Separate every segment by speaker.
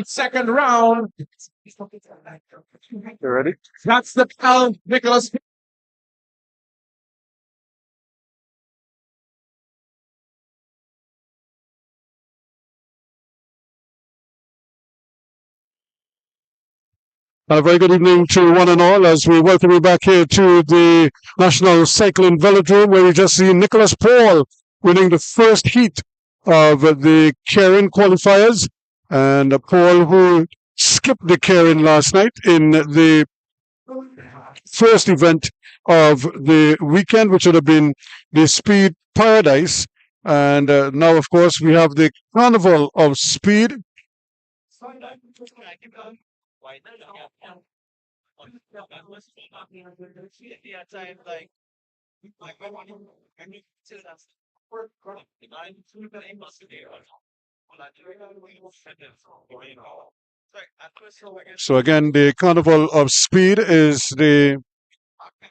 Speaker 1: second round.
Speaker 2: You ready?
Speaker 1: That's the Cal Nicholas.
Speaker 2: A very good evening to one and all as we welcome you back here to the National Cycling Velodrome, where we just see Nicholas Paul winning the first heat of the Keirin qualifiers. And Paul, who skipped the Keirin last night in the first event of the weekend, which would have been the Speed Paradise. And now, of course, we have the Carnival of Speed. So again, the Carnival of Speed is the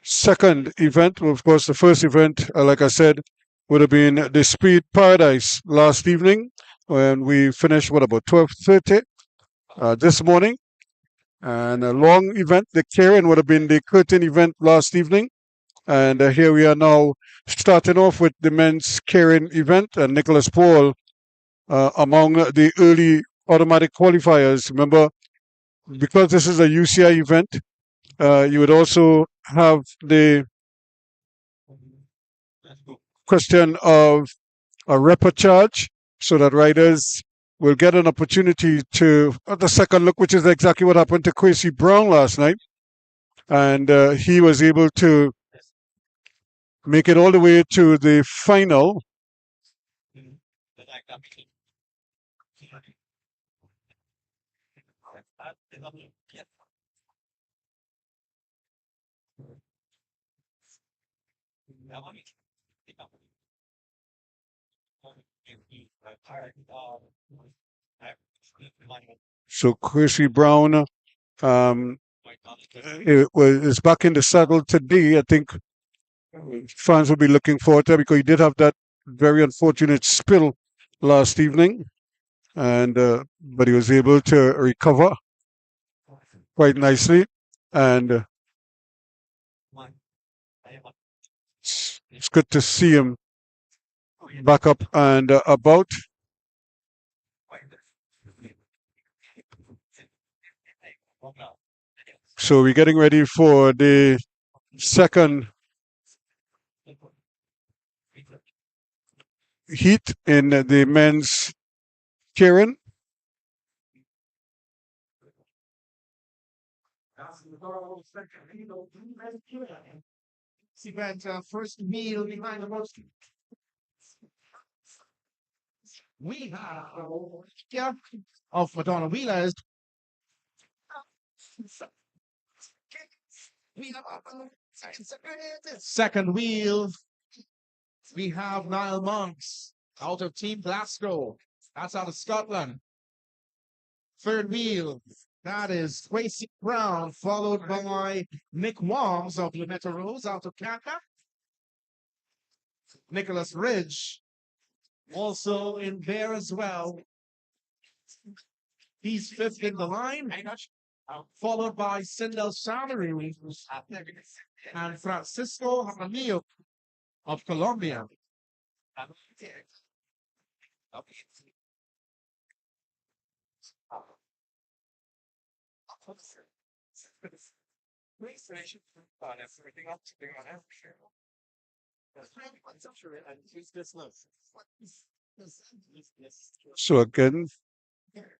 Speaker 2: second event. Of course, the first event, like I said, would have been the Speed Paradise last evening when we finished, about 12:30 this morning. And a long event, the Keirin, would have been the curtain event last evening. And here we are now starting off with the men's Keirin event, and Nicholas Paul among the early automatic qualifiers. Remember, because this is a UCI event, you would also have the question of a repechage, so that riders will get an opportunity to the second look, which is exactly what happened to Quincy Brown last night. And he was able to make it all the way to the final. So Quincy Brown is back in the saddle today. I think fans will be looking forward to it because he did have that very unfortunate spill last evening, and but he was able to recover quite nicely, and it's good to see him back up and about. So we're getting ready for the second heat in the men's Keirin.
Speaker 1: Event first wheel behind the most. We have of Madonna Wheelers. We have second wheel. We have Niall Monks out of Team Glasgow. That's out of Scotland. Third wheel, that is Quincy Brown, followed by Nick Worms of Lunetta Rose out of Canada. Nicholas Ridge, also in there as well. He's fifth in the line, followed by Sindel Salary and Francisco Jaramillo of Colombia.
Speaker 2: So again,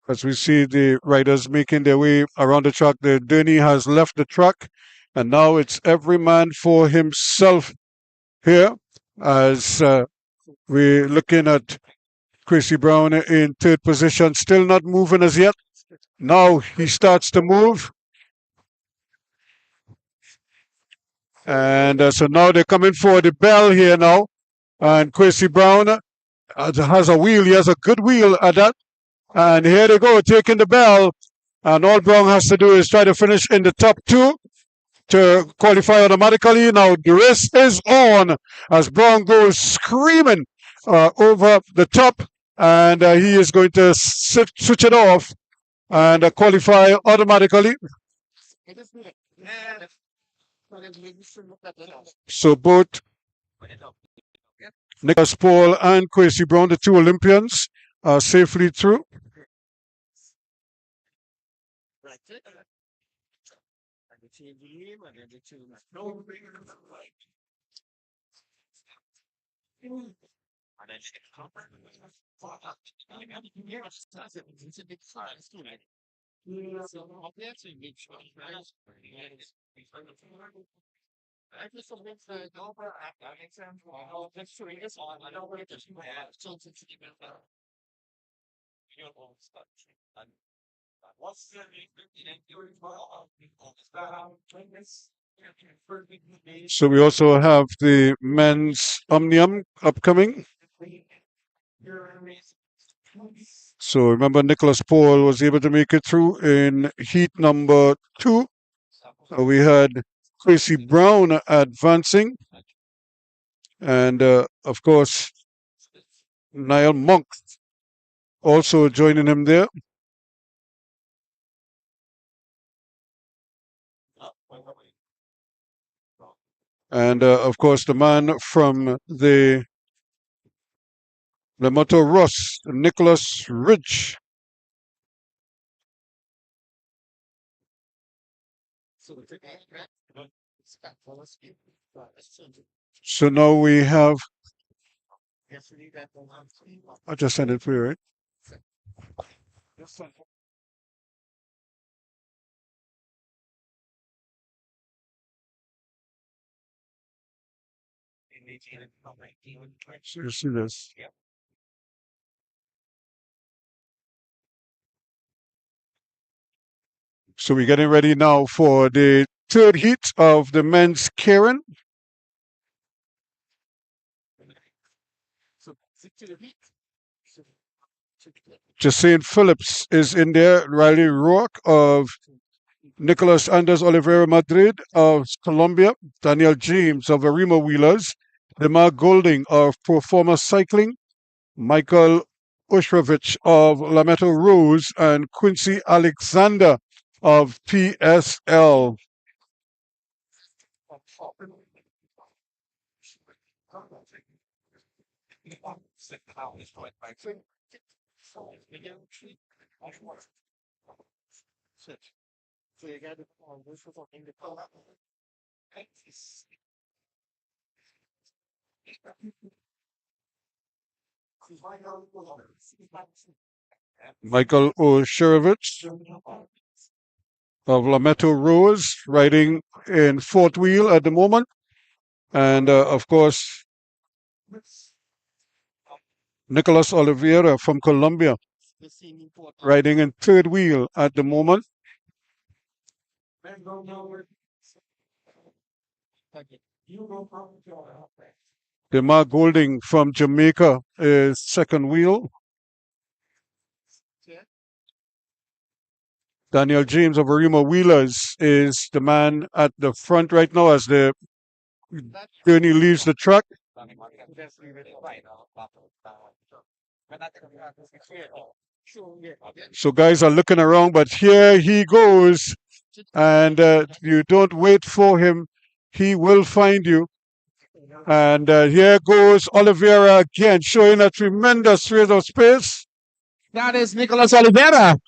Speaker 2: as we see the riders making their way around the track, the Denny has left the track, and now it's every man for himself here as we're looking at Quincy Brown in third position, still not moving as yet. Now he starts to move. And so now they're coming for the bell here now. And Quincy Brown has a wheel. He has a good wheel at that. And here they go, taking the bell. And all Brown has to do is try to finish in the top two to qualify automatically. Now the race is on as Brown goes screaming over the top. And he is going to switch it off and qualify automatically. So both Nicholas Paul and Quincy Brown, the two Olympians, are safely through. So we also have the men's Omnium upcoming. So remember, Nicholas Paul was able to make it through in heat number 2. We had Tracy Brown advancing, and of course, Niall Monk also joining him there. And of course, the man from the Moto Ross, Nicholas Ridge. So now we have. I just sent it for you, right? So you see this. So we're getting ready now for the third heat of the men's Keirin. Jacinth Phillips is in there. Riley Rourke of Nicholas Anders Oliveira Madrid of Colombia. Daniel James of Arima Wheelers. Demar Golding of Proforma Cycling. Michael Ushrovich of Lametta Rose. And Quincy Alexander of PSL. Michael Ushrovich of Lametta Rose riding in fourth wheel at the moment. And of course, Nicolas Oliveira from Colombia riding in third wheel at the moment. Demar Golding from Jamaica is second wheel. Daniel James of Arima Wheelers is the man at the front right now as the journey leaves the track. So guys are looking around, but here he goes. And you don't wait for him. He will find you. And here goes Oliveira again, showing a tremendous rate of space.
Speaker 1: That is Nicholas Oliveira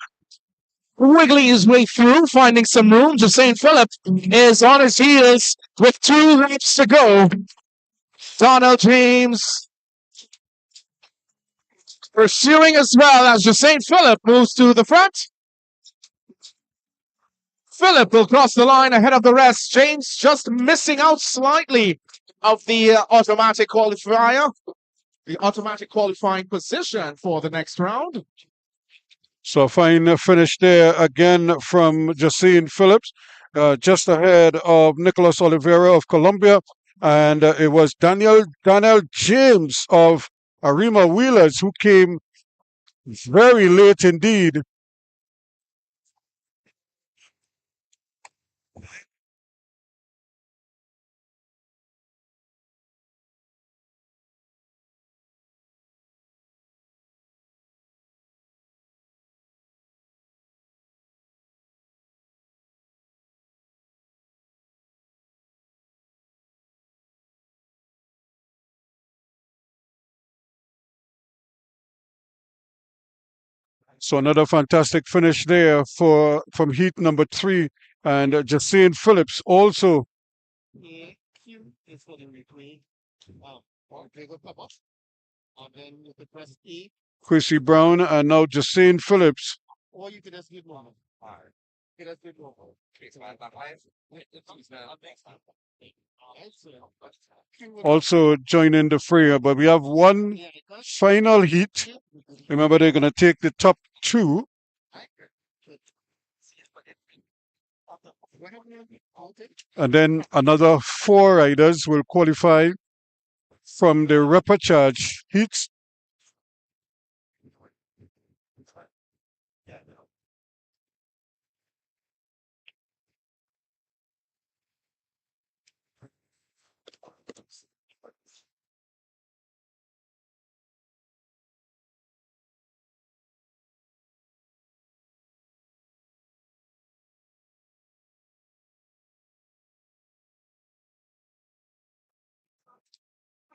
Speaker 1: wiggling his way through, finding some room. Jacinth Phillips is on his heels with 2 laps to go. Donald James pursuing as well as Jacinth Phillips moves to the front. Philip will cross the line ahead of the rest. James just missing out slightly of the automatic qualifier, the automatic qualifying position for the next round.
Speaker 2: So a fine finish there again from Jacinth Phillips, just ahead of Nicolas Oliveira of Colombia. And it was Daniel James of Arima Wheelers who came very late indeed. So another fantastic finish there from heat number 3. And Jacine Phillips also. Chrissy Brown and now Jacine Phillips. Also joining the fray, but we have one final heat. Remember, they're going to take the top 2. And then another 4 riders will qualify from the repechage heats.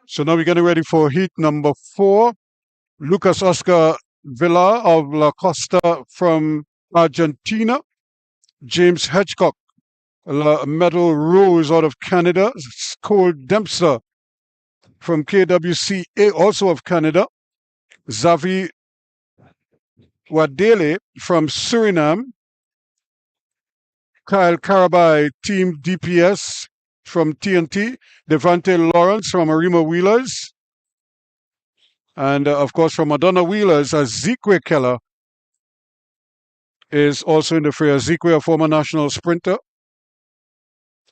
Speaker 2: So now we're getting ready for heat number 4. Lucas Oscar Villa of La Costa from Argentina. James Hedgecock, Medal Rose out of Canada. Cole Dempster from KWCA, also of Canada. Xavi Wadele from Suriname. Kyle Carabai, Team DPS from TNT. Devante Lawrence from Arima Wheelers. And of course, from Madonna Wheelers, Zeke Keller is also in the fray. Zeke, a former national sprinter.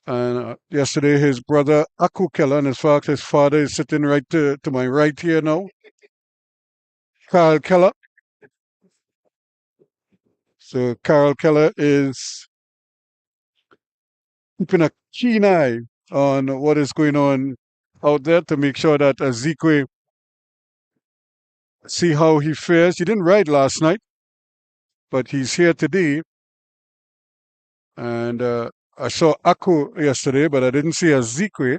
Speaker 2: And yesterday, his brother Aku Keller, and in fact, his father is sitting right to my right here now. Carl Keller. So Carl Keller is keeping a keen eye on what is going on out there to make sure that Zeke see how he fares. He didn't ride last night, but he's here today. And I saw Aku yesterday, but I didn't see Zeke.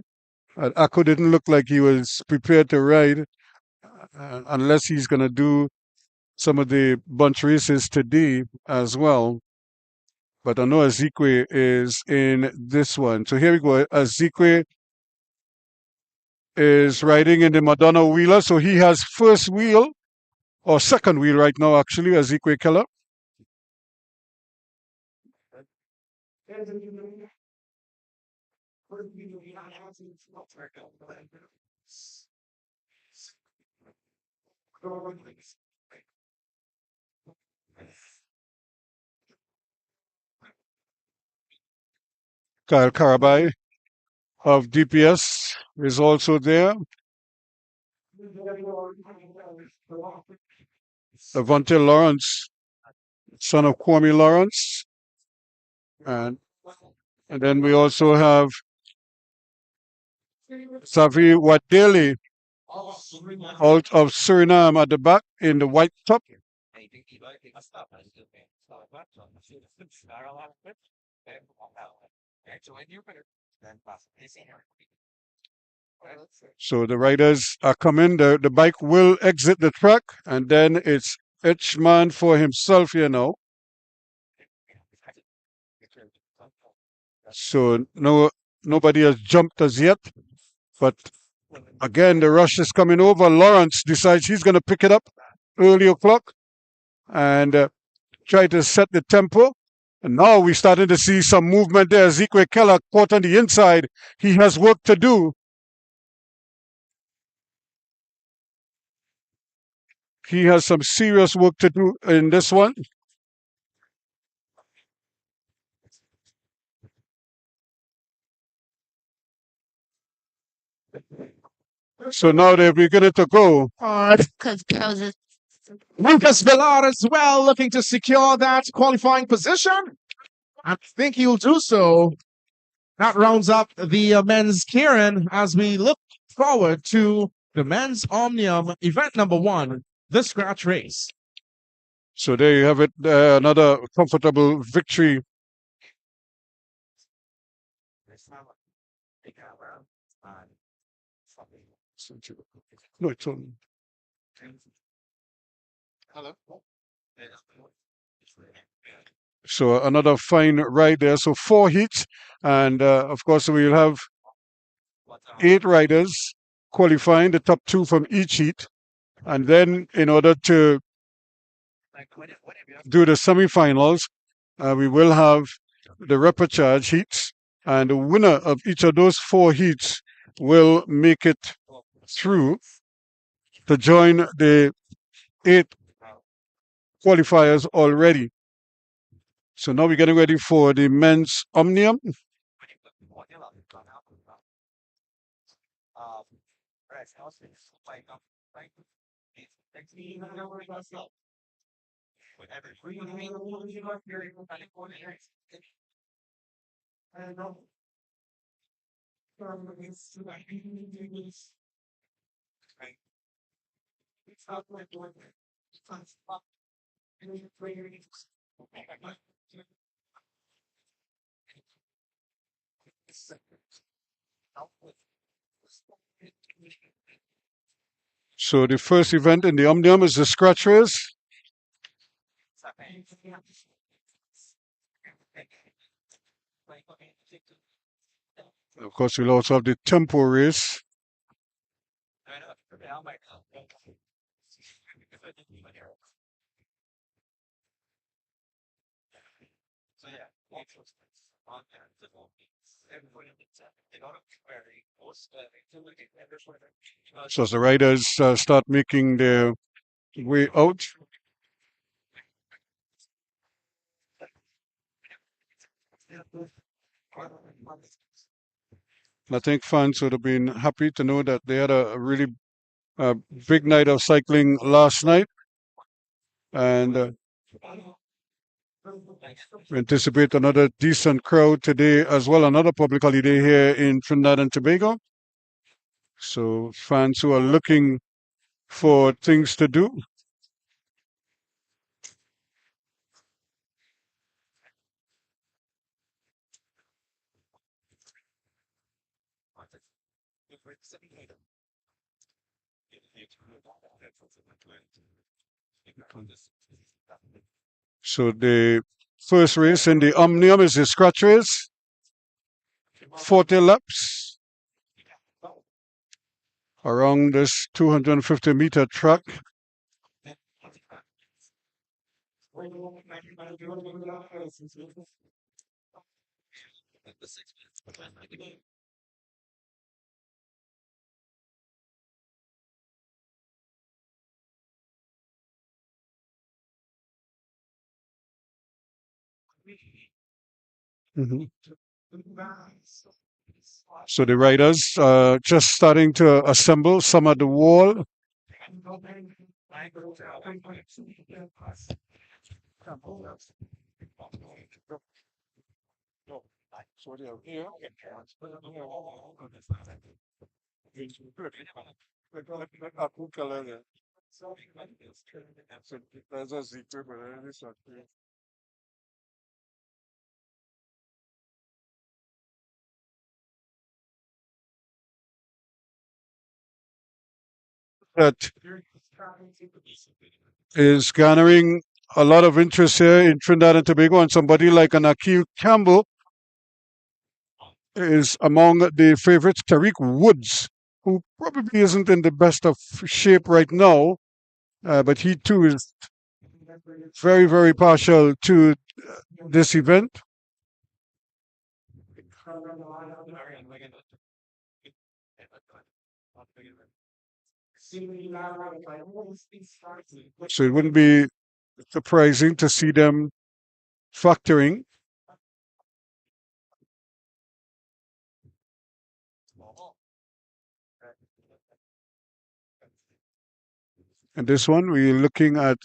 Speaker 2: Aku didn't look like he was prepared to ride unless he's going to do some of the bunch races today as well. But I know Zeke is in this one. So here we go. Zeke is riding in the Madonna Wheeler. So he has first wheel or second wheel right now, actually, Zeke Keller. Kyle Carabai of DPS is also there. Devante Lawrence, son of Kwame Lawrence. And then we also have Xavi Wadele out of Suriname at the back in the white top. So the riders are coming. The bike will exit the track, and then it's each man for himself here now. So nobody has jumped as yet, but again the rush is coming over. Lawrence decides he's going to pick it up early o'clock and try to set the tempo. And now we're starting to see some movement there. Zeke Keller caught on the inside. He has work to do. He has some serious work to do in this one. So now they're beginning to go.
Speaker 1: Lucas Villar as well, looking to secure that qualifying position. I think he'll do so. That rounds up the men's Keirin as we look forward to the men's Omnium event number 1, the scratch race.
Speaker 2: So there you have it, another comfortable victory. No, it's on.
Speaker 1: Hello.
Speaker 2: So another fine ride there. So 4 heats, and of course we'll have 8 riders qualifying, the top 2 from each heat, and then in order to do the semifinals, we will have the repechage heats, and the winner of each of those 4 heats will make it through to join the 8 qualifiers already. So now we're getting ready for the men's Omnium. So the first event in the Omnium is the scratch race. Of course, we'll also have the tempo race. So as the riders start making their way out, I think fans would have been happy to know that they had a really big night of cycling last night, and we anticipate another decent crowd today as well, another public holiday here in Trinidad and Tobago. So fans who are looking for things to do. So the first race in the Omnium is the scratch race, 40 laps around this 250-meter track. Mhm. So the riders are just starting to assemble, some at the wall. That is garnering a lot of interest here in Trinidad and Tobago, and somebody like an Akil Campbell is among the favorites. Tariq Woods, who probably isn't in the best of shape right now, but he too is very, very partial to this event. So it wouldn't be surprising to see them factoring. And this one, we're looking at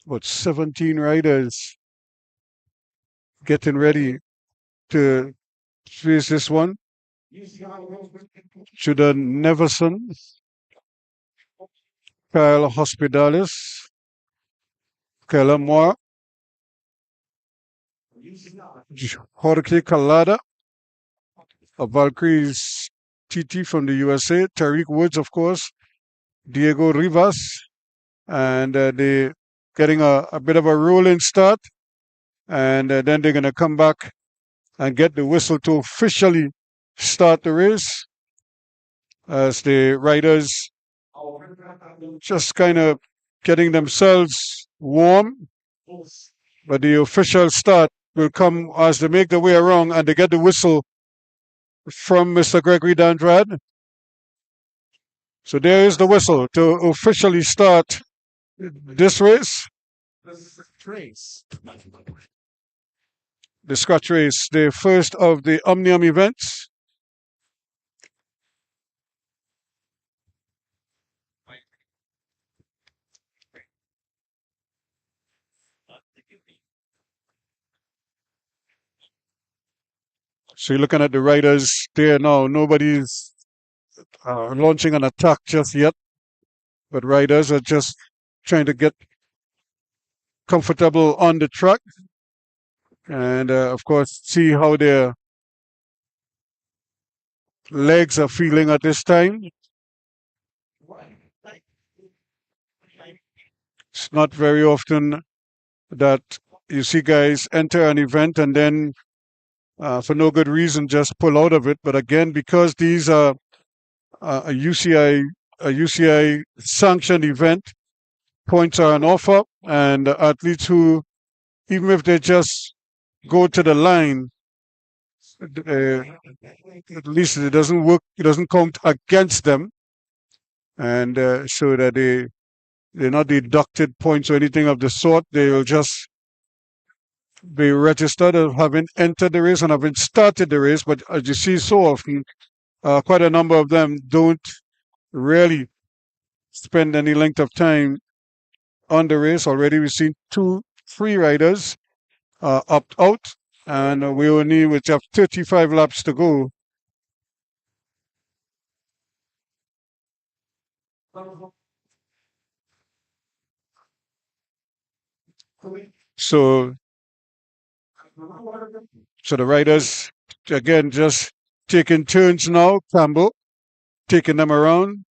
Speaker 2: about 17 riders getting ready to face this one. Judah Neverson, Kyle Hospitalis, Kyle Moore, Jorge Calada of Valkyries TT from the USA, Tariq Woods, of course, Diego Rivas, and they getting a bit of a rolling start, and then they're going to come back and get the whistle to officially start the race as the riders just kind of getting themselves warm. But the official start will come as they make their way around and they get the whistle from Mr. Gregory Dandrad. So there is the whistle to officially start this race. The Scotch race, the first of the Omnium events. So you're looking at the riders there now. Nobody's launching an attack just yet, but riders are just trying to get comfortable on the track and, of course, see how their legs are feeling at this time. It's not very often that you see guys enter an event and then for no good reason just pull out of it. But again, because these are a UCI sanctioned event, points are an offer, and athletes who, even if they just go to the line, at least it doesn't work, it doesn't count against them, and so that they're not deducted points or anything of the sort. They will just be registered as having entered the race and having started the race. But as you see so often, quite a number of them don't really spend any length of time on the race. Already we've seen 2 free riders opt out, and we only have 35 laps to go. So the riders, again, just taking turns now. Campbell taking them around.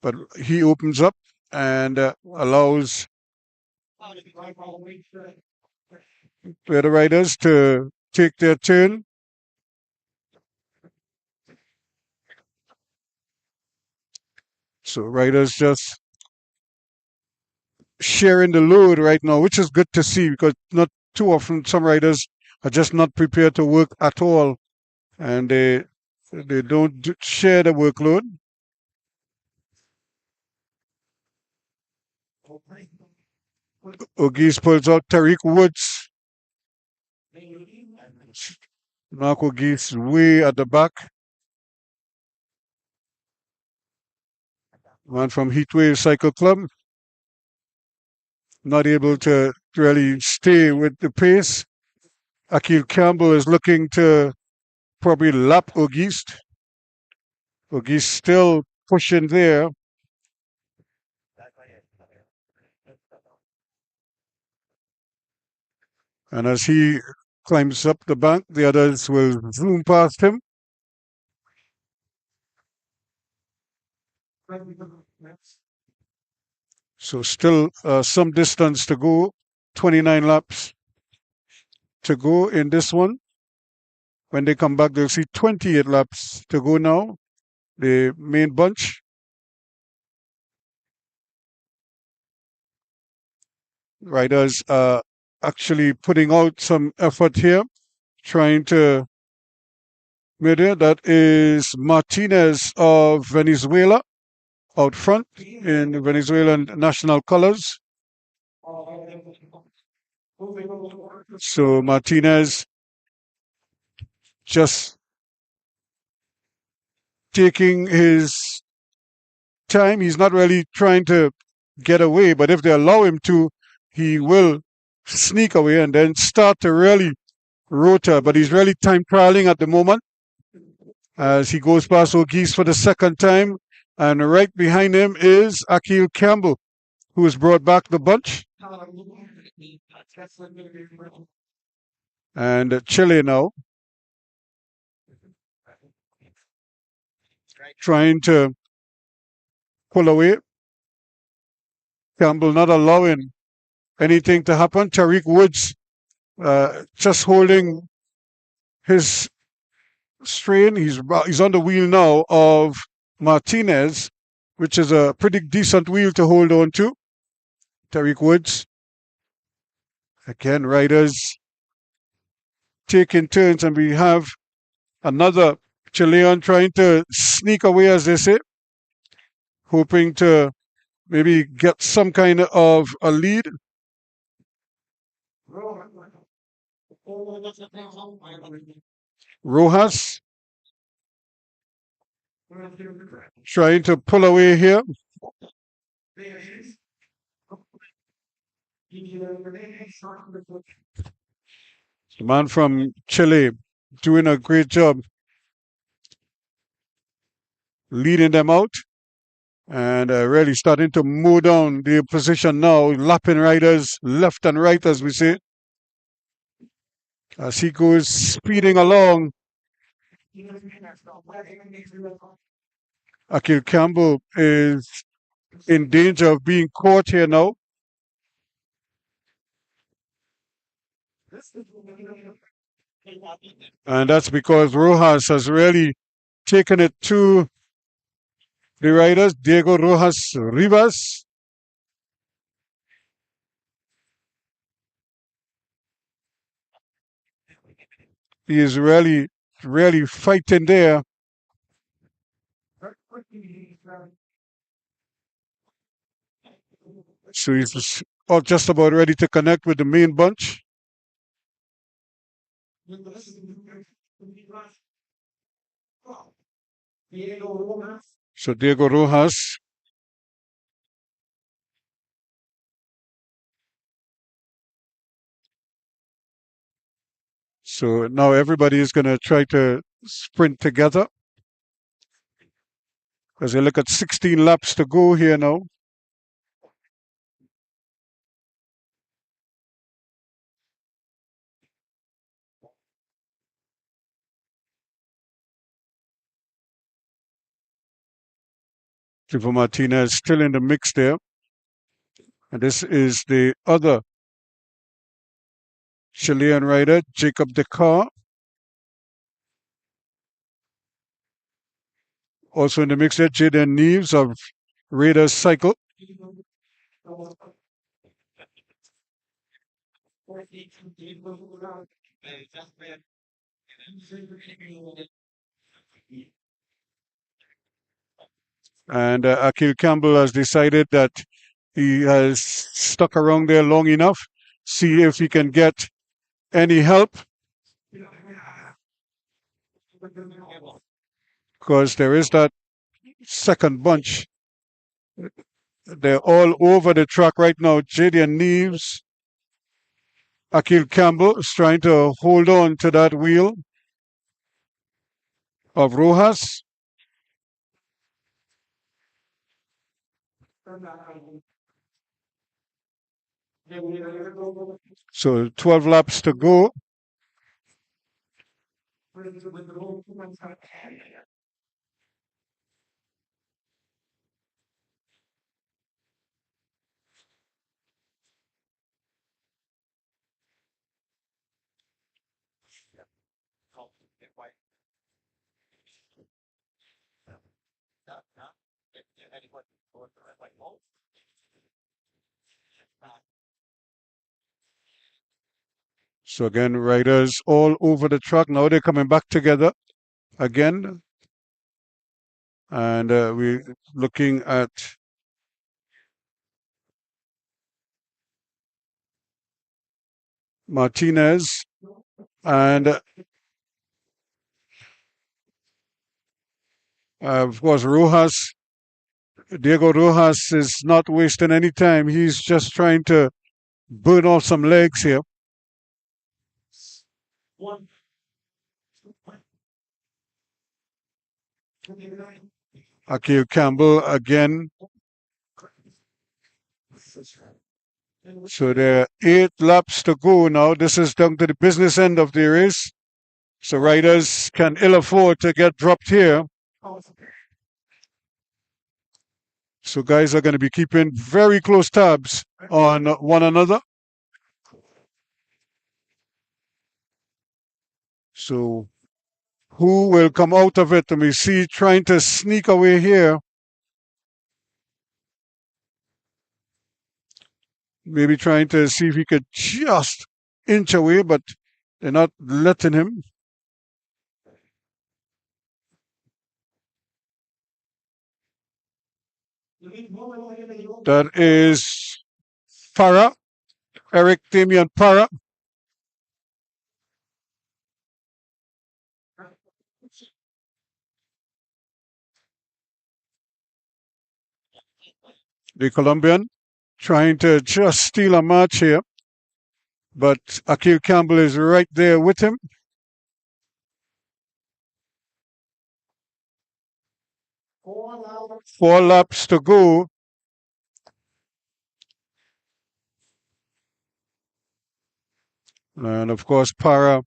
Speaker 2: But he opens up and allows the other riders to take their turn. So riders just sharing the load right now, which is good to see because not too often some riders are just not prepared to work at all, and they don't share the workload. Ogis pulls out Tariq Woods. Mark Ogis way at the back. Man from Heatwave Cycle Club. Not able to really stay with the pace. Akil Campbell is looking to probably lap Ogis. Ogis still pushing there. And as he climbs up the bank, the others will zoom past him. So still some distance to go, 29 laps to go in this one. When they come back, they'll see 28 laps to go now, the main bunch. Riders are actually putting out some effort here, trying to midair. That is Martinez of Venezuela out front in the Venezuelan national colors. So Martinez just taking his time. He's not really trying to get away, but if they allow him to, he will sneak away and then start to really rotor. But he's really time trialing at the moment as he goes past Ogis for the second time. And right behind him is Akil Campbell, who has brought back the bunch. And Chile now. trying to pull away. Campbell not allowing anything to happen. Tariq Woods just holding his strain. He's on the wheel now of Martinez, which is a pretty decent wheel to hold on to. Tariq Woods. Again, riders taking turns, and we have another Chilean trying to sneak away, as they say, hoping to maybe get some kind of a lead. Rojas trying to pull away here. The man from Chile doing a great job leading them out and really starting to mow down the position now, lapping riders left and right, as we say, as he goes speeding along. Akil Campbell is in danger of being caught here now. And that's because Rojas has really taken it to the riders. Diego Rojas Rivas. He is really, really fighting there. So he's just about ready to connect with the main bunch. So Diego Rojas. So now everybody is going to try to sprint together. As they look at 16 laps to go here now. Triple Martinez still in the mix there. And this is the other Chilean rider, Jacob Decar. Also in the mix there, Jaden Neves of Raiders Cycle. And Akil Campbell has decided that he has stuck around there long enough. See if he can get any help. Because there is that second bunch. They're all over the track right now. Jaden Neves, Akil Campbell is trying to hold on to that wheel of Rojas. So 12 laps to go. So again, riders all over the track. Now they're coming back together again. And we're looking at Martinez and of course Rojas. Diego Rojas is not wasting any time. He's just trying to burn off some legs here. Akil Campbell again. So there are 8 laps to go now. This is down to the business end of the race. So riders can ill afford to get dropped here. So guys are going to be keeping very close tabs on one another. So who will come out of it? And we see trying to sneak away here. Maybe trying to see if he could just inch away, but they're not letting him. That is Para, Eric Damian Para. The Colombian trying to just steal a match here, but Akil Campbell is right there with him. 4 laps to go. And of course, Para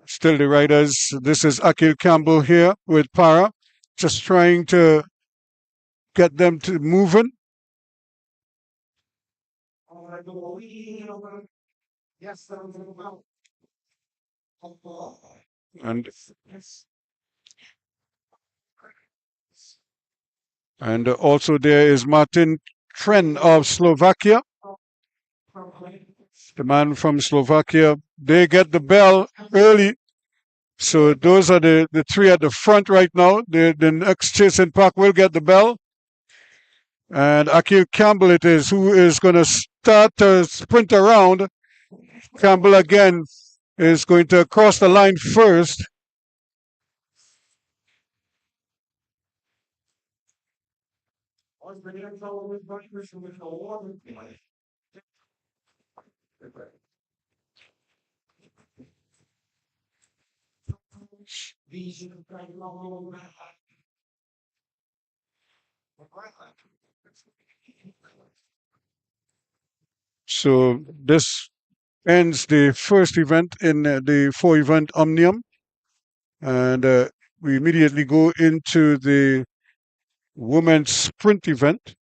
Speaker 2: still the riders. This is Akil Campbell here with Para, just trying to get them to moving. And also there is Martin Tren of Slovakia, the man from Slovakia. They get the bell early. So those are the 3 at the front right now. The next chasing pack will get the bell. And Akil Campbell it is who is going to start to sprint around. Campbell again is going to cross the line first. So this ends the first event in the 4-event Omnium. And we immediately go into the women's sprint event.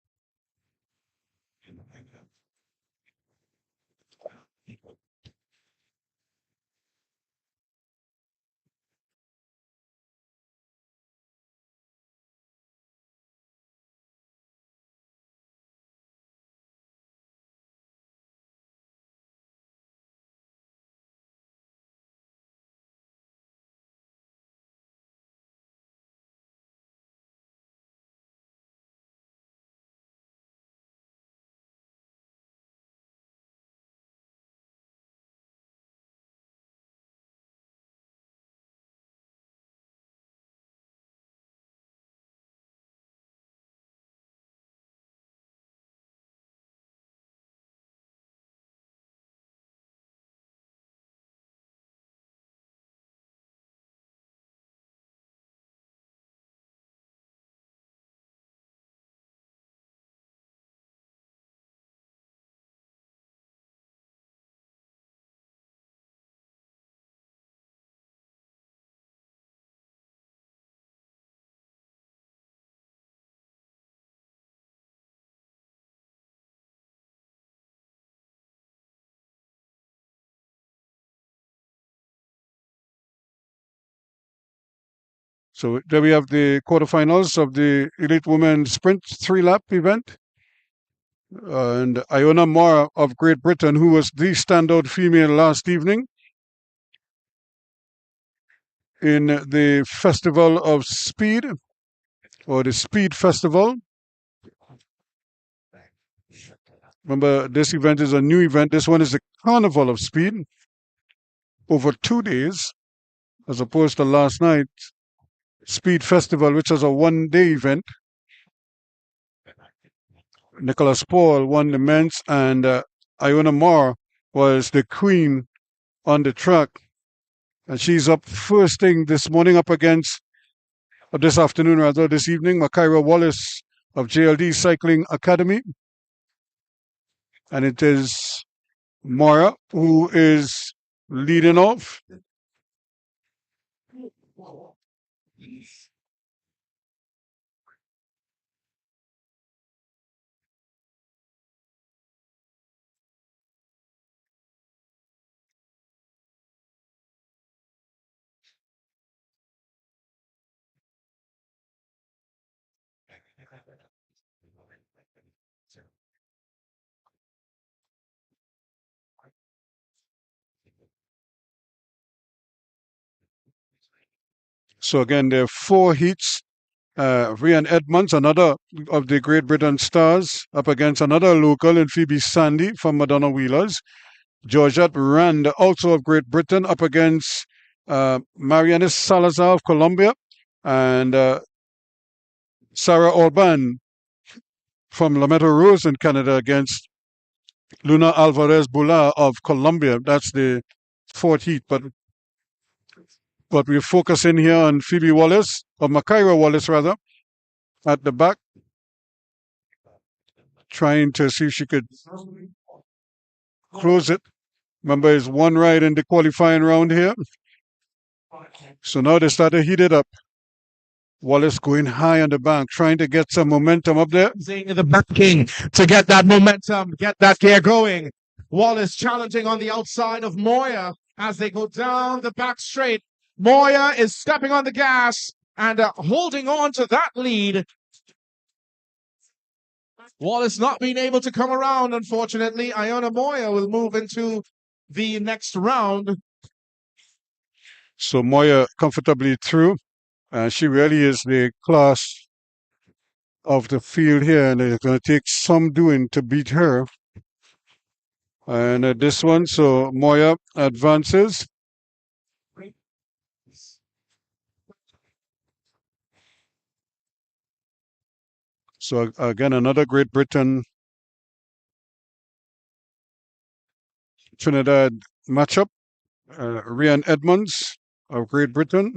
Speaker 2: So there we have the quarterfinals of the Elite Women's Sprint 3-lap event. And Iona Moore of Great Britain, who was the standout female last evening in the Festival of Speed, or the Speed Festival. Remember, this event is a new event. This one is the Carnival of Speed over 2 days, as opposed to last night's Speed Festival, which was a 1-day event. Nicholas Paul won the men's, and Iona Moore was the queen on the track. And she's up first thing this morning up against, or this afternoon rather, this evening, Makaira Wallace of JLD Cycling Academy. and it is Moira who is leading off. So again, there are 4 heats. Rhian Edmonds, another of the Great Britain stars, up against another local in Phoebe Sandy from Madonna Wheelers. Georgette Rand, also of Great Britain, up against Marianis Salazar of Colombia, and Sarah Orban from Lametta Rose in Canada against Luna Alvarez Bula of Colombia. That's the 4th heat, but we're focusing here on Phoebe Wallace, or Makaira Wallace rather, at the back, trying to see if she could close it. Remember, it's 1 ride in the qualifying round here. So now they start to heat it up. Wallace going high on the bank, trying to get some momentum up there.
Speaker 1: The backing to get that momentum, get that gear going. Wallace challenging on the outside of Moya as they go down the back straight. Moya is stepping on the gas and holding on to that lead. Wallace not being able to come around, unfortunately. Iona Moya will move into the next round.
Speaker 2: So Moya comfortably through. She really is the class of the field here, and it's going to take some doing to beat her. And this one, so Moya advances. So again, another Great Britain Trinidad matchup. Rhian Edmonds of Great Britain.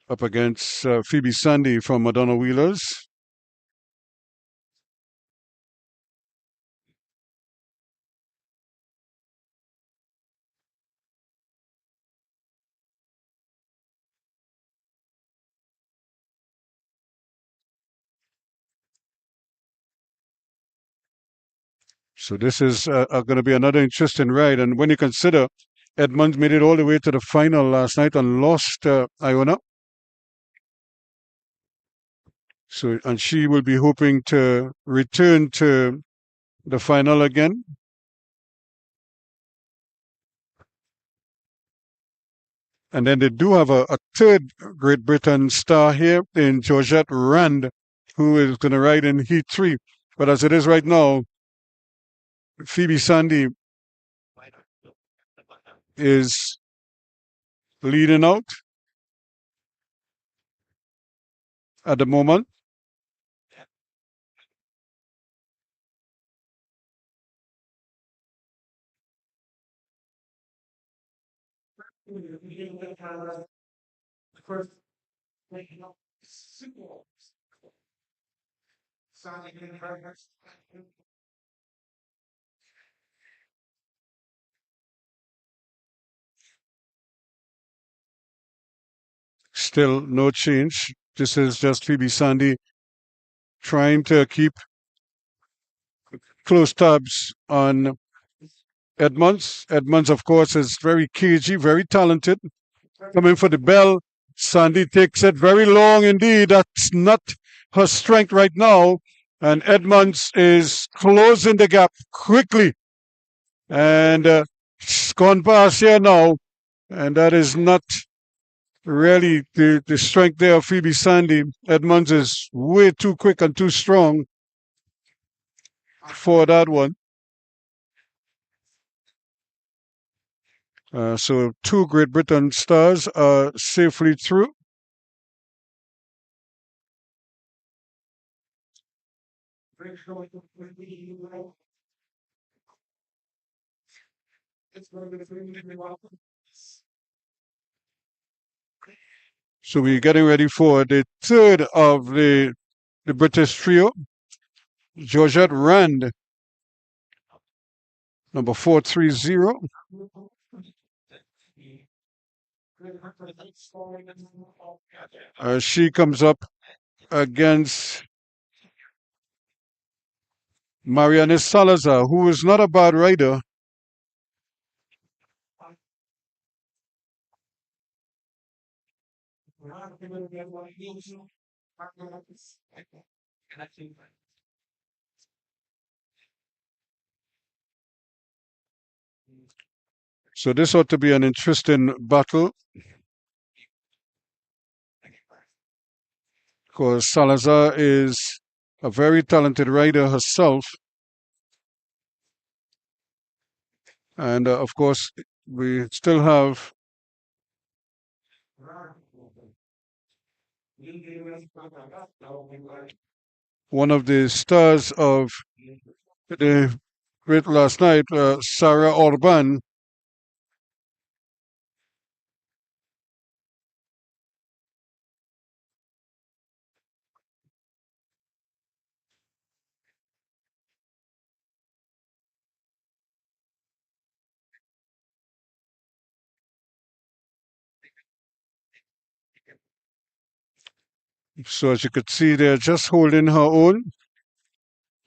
Speaker 2: Up against Phoebe Sandy from Madonna Wheelers. So this is going to be another interesting ride. And when you consider Edmonds made it all the way to the final last night and lost Iona. So, and she will be hoping to return to the final again. And then they do have a 3rd Great Britain star here in Georgette Rand, who is going to ride in Heat 3. But as it is right now, Phoebe Sandy is leading out at the moment. Still no change. This is just Phoebe Sandy trying to keep close tabs on Edmonds. Edmonds, of course, is very cagey, very talented. Coming for the bell. Sandy takes it very long indeed. That's not her strength right now. And Edmonds is closing the gap quickly. And it's gone past here now. And that is not really the strength there of Phoebe Sandy. Edmonds is way too quick and too strong for that one. So 2 Great Britain stars are safely through. So we're getting ready for the third of the British trio. Georgette Rand, number 430. She comes up against Marianis Salazar, who is not a bad rider. So this ought to be an interesting battle, because Salazar is a very talented rider herself. And of course, we still have one of the stars of the great last night, Sarah Orban. So as you could see, they're just holding her own.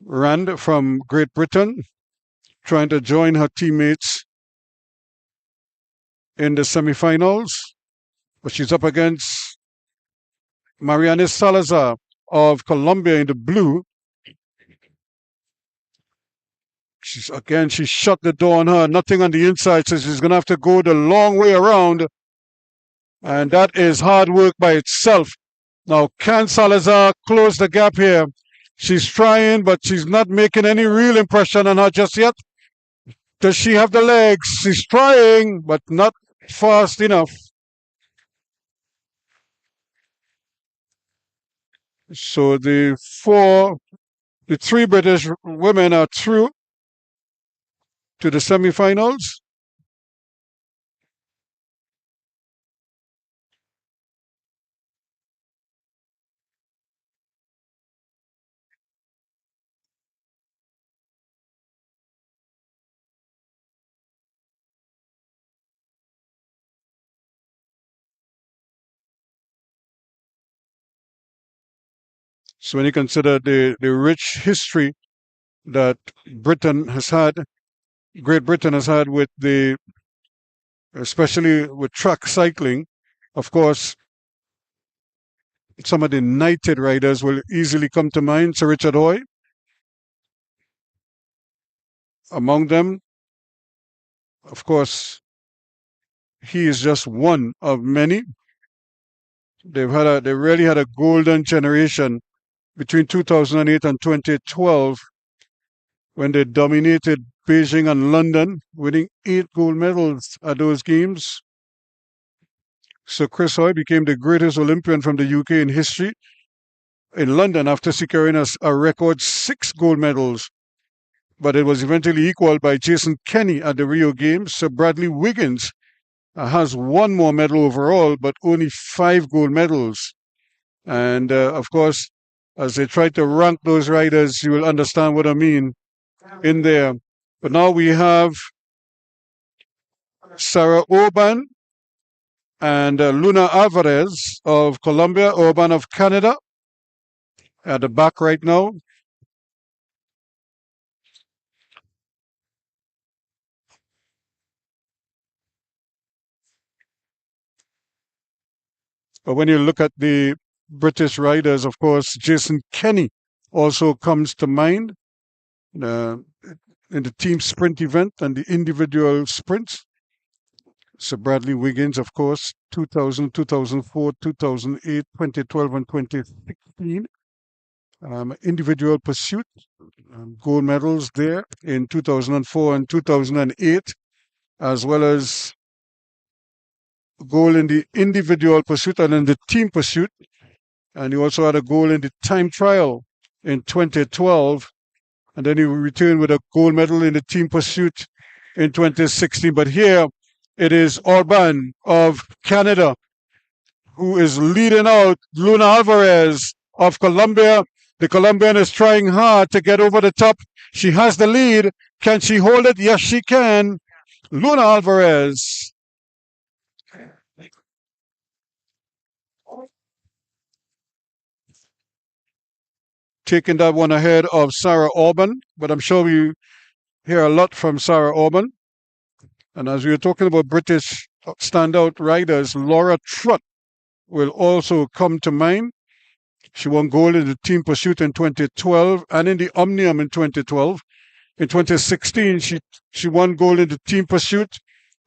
Speaker 2: Rand from Great Britain trying to join her teammates in the semifinals, but she's up against Marianis Salazar of Colombia in the blue. She shut the door on her, nothing on the inside, so she's going to have to go the long way around. And that is hard work by itself. Now, can Salazar close the gap here? She's trying, but she's not making any real impression on her just yet. Does she have the legs? She's trying, but not fast enough. So the three British women are through to the semifinals. So when you consider the rich history that Great Britain has had with especially with track cycling, of course, some of the knighted riders will easily come to mind. Sir Richard Hoy, among them, of course, he is just one of many. They really had a golden generation between 2008 and 2012 when they dominated Beijing and London, winning 8 gold medals at those games. So Chris Hoy became the greatest Olympian from the UK in history in London after securing a record 6 gold medals. But it was eventually equaled by Jason Kenny at the Rio Games. So Bradley Wiggins has 1 more medal overall, but only 5 gold medals. And of course, as they try to rank those riders, you will understand what I mean in there. But now we have Sarah Orban and Luna Alvarez of Colombia, Orban of Canada at the back right now. But when you look at the British riders, of course, Jason Kenny also comes to mind in the team sprint event and the individual sprints. So Bradley Wiggins, of course, 2000, 2004, 2008, 2012, and 2016. Individual pursuit, gold medals there in 2004 and 2008, as well as goal in the individual pursuit and in the team pursuit. And he also had a goal in the time trial in 2012. And then he returned with a gold medal in the team pursuit in 2016. But here it is Orban of Canada who is leading out Luna Alvarez of Colombia. The Colombian is trying hard to get over the top. She has the lead. Can she hold it? Yes, she can. Luna Alvarez. Taking that one ahead of Sarah Orban, but I'm sure we hear a lot from Sarah Orban. And as we were talking about British standout riders, Laura Trott will also come to mind. She won gold in the team pursuit in 2012 and in the Omnium in 2012. In 2016, she won gold in the team pursuit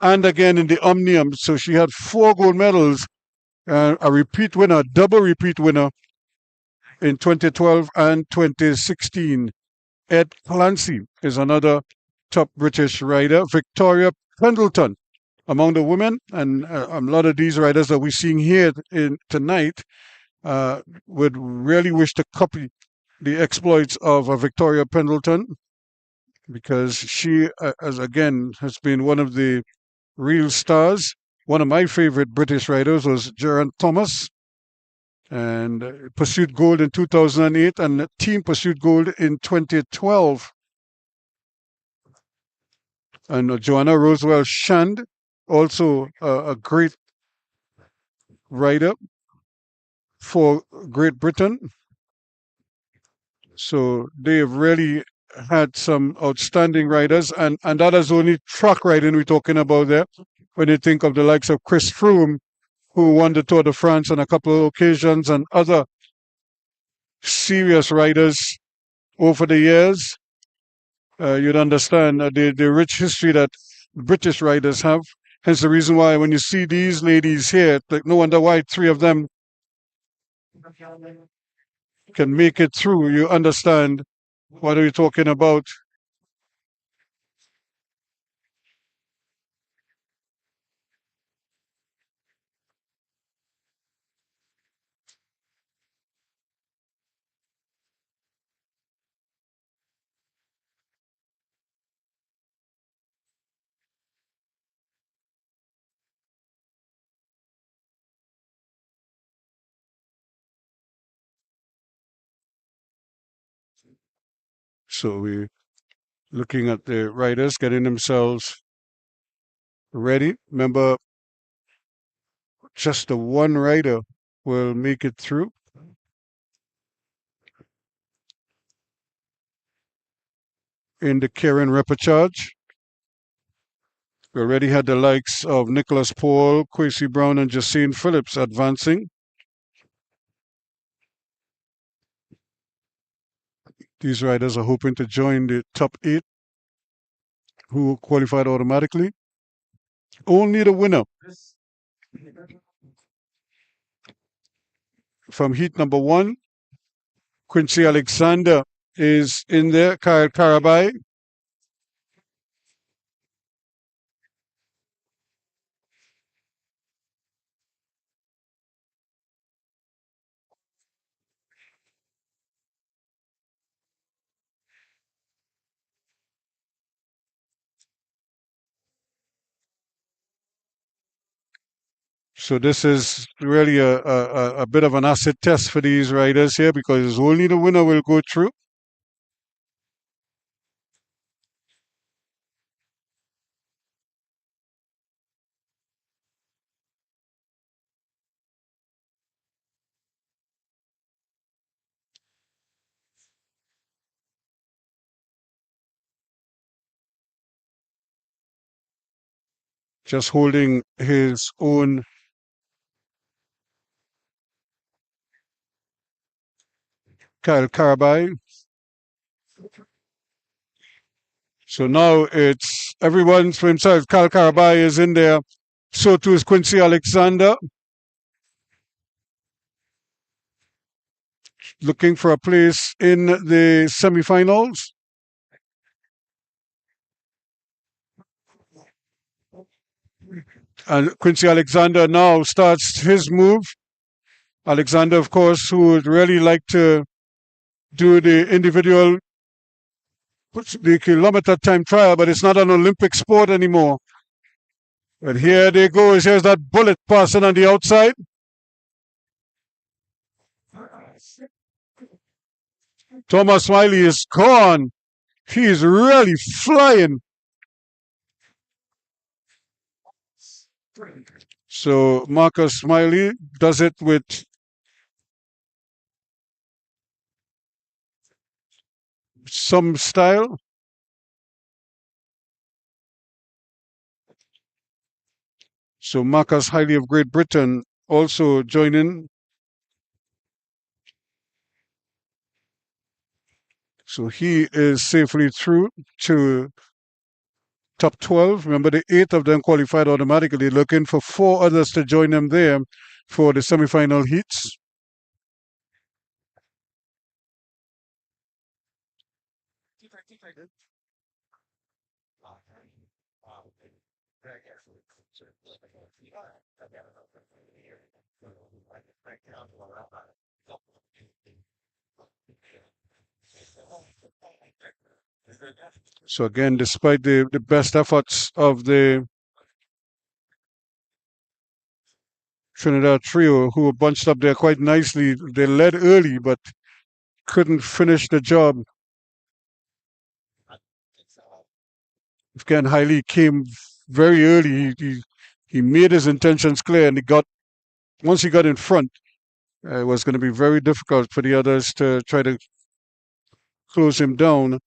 Speaker 2: and again in the Omnium. So she had 4 gold medals, a repeat winner, double repeat winner in 2012 and 2016. Ed Clancy is another top British rider. Victoria Pendleton among the women, and a lot of these riders that we're seeing here tonight would really wish to copy the exploits of Victoria Pendleton, because she, has been one of the real stars. One of my favorite British riders was Geraint Thomas, and pursued gold in 2008 and team pursued gold in 2012. And Joanna Rosewell Shand, also a great rider for Great Britain. So they've really had some outstanding riders, and that is only track riding we're talking about there. When you think of the likes of Chris Froome, who won the Tour de France on a couple of occasions, and other serious riders over the years, you'd understand the rich history that British riders have. Hence the reason why when you see these ladies here, like no wonder why 3 of them can make it through. You understand what are we talking about. So we're looking at the riders getting themselves ready. Remember, just the one rider will make it through. In the Keirin repechage, we already had the likes of Nicholas Paul, Quincy Brown, and Jacine Phillips advancing. These riders are hoping to join the top 8 who qualified automatically. Only the winner from heat number 1, Quincy Alexander, is in there. Kyle Karabai. So this is really a bit of an acid test for these riders here, because only the winner will go through. Just holding his own Kyle Karabai. So now it's everyone's for himself. Kyle Karabai is in there. So too is Quincy Alexander, looking for a place in the semifinals. And Quincy Alexander now starts his move. Alexander, of course, who would really like to do the individual, the kilometer time trial, but it's not an Olympic sport anymore. But here they go. Here's that bullet passing on the outside. Thomas Smiley is gone. He is really flying. So Marcus Smiley does it with some style. So Marcus Hiley of Great Britain also joining. So he is safely through to top 12. Remember, the 8 of them qualified automatically, looking for 4 others to join them there for the semi-final heats. So again, despite the best efforts of the Trinidad trio, who were bunched up there quite nicely, they led early but couldn't finish the job. Ken Hiley came very early. He made his intentions clear, and once he got in front, it was going to be very difficult for the others to try to close him down.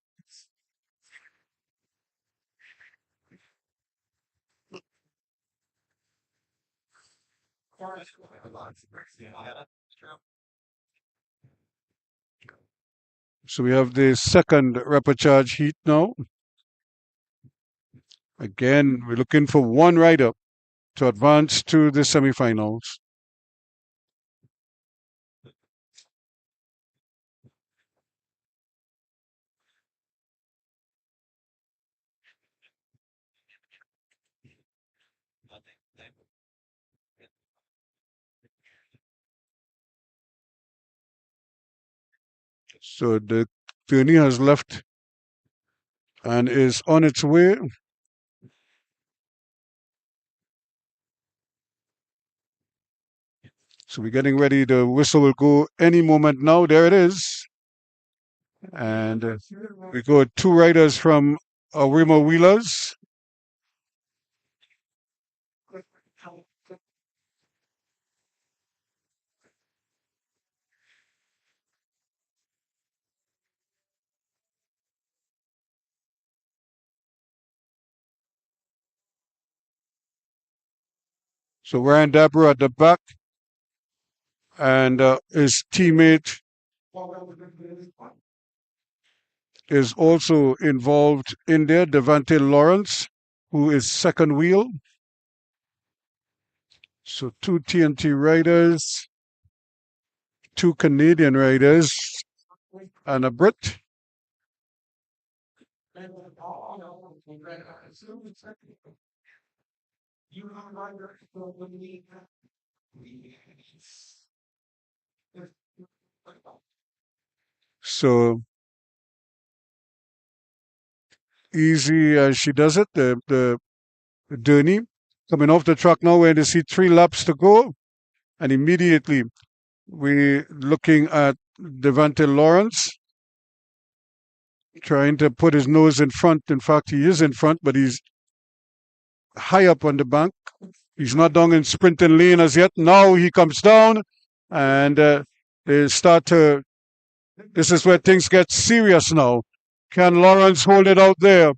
Speaker 2: So we have the second repechage heat now. Again, we're looking for one rider to advance to the semifinals. So the journey has left and is on its way. So we're getting ready. The whistle will go any moment now. There it is. And we got 2 riders from Arima Wheelers. So Ryan Dabra at the back, and his teammate is also involved in there, Devante Lawrence, who is second wheel. So 2 TNT riders, 2 Canadian riders, and a Brit. So easy as she does it, the Derny coming off the track now where they see 3 laps to go, and immediately we're looking at Devante Lawrence trying to put his nose in front. In fact, he is in front, but he's high up on the bank. He's not down in sprinting lane as yet. Now he comes down, and they start to. This is where things get serious now. Can Lawrence hold it out there?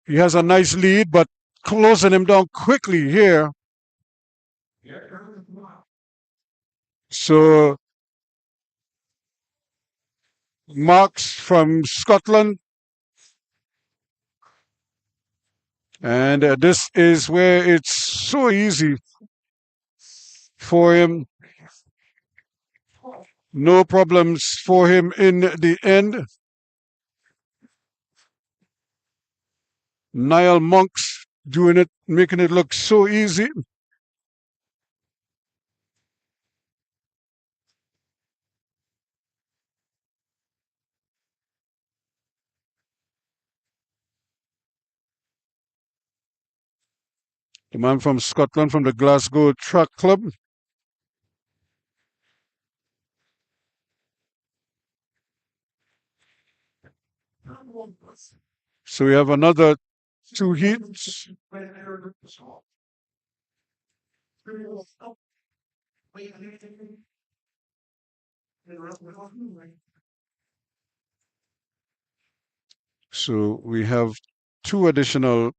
Speaker 2: He has a nice lead, but closing him down quickly here. So Marks from Scotland. And this is where it's so easy for him. No problems for him in the end. Niall Monks doing it, making it look so easy. The man from Scotland, from the Glasgow Track Club. So we have another 2 heats. So we have 2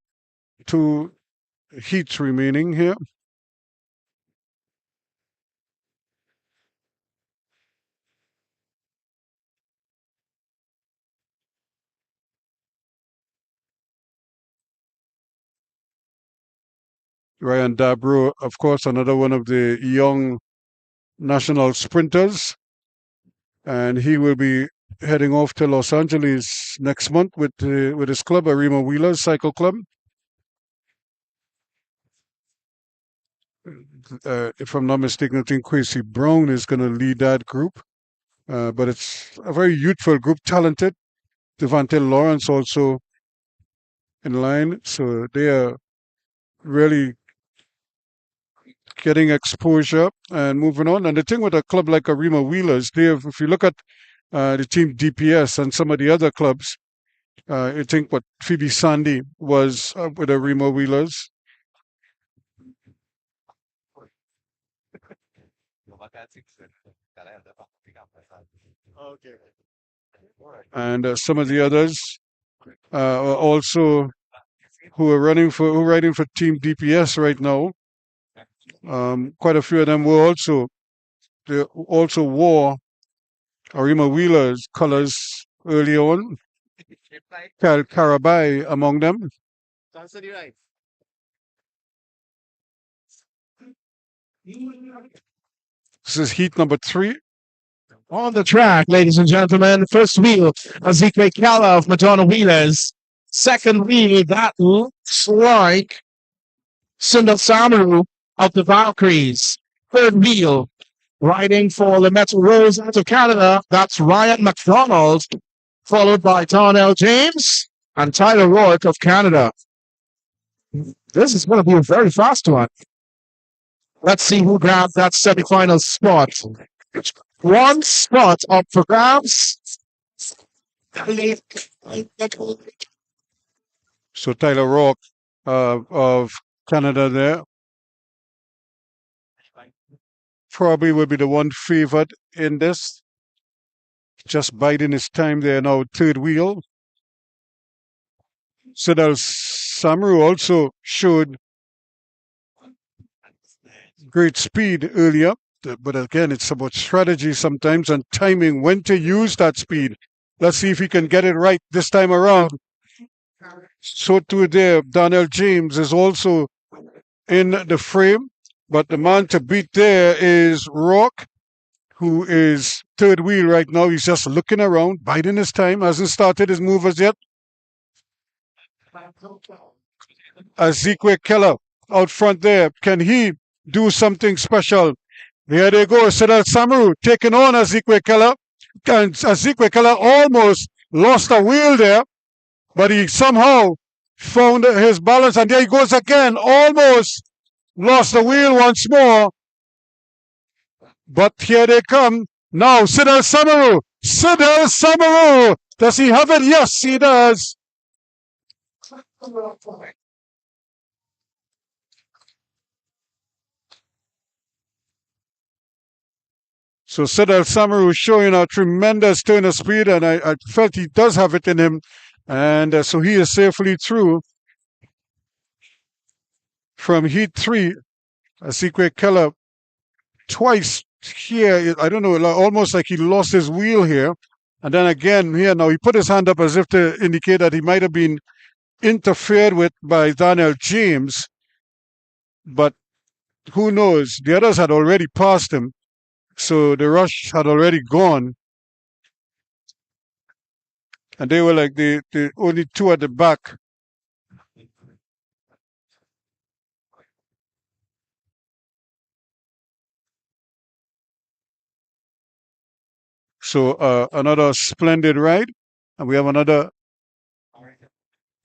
Speaker 2: heats remaining here. Ryan Dabro, of course, another one of the young national sprinters, and he will be heading off to Los Angeles next month with his club, Arima Wheelers Cycle Club. If I'm not mistaken, I think Quincy Brown is going to lead that group. But it's a very youthful group, talented. Devante Lawrence also in line. So they are really getting exposure and moving on. And the thing with a club like Arima Wheelers, if you look at the team DPS and some of the other clubs, I think what Phoebe Sandy was with Arima Wheelers. And some of the others are also who are riding for Team DPS right now. Quite a few of them they also wore Arima Wheeler's colors early on. Cal Carabai among them. This is heat number 3.
Speaker 1: On the track, ladies and gentlemen, first wheel, Ezekiel Kala of Madonna Wheelers. Second wheel, that looks like Sundar Samaru of the Valkyries. Third wheel, riding for the Metal Rose out of Canada, that's Ryan McDonald, followed by Darnell James and Tyler Rourke of Canada. This is going to be a very fast one. Let's see who grabs that semi-final spot. One spot up for grabs.
Speaker 2: So Tyler Rourke of Canada there probably will be the one favored in this. Just biding his time there now, third wheel. Sidal Samaru also showed great speed earlier. But again, it's about strategy sometimes and timing, when to use that speed. Let's see if he can get it right this time around. So too there, Darnell James is also in the frame. But the man to beat there is Rock, who is third wheel right now. He's just looking around, biding his time, hasn't started his move as yet. Ezekiel Keller out front there. Can he do something special? Here they go. Sidal Samaru taking on Ezekiel Keller. And Ezekiel Keller almost lost a wheel there, but he somehow found his balance. And there he goes again. Almost lost the wheel once more. But here they come. Now, Sidal Samaru. Sidal Samaru. Does he have it? Yes, he does. So Sidal Samaru showing a tremendous turn of speed, and I felt he does have it in him. And so he is safely through from heat 3. Ezekiel Keller twice here. I don't know, almost like he lost his wheel here. And then again here, now he put his hand up as if to indicate that he might have been interfered with by Darnell James. But who knows? The others had already passed him. So the rush had already gone. And they were like the only two at the back. So another splendid ride. And we have another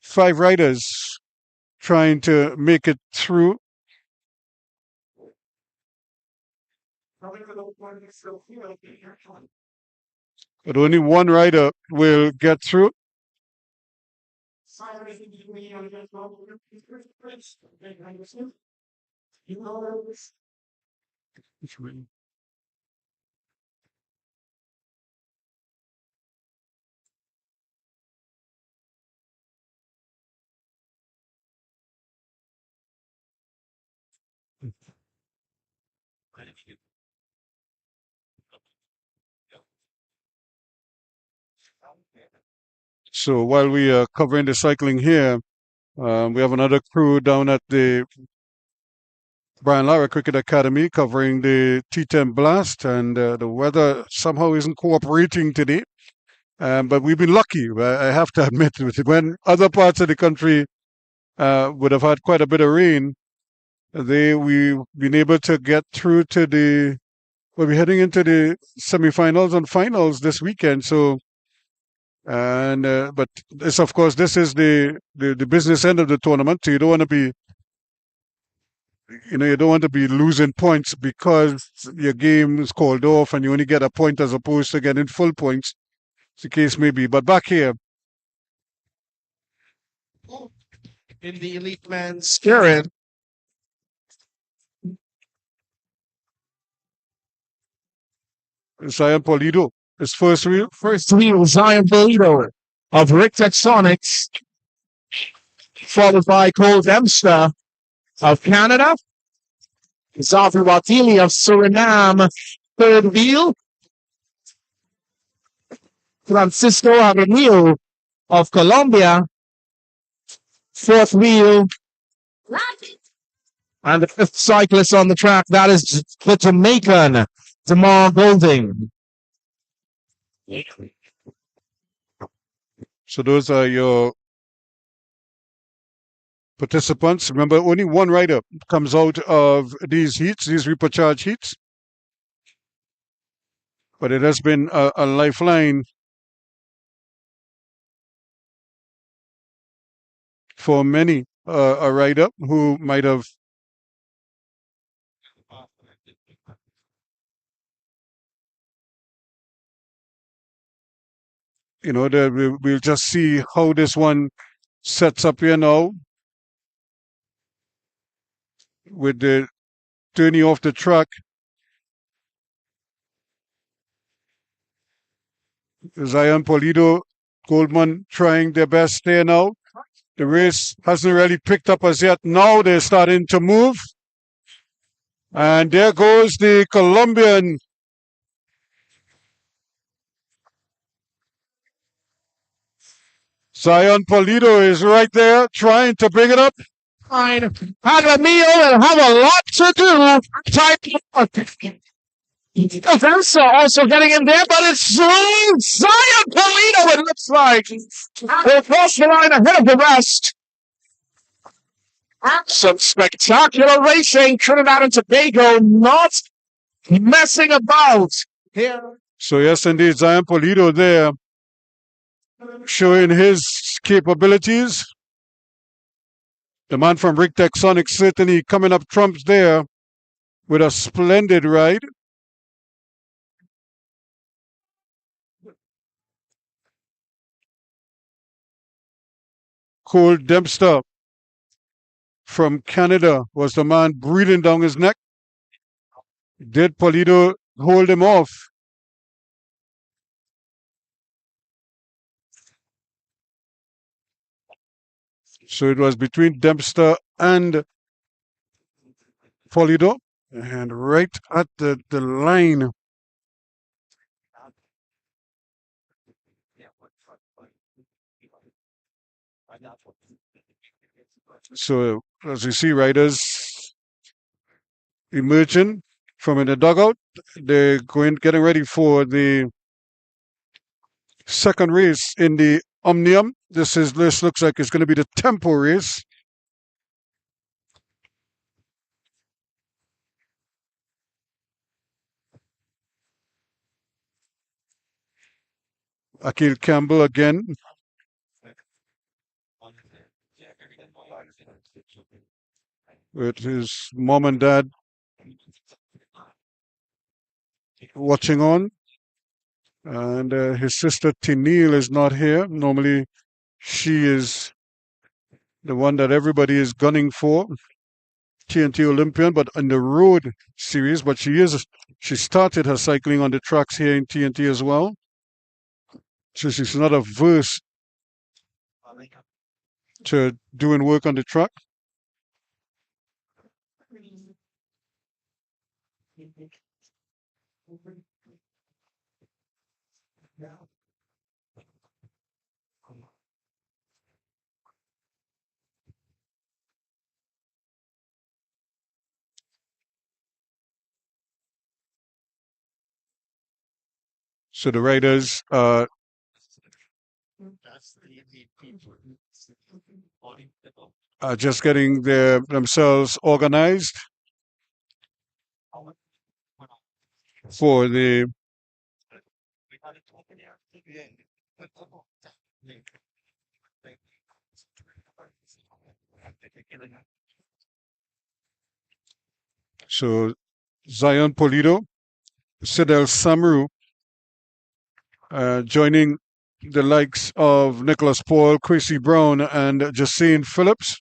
Speaker 2: 5 riders trying to make it through. But only one rider will get through. So while we are covering the cycling here, we have another crew down at the Brian Lara Cricket Academy covering the T10 Blast, and the weather somehow isn't cooperating today. But we've been lucky, I have to admit. When other parts of the country would have had quite a bit of rain, we've been able to get through to we're heading into the semifinals and finals this weekend. So, and but this, of course, this is the business end of the tournament. So you don't want to be, you don't want to be losing points because your game is called off and you only get a point as opposed to getting full points, as the case may be. But back here,
Speaker 1: in the elite men's Keirin.
Speaker 2: Zion Polido, his first wheel.
Speaker 1: First wheel, Zion Polido of Repechage, followed by Cole Dempster of Canada. Xavier Watili of Suriname, third wheel. Francisco Avenil of Colombia, fourth wheel. And the fifth cyclist on the track, that is the Jamaican, Damar Golding.
Speaker 2: So those are your participants. Remember, only one rider comes out of these heats, these repechage heats. But it has been a lifeline for many, a rider who might have we'll just see how this one sets up here now with the turning off the track. Zion Polido, Goldman trying their best there now. The race hasn't really picked up as yet. Now they're starting to move. And there goes the Colombian. Zion Polido is right there trying to bring it up.
Speaker 1: Fine. Had a meal and have a lot to do. Type Defensa also getting in there, but it's Zion Polido, it looks like. Will cross the line ahead of the rest. Some spectacular racing. Trinidad and Tobago not messing about here.
Speaker 2: So yes, indeed, Zion Polido there showing his capabilities. The man from Rig Texonics certainly coming up trumps there with a splendid ride. Cole Dempster from Canada was the man breathing down his neck. Did Polido hold him off? So it was between Dempster and Polido. And right at the line. So as you see, riders emerging from in the dugout. They're getting ready for the second race in the Omnium. This looks like it's going to be the tempo race. Akil Campbell again. With his mom and dad watching on. And his sister Tinil is not here. Normally she is the one that everybody is gunning for, TNT Olympian, but on the road series. But she started her cycling on the tracks here in TNT as well. So she's not averse to doing work on the track. So the riders are just getting themselves organized for the so Zion Polido, Sidel Samaru, joining the likes of Nicholas Paul, Chrissy Brown, and Jacine Phillips.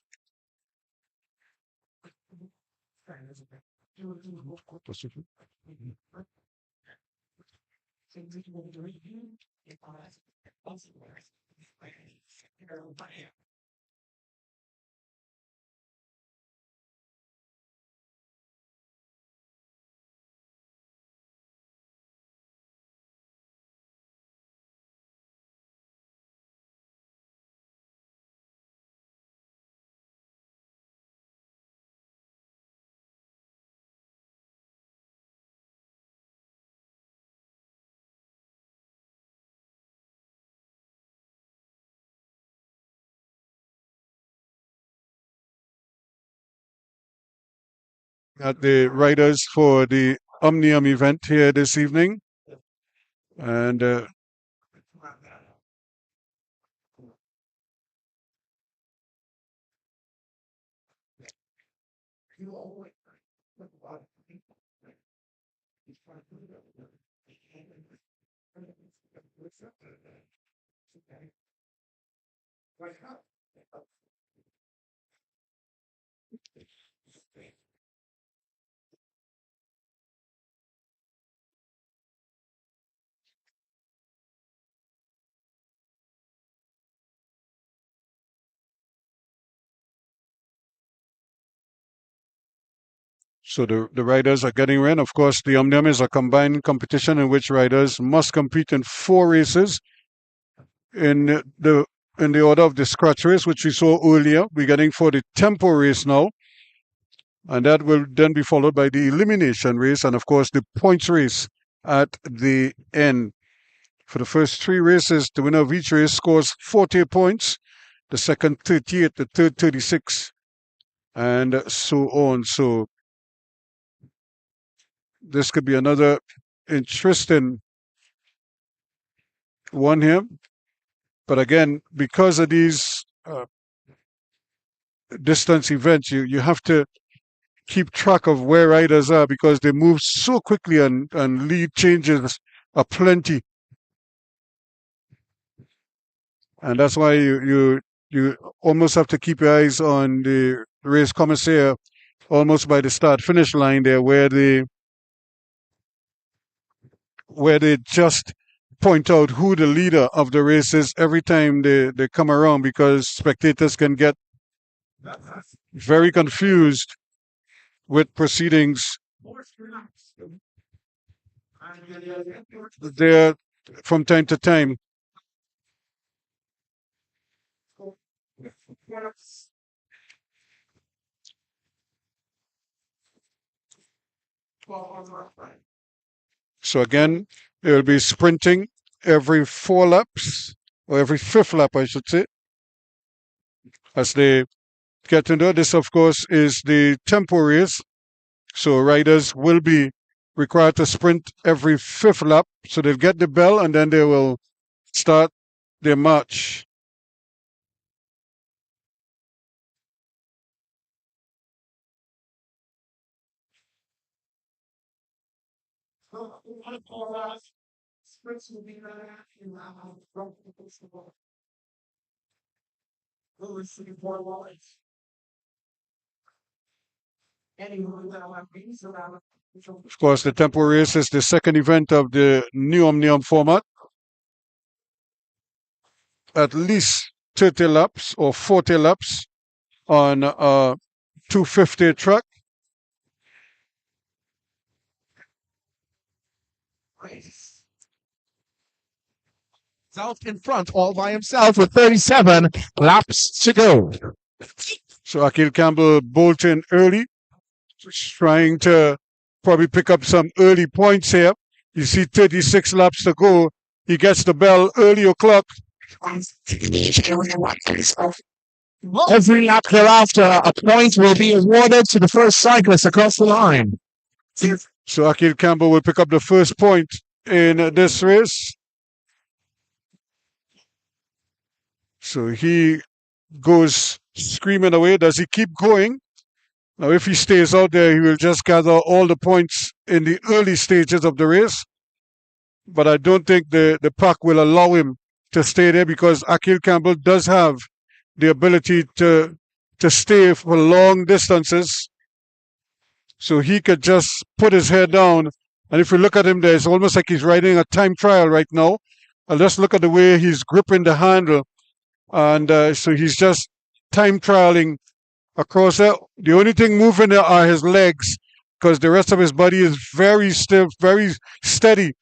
Speaker 2: At the riders for the Omnium event here this evening. And so the riders are getting in. Of course, the Omnium is a combined competition in which riders must compete in 4 races in the order of the scratch race, which we saw earlier. We're getting for the tempo race now, and that will then be followed by the elimination race, and of course the points race at the end. For the first 3 races, the winner of each race scores 40 points, the second 38, the third 36, and so on. So this could be another interesting one here. But again, because of these distance events, you have to keep track of where riders are because they move so quickly and lead changes are plenty. And that's why you almost have to keep your eyes on the race commissaire almost by the start finish line there where they just point out who the leader of the race is every time they come around because spectators can get very confused with proceedings there from time to time. So again, they will be sprinting every 4 laps, or every 5th lap, I should say, as they get into it. This, of course, is the tempo race. So riders will be required to sprint every 5th lap. So they'll get the bell and then they will start their march. Of course, the tempo race is the second event of the new Omnium format. At least 30 laps or 40 laps on a 250 track.
Speaker 1: Out in front all by himself with 37 laps to go.
Speaker 2: So Akil Campbell bolting early, trying to probably pick up some early points here. You see 36 laps to go. He gets the bell early o'clock.
Speaker 1: Every lap thereafter, a point will be awarded to the first cyclist across the line.
Speaker 2: So Akil Campbell will pick up the first point in this race. So he goes screaming away. Does he keep going? Now, if he stays out there, he will just gather all the points in the early stages of the race. But I don't think the pack will allow him to stay there because Akil Campbell does have the ability to stay for long distances. So he could just put his head down. And if you look at him there, it's almost like he's riding a time trial right now. And just look at the way he's gripping the handle. And so he's just time trialing across there. The only thing moving there are his legs because the rest of his body is very stiff, very steady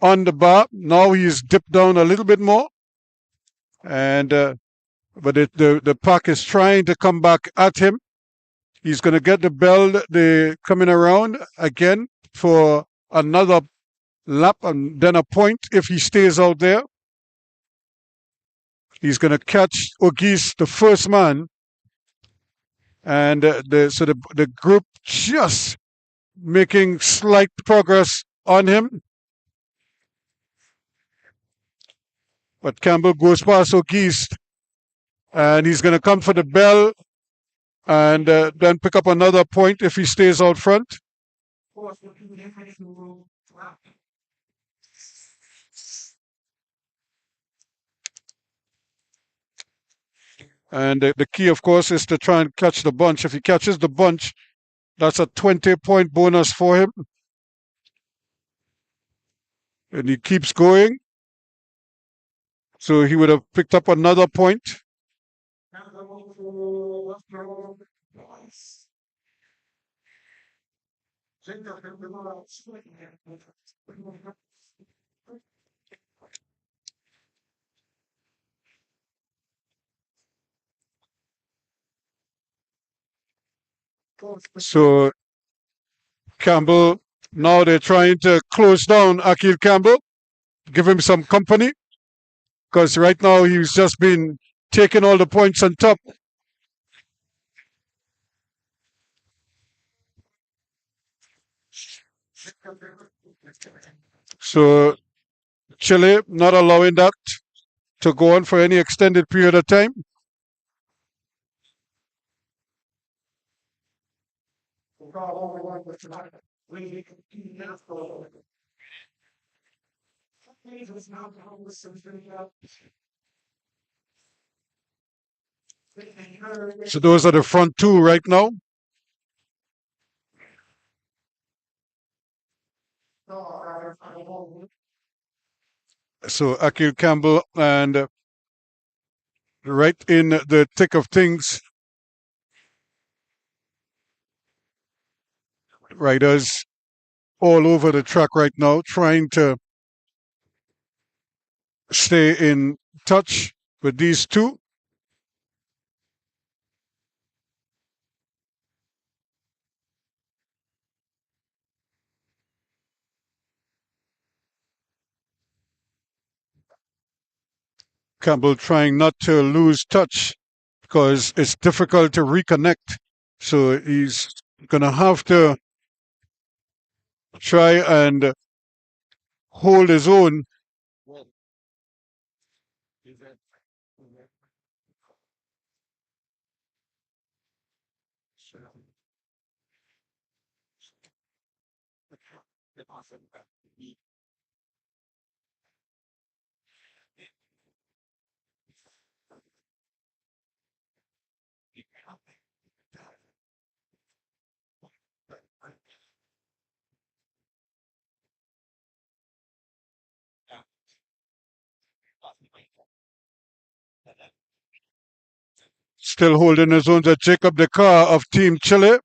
Speaker 2: on the bar. Now he's dipped down a little bit more. And but the pack is trying to come back at him. He's going to get the bell coming around again for another lap and then a point if he stays out there. He's going to catch Ogis, the first man. And the group just making slight progress on him. But Campbell goes past Ogis and he's going to come for the bell and then pick up another point if he stays out front. And the key, of course, is to try and catch the bunch. If he catches the bunch, that's a 20-point bonus for him. And he keeps going. So he would have picked up another point. So Campbell, now they're trying to close down Akil Campbell, give him some company, because right now he's just been taking all the points on top. So Chile not allowing that to go on for any extended period of time. So those are the front two right now. So Akil Campbell and right in the thick of things. Riders all over the track right now trying to stay in touch with these two. Campbell trying not to lose touch because it's difficult to reconnect. So he's going to have to try and hold his own. Still holding his own to Jacob Decar of Team Chile.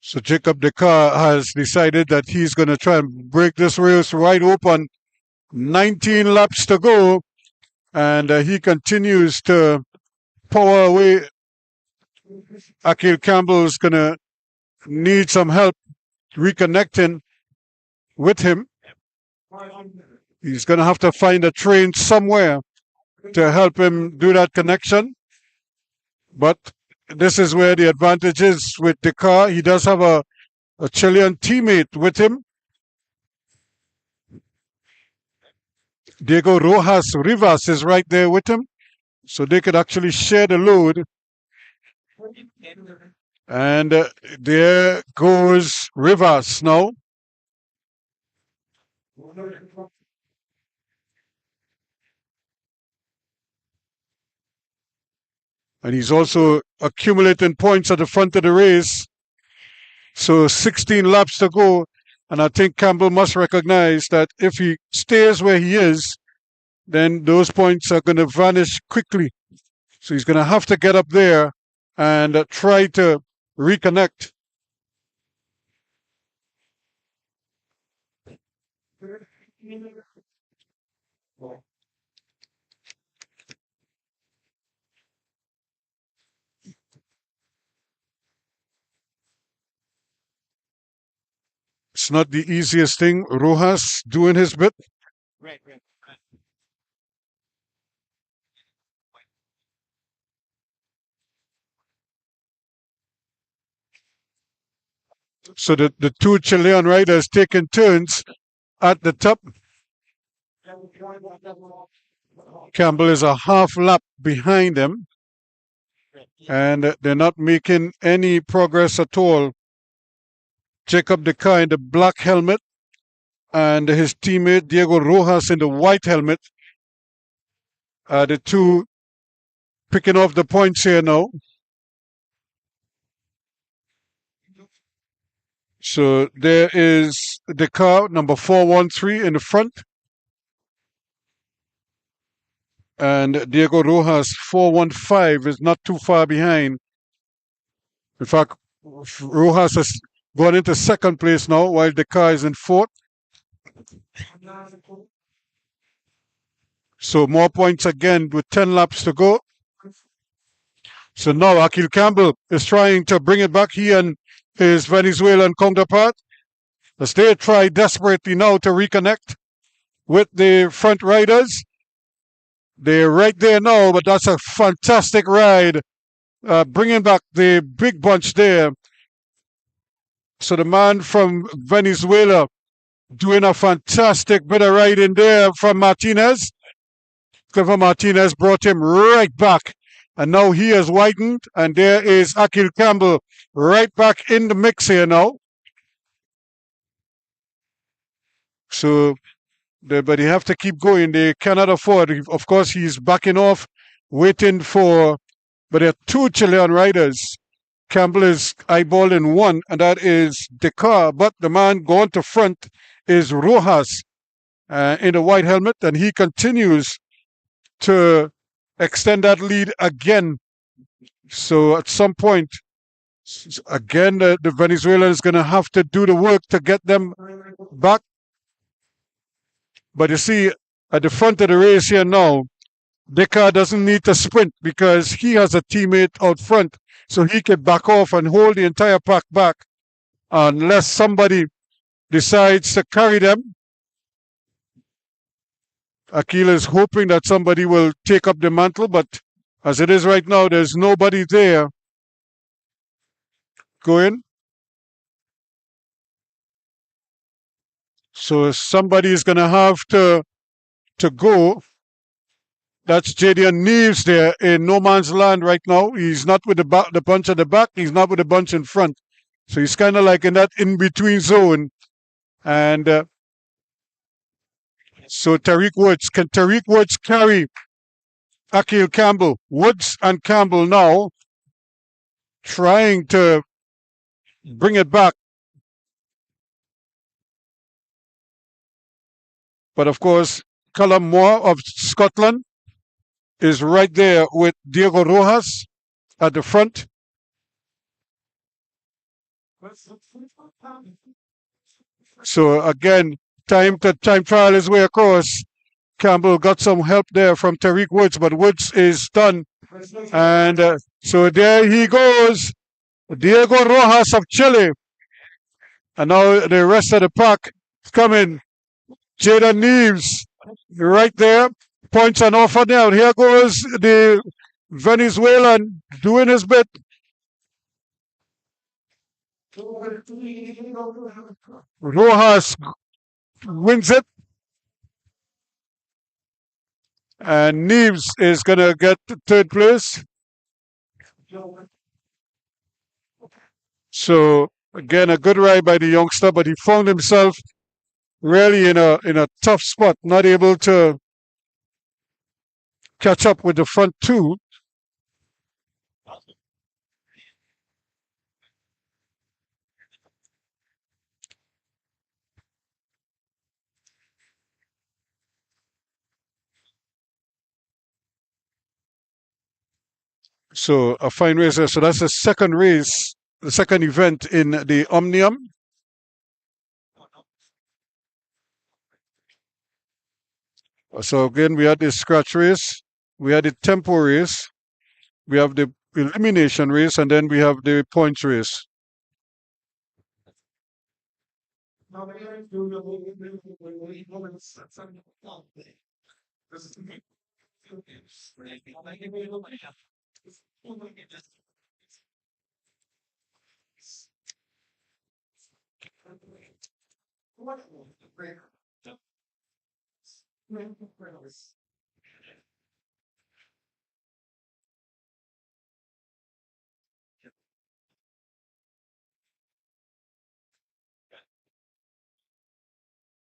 Speaker 2: So Jacob Decar has decided that he's going to try and break this race wide open. 19 laps to go, and he continues to power away. Akil Campbell is going to need some help reconnecting with him. He's going to have to find a train somewhere to help him do that connection. But this is where the advantage is with Decar. He does have a Chilean teammate with him. Diego Rojas Rivas is right there with him. So they could actually share the load. And there goes Rivas now. And he's also accumulating points at the front of the race. So 16 laps to go. And I think Campbell must recognize that if he stays where he is, then those points are going to vanish quickly. So he's going to have to get up there and try to reconnect. It's not the easiest thing. Rojas doing his bit.
Speaker 1: Right.
Speaker 2: So the two Chilean riders taking turns at the top. Campbell is a half lap behind them, and they're not making any progress at all. Jacob Decar in the black helmet and his teammate Diego Rojas in the white helmet are the two picking off the points here now. So there is Decar, number 413 in the front. And Diego Rojas, 415, is not too far behind. In fact, Rojas has gone into second place now, while Decar is in fourth. So more points again with 10 laps to go. So now Akil Campbell is trying to bring it back, he and his Venezuelan counterpart, as they try desperately now to reconnect with the front riders. They're right there now, but that's a fantastic ride, bringing back the big bunch there. So the man from Venezuela doing a fantastic bit of riding there from Martinez. Clever Martinez brought him right back. And now he has widened, and there is Akil Campbell right back in the mix here now. So, but they have to keep going. They cannot afford. Of course, he's backing off, waiting for. But there are two Chilean riders. Campbell is eyeballing one, and that is Decar. But the man going to front is Rojas in the white helmet, and he continues to extend that lead again. So at some point, again, the Venezuelan is going to have to do the work to get them back. But you see, at the front of the race here now, Decar doesn't need to sprint because he has a teammate out front. So he can back off and hold the entire pack back unless somebody decides to carry them. Akil is hoping that somebody will take up the mantle, but as it is right now, there's nobody there going. So somebody is going to have to go. That's Jadian Neves there in no man's land right now. He's not with the bunch at the back. He's not with the bunch in front. So he's kind of like in that in-between zone. And so Tariq Woods, can Tariq Woods carry Akil Campbell. Woods and Campbell now trying to bring it back. But of course, Callum Moore of Scotland is right there with Diego Rojas at the front. So again, time trial his way across. Campbell got some help there from Tariq Woods, but Woods is done. And so there he goes, Diego Rojas of Chile. And now the rest of the pack is coming. Jaden Neves right there. Points on offer now. Here goes the Venezuelan doing his bit. Rojas wins it. And Neves is going to get third place. So again, a good ride by the youngster, but he found himself really in a tough spot, not able to catch up with the front two. So a fine race there. So that's the second race, the second event in the Omnium. So again, we had the scratch race, we had the tempo race, we have the elimination race, and then we have the points race.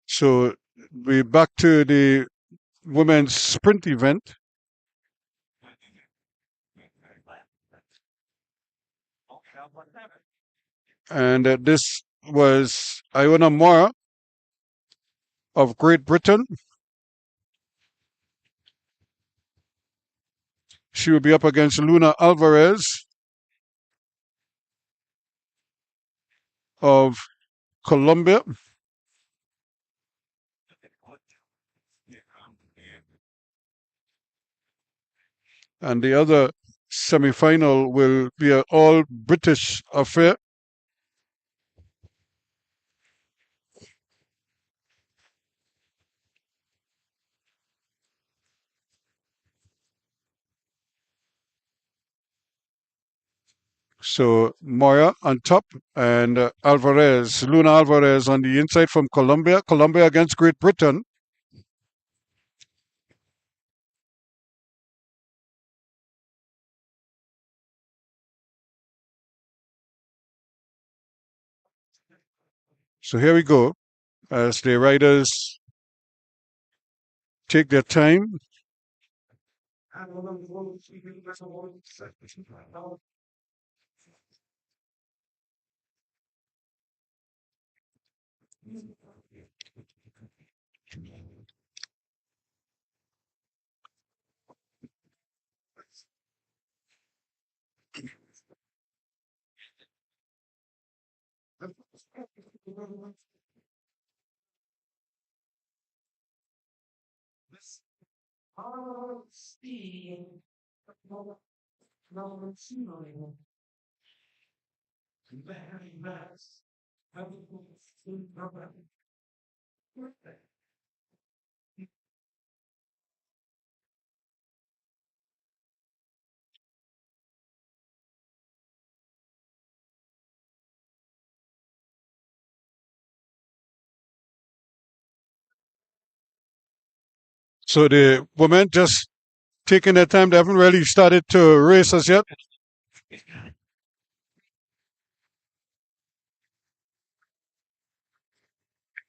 Speaker 2: So we're back to the women's sprint event. And this was Iona Mora of Great Britain. She will be up against Luna Alvarez of Colombia. And the other semi-final will be an all-British affair. So Moya on top and Luna Alvarez on the inside from Colombia. Colombia against Great Britain. So here we go as the riders take their time. So the women just taking their time. They haven't really started to race as yet.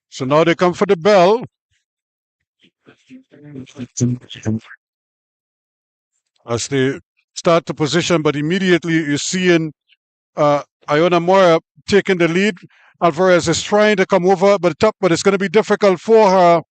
Speaker 2: So now they come for the bell. as they start to position, but immediately you're seeing Iona Mora taking the lead. Alvarez is trying to come over the top, but it's going to be difficult for her.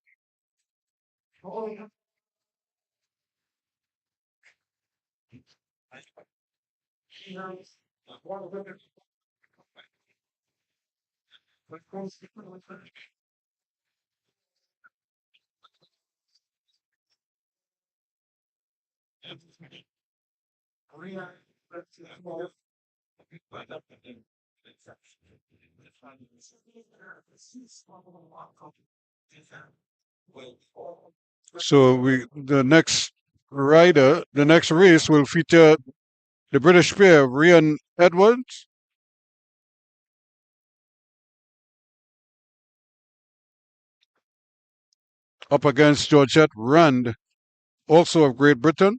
Speaker 2: So the next the next race will feature the British pair, Ryan Edwards up against Georgette Rand, also of Great Britain.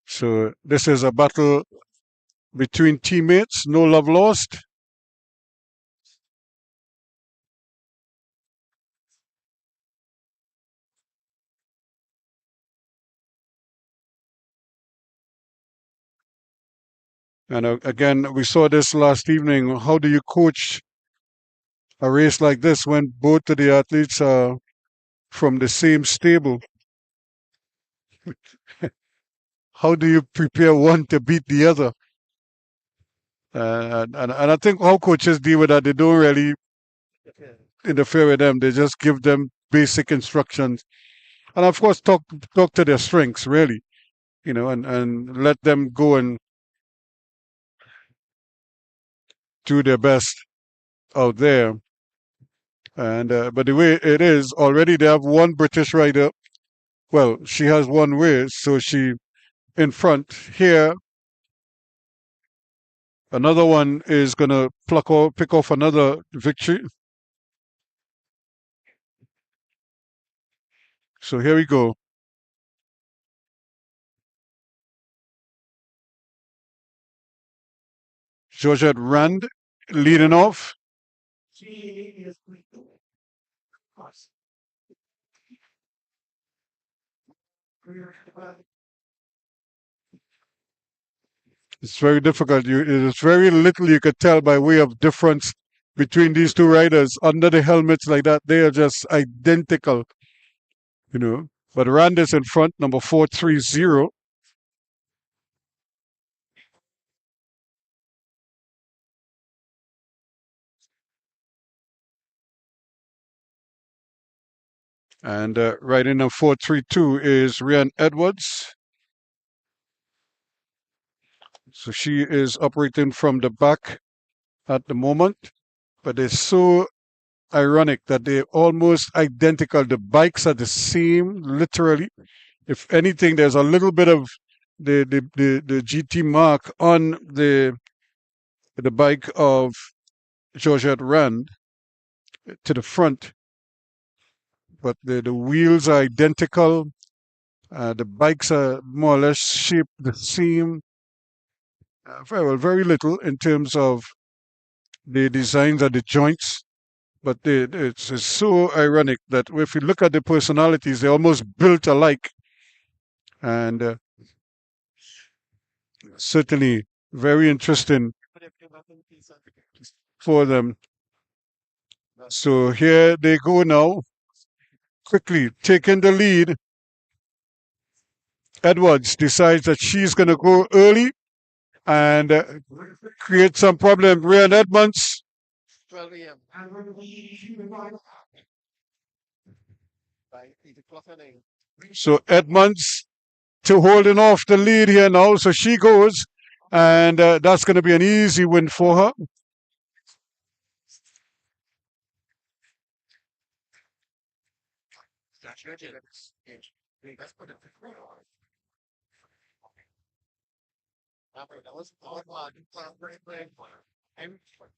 Speaker 2: So this is a battle between teammates, no love lost. And again, we saw this last evening. How do you coach a race like this when both of the athletes are from the same stable? How do you prepare one to beat the other? And I think how coaches deal with that, they don't really interfere with them. They just give them basic instructions, and of course, talk to their strengths really, and let them go and do their best out there. And but the way it is already, they have one British rider. Well, she has one race, so she in front here. Another one is gonna pick off another victory. So here we go. Georgette Rand leading off. It's very difficult. It's very little you could tell by way of difference between these two riders. Under the helmets like that, they are just identical, But Rand is in front, number 430. And riding number 432 is Ryan Edwards. So she is operating from the back at the moment, but it's so ironic that they're almost identical. The bikes are the same, literally. If anything, there's a little bit of the GT mark on the bike of Georgette Rand to the front, but the wheels are identical. The bikes are more or less shaped the same. Very little in terms of the designs of the joints, but it's so ironic that if you look at the personalities, they're almost built alike, and certainly very interesting for them. So here they go now, quickly taking the lead. Edwards decides that she's going to go early and create some problem. Ryan Edmonds. So Edmonds to holding off the lead here now. So she goes, and that's going to be an easy win for her.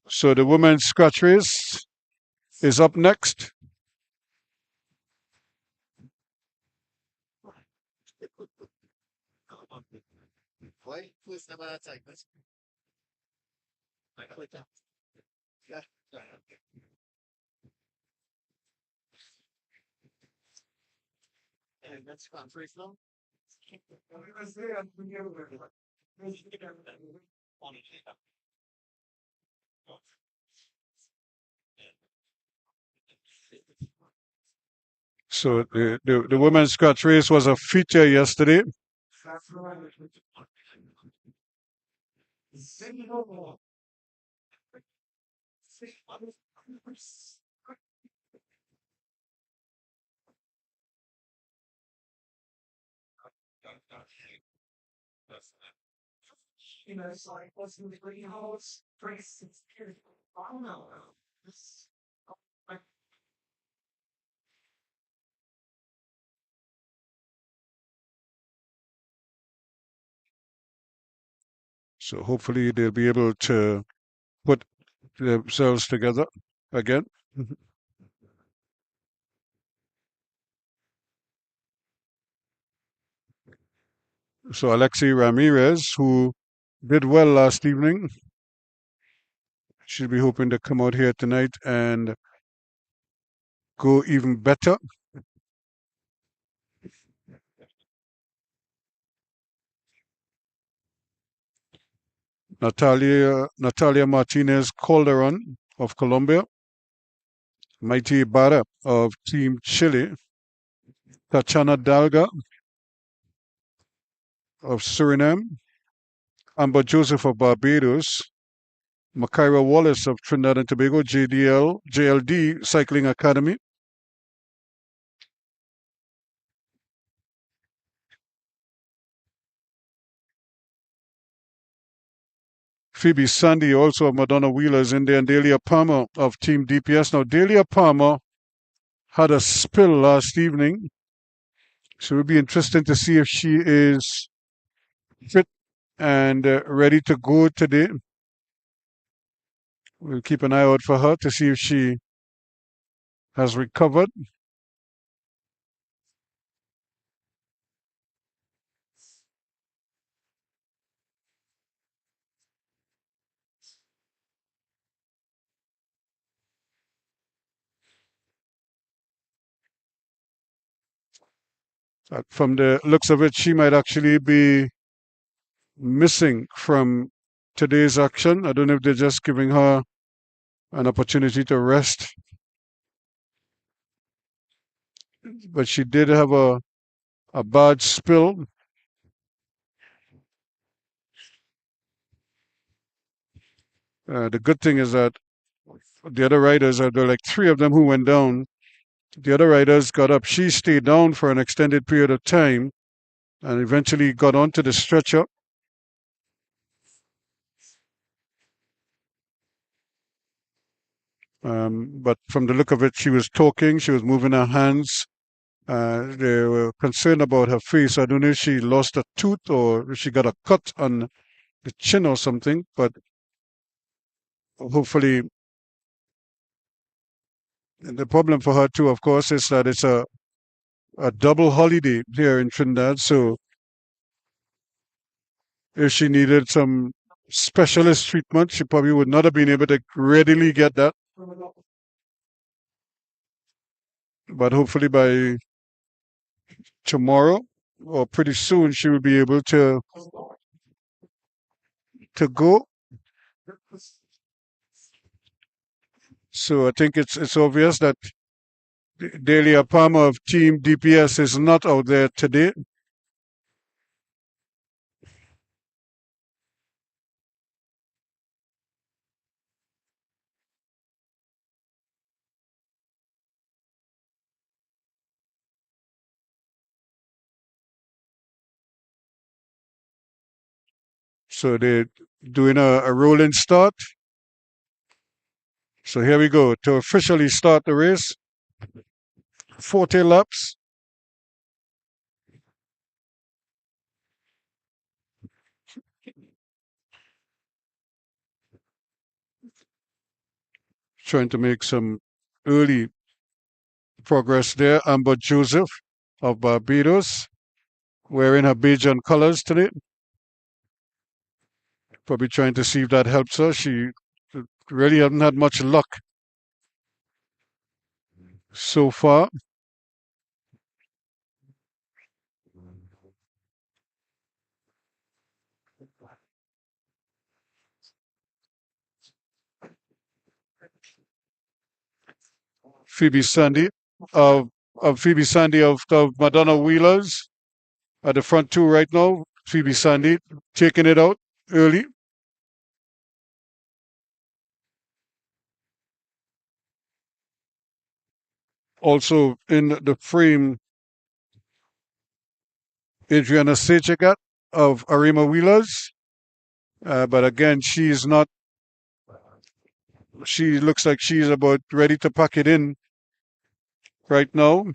Speaker 2: So the women's scratch race is up next. So the women's scratch race was a feature yesterday. So hopefully they'll be able to put themselves together again. So Alexei Ramirez, who did well last evening, should be hoping to come out here tonight and go even better. Natalia Martinez Calderon of Colombia, Mighty Ibarra of Team Chile, Tatiana Dalga of Suriname, Amber Joseph of Barbados, Makaira Wallace of Trinidad and Tobago, JLD Cycling Academy, Phoebe Sandy, also of Madonna Wheelers India, and Delia Palmer of Team DPS. Now, Delia Palmer had a spill last evening, so it would be interesting to see if she is fit and ready to go today. We'll keep an eye out for her to see if she has recovered. From the looks of it, she might actually be missing from today's action. I don't know if they're just giving her an opportunity to rest. But she did have a bad spill. The good thing is that the other riders, there were like three of them who went down. The other riders got up. She stayed down for an extended period of time and eventually got onto the stretcher. But from the look of it, she was talking, she was moving her hands. They were concerned about her face. I don't know if she lost a tooth or if she got a cut on the chin or something, but hopefully. The problem for her too, of course, is that it's a double holiday here in Trinidad. So if she needed some specialist treatment, she probably would not have been able to readily get that. But hopefully by tomorrow or pretty soon, she will be able to go. So I think it's obvious that Delia Palmer of Team DPS is not out there today. So they're doing a rolling start. So here we go to officially start the race. 40 laps. Trying to make some early progress there. Amber Joseph of Barbados wearing her Bajan colors today. Probably trying to see if that helps her. She really hasn't had much luck so far. Phoebe Sandy of Phoebe Sandy of Madonna Wheelers at the front two right now. Phoebe Sandy taking it out early. Also in the frame, Adriana Sechegat of Arima Wheelers. But again, she's not. She looks like she's about ready to pack it in right now.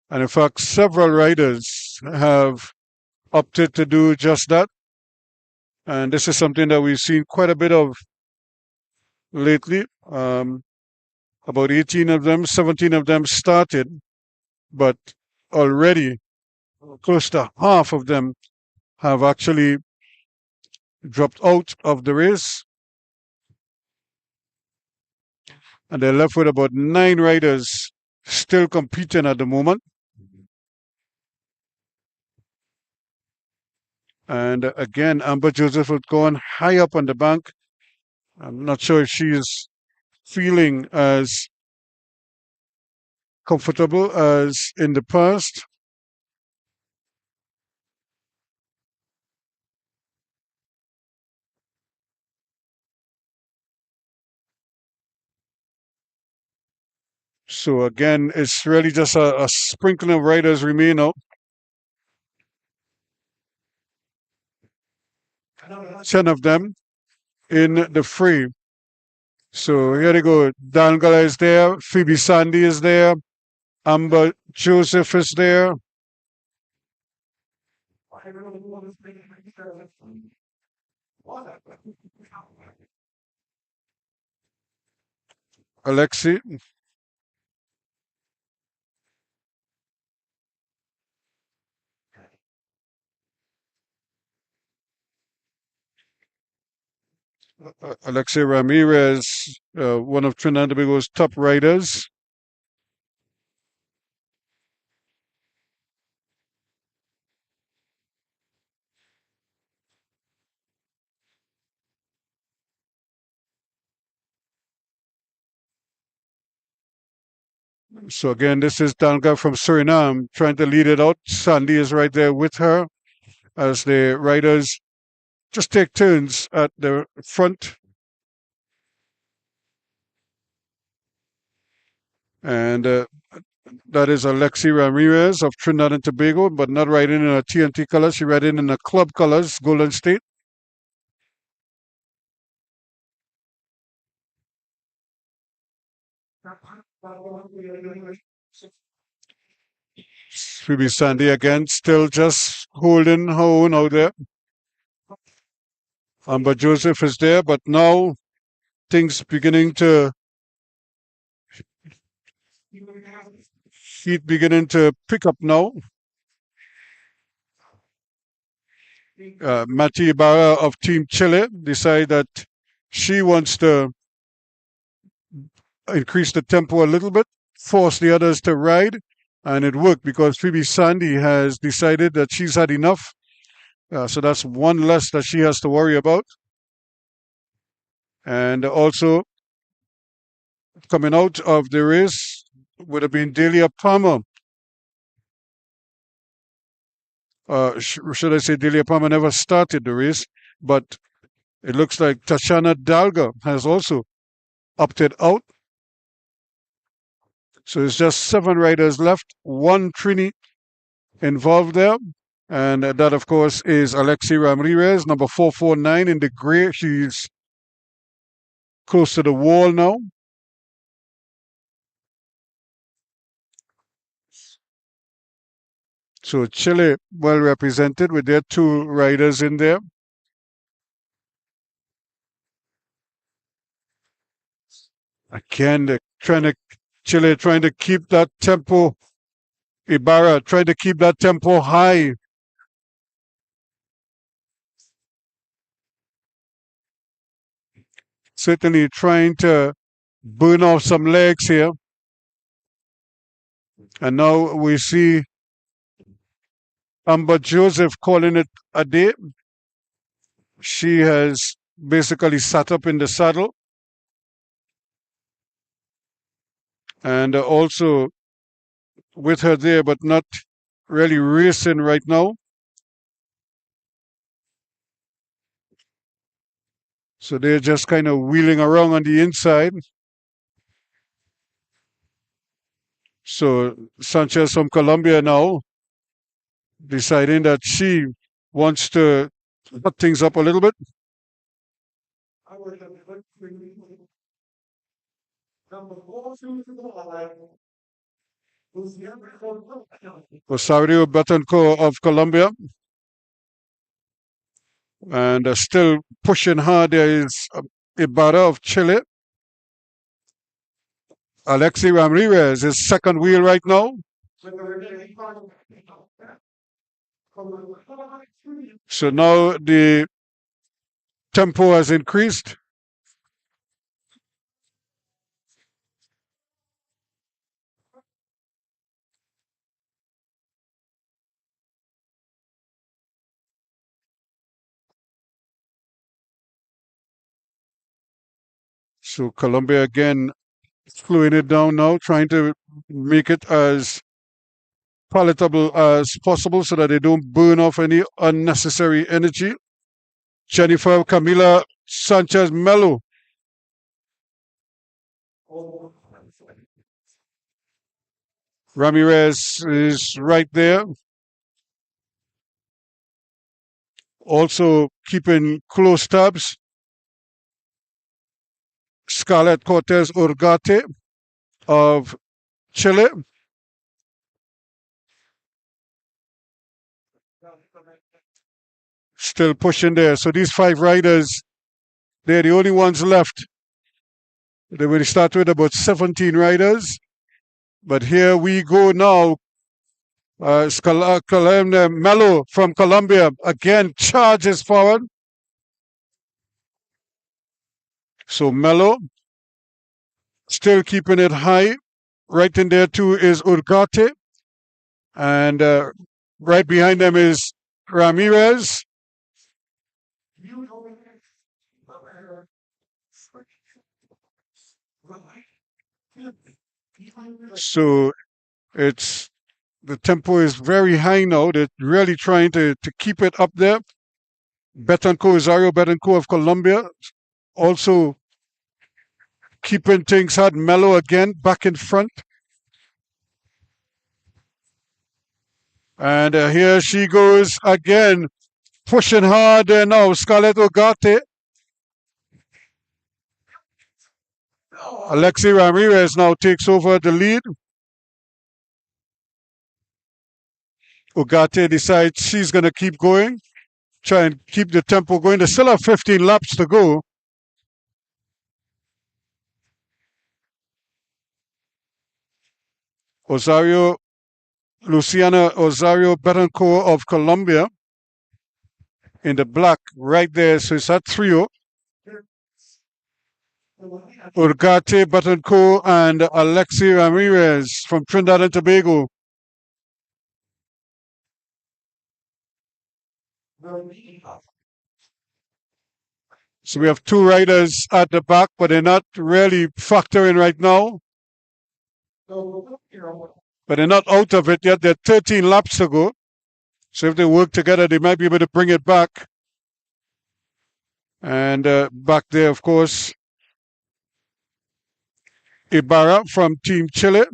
Speaker 2: And in fact, several riders have opted to do just that. And this is something that we've seen quite a bit of lately. About 18 of them, 17 of them started, but already close to half of them have actually dropped out of the race. And they're left with about 9 riders still competing at the moment. And again, Amber Joseph was going high up on the bank. I'm not sure if she is feeling as comfortable as in the past. So again, it's really just a sprinkling of riders remain out. 10 of them in the fray. So here they go. Dangala is there. Phoebe Sandy is there. Amber Joseph is there. Alexi. Alexei Ramirez, one of Trinidad and Tobago's top riders. So again, this is Danga from Suriname trying to lead it out. Sandy is right there with her as the riders just take turns at the front. And that is Alexi Ramirez of Trinidad and Tobago, but not riding in a TNT colors. She riding in the club colors, Golden State. Phoebe Sandy again, still just holding her own out there. Amber Joseph is there, but now things beginning to heat beginning to pick up now. Mati Ibarra of Team Chile decide that she wants to increase the tempo a little bit, force the others to ride, and it worked because Phoebe Sandy has decided that she's had enough. So that's one less that she has to worry about. And also coming out of the race would have been Delia Palmer. Should I say Delia Palmer never started the race, but it looks like Tashana Dalga has also opted out. So it's just 7 riders left, 1 Trini involved there. And that, of course, is Alexi Ramirez, number 449 in the gray. She's close to the wall now. So Chile well represented with their 2 riders in there. Again, Chile trying to keep that tempo. Ibarra trying to keep that tempo high. certainly trying to burn off some legs here. And now we see Amber Joseph calling it a day. She has basically sat up in the saddle. And also with her there, but not really racing right now. So they're just kind of wheeling around on the inside. So Sanchez from Colombia now deciding that she wants to put things up a little bit. Rosario Betancourt of Colombia. And still pushing hard. There is Ibarra of Chile. Alexi Ramirez is second wheel right now. So now the tempo has increased. So Colombia again slowing it down now, trying to make it as palatable as possible so that they don't burn off any unnecessary energy. Jennifer Camila Sanchez Melo. Ramirez is right there. Also keeping close tabs. Scarlett Cortez Urgate of Chile. Still pushing there. So these 5 riders, they're the only ones left. They will start with about 17 riders. But here we go now. Melo from Colombia again charges forward. So Melo still keeping it high. Right in there too is Urgate. And right behind them is Ramirez. So it's the tempo is very high now. They're really trying to keep it up there. Betancourt, Rosario Betancourt of Colombia, also keeping things hard. Melo again back in front. And here she goes again, pushing hard there now. Scarlett Ogate. Alexi Ramirez now takes over the lead. Ogate decides she's going to keep going, try and keep the tempo going. They still have 15 laps to go. Luciana Rosario Betancourt of Colombia in the black right there. So it's that trio. Urgate, Betancourt, and Alexi Ramirez from Trinidad and Tobago. So we have 2 riders at the back, but they're not really factoring right now. But they're not out of it yet. There are 13 laps to go. So if they work together, they might be able to bring it back. And back there, of course, Ibarra from Team Chile.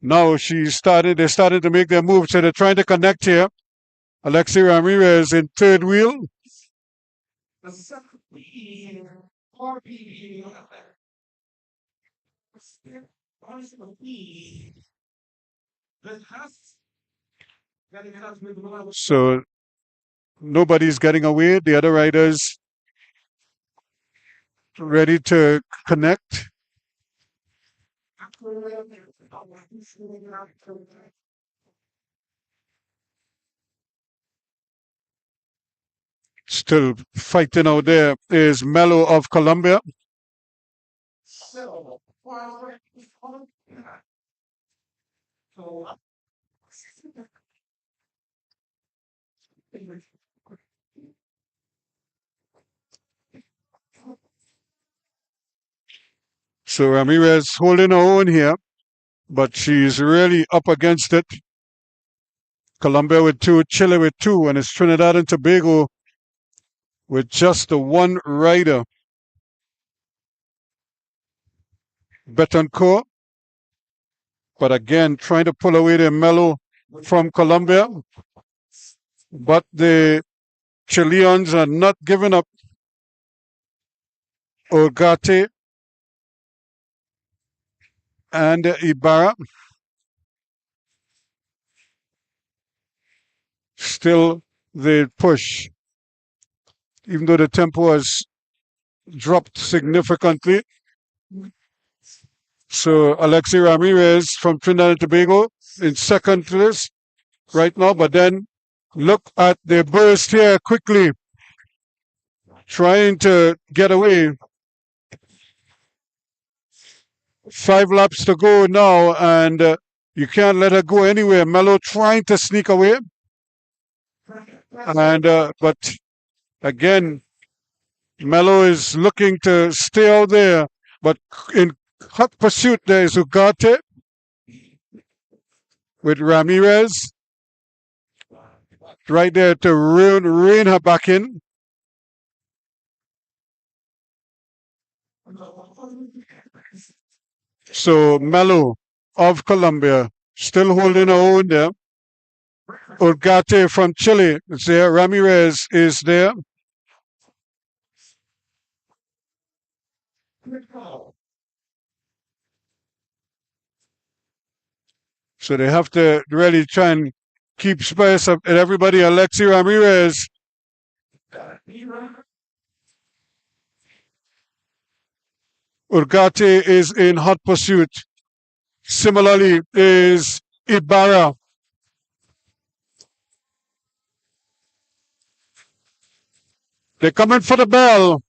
Speaker 2: Now they're starting to make their move. So they're trying to connect here. Alexi Ramirez in third wheel. So nobody's getting away. The other riders ready to connect. Still fighting out there is Melo of Colombia. So Ramirez holding her own here, but she's really up against it. Colombia with 2, Chile with 2, and it's Trinidad and Tobago with just the one rider. Betancourt, but again trying to pull away the Melo from Colombia. But the Chileans are not giving up. Olgate and Ibarra still they push, even though the tempo has dropped significantly. So Alexi Ramirez from Trinidad and Tobago in second place right now, but then look at the burst here quickly, trying to get away. 5 laps to go now, and you can't let her go anywhere. Melo trying to sneak away, and but again, Melo is looking to stay out there, but in hot pursuit there is Ugarte with Ramirez right there to rein her back in. So Melo of Colombia still holding her own there. Ugarte from Chile is there. Ramirez is there. So they have to really try and keep space up at everybody. Alexi Ramirez. Ugarte is in hot pursuit. Similarly is Ibarra. They're coming for the bell.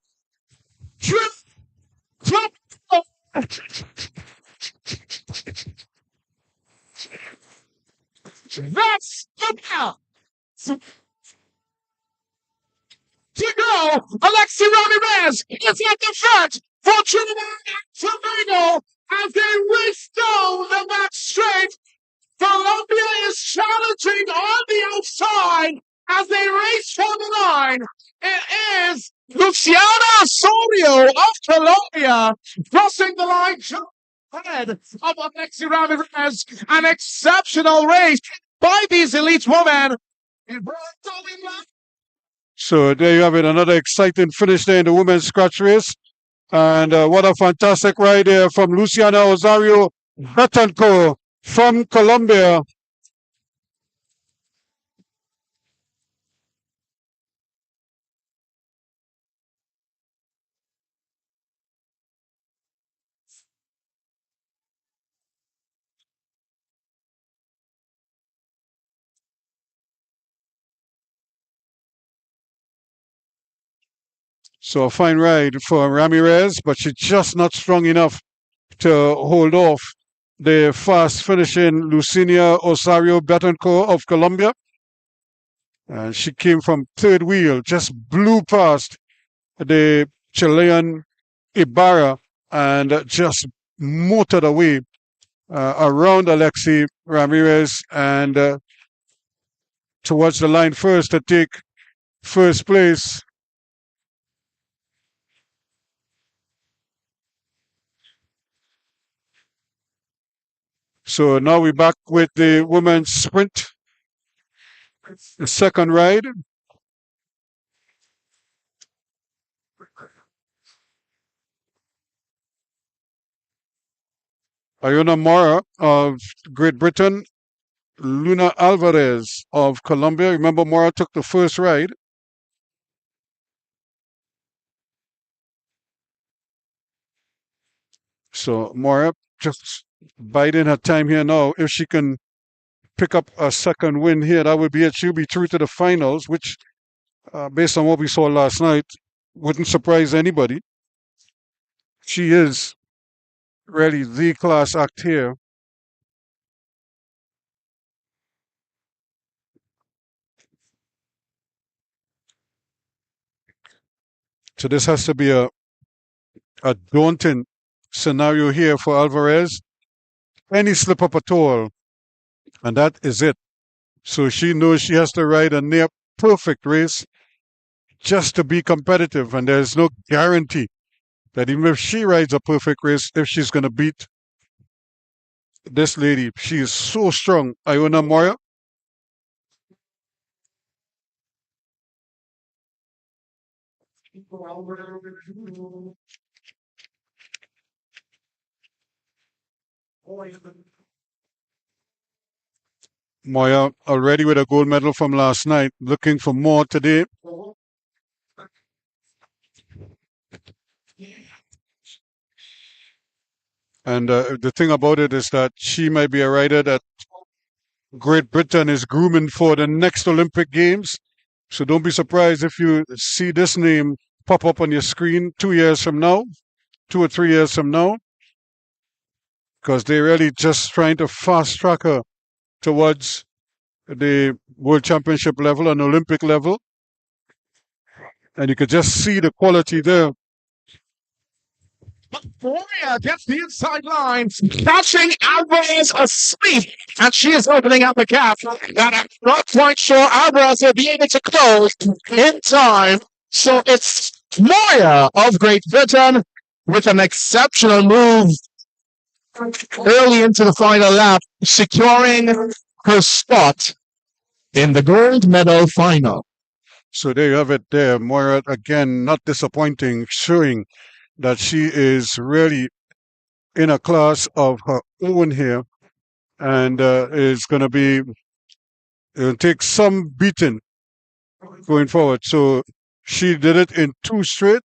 Speaker 2: That's the bell. To go, Alexi Ramirez is at the front for Trinidad and Tobago as they race down the back straight. Colombia is challenging on the outside as they race for the line. It is Luciana Osorio of Colombia crossing the line just ahead of Alexi Ramirez. An exceptional race by these elite women. So there you have it, another exciting finish there in the women's scratch race. And what a fantastic ride there from Luciana Osorio Betancourt from Colombia. So a fine ride for Ramirez, but she's just not strong enough to hold off the fast finishing Luciana Osorio Betancourt of Colombia. And she came from third wheel, just blew past the Chilean Ibarra and just motored away around Alexi Ramirez and towards the line first to take first place. So now we're back with the women's sprint, the second ride. Iona Mora of Great Britain, Luna Alvarez of Colombia. Remember, Mora took the first ride. So Mora just biding her time here now. If she can pick up a second win here, that would be it. She'll be through to the finals, which based on what we saw last night, wouldn't surprise anybody. She is really the class act here. So this has to be a daunting scenario here for Alvarez. Any slip up at all, and that is it. So she knows she has to ride a near perfect race just to be competitive, and there's no guarantee that even if she rides a perfect race, if she's going to beat this lady. She is so strong, Iona Moya. Moya already with a gold medal from last night, looking for more today. And the thing about it is that she might be a rider that Great Britain is grooming for the next Olympic Games. So don't be surprised if you see this name pop up on your screen 2 years from now, 2 or 3 years from now, because they're really just trying to fast track her towards the World Championship level and Olympic level. And you could just see the quality there.
Speaker 1: Moya gets the inside line, catching Alvarez asleep, and she is opening up the gap that I'm not quite sure Alvarez will be able to close in time. So it's Moya of Great Britain with an exceptional move early into the final lap, securing her spot in the gold medal final.
Speaker 2: So there you have it there. Moira, again, not disappointing, showing that she is really in a class of her own here and is going to be, take some beating going forward. So she did it in 2 straight.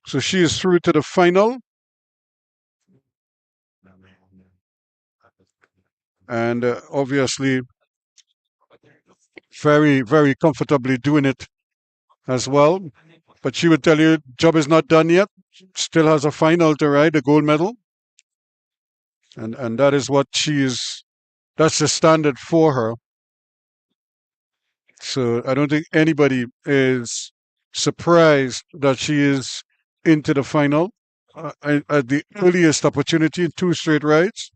Speaker 2: So she is through to the final. And obviously, very, very comfortably doing it as well. But she would tell you, job is not done yet. Still has a final to ride, a gold medal. And that is what that's the standard for her. So I don't think anybody is surprised that she is into the final at the earliest opportunity in 2 straight rides.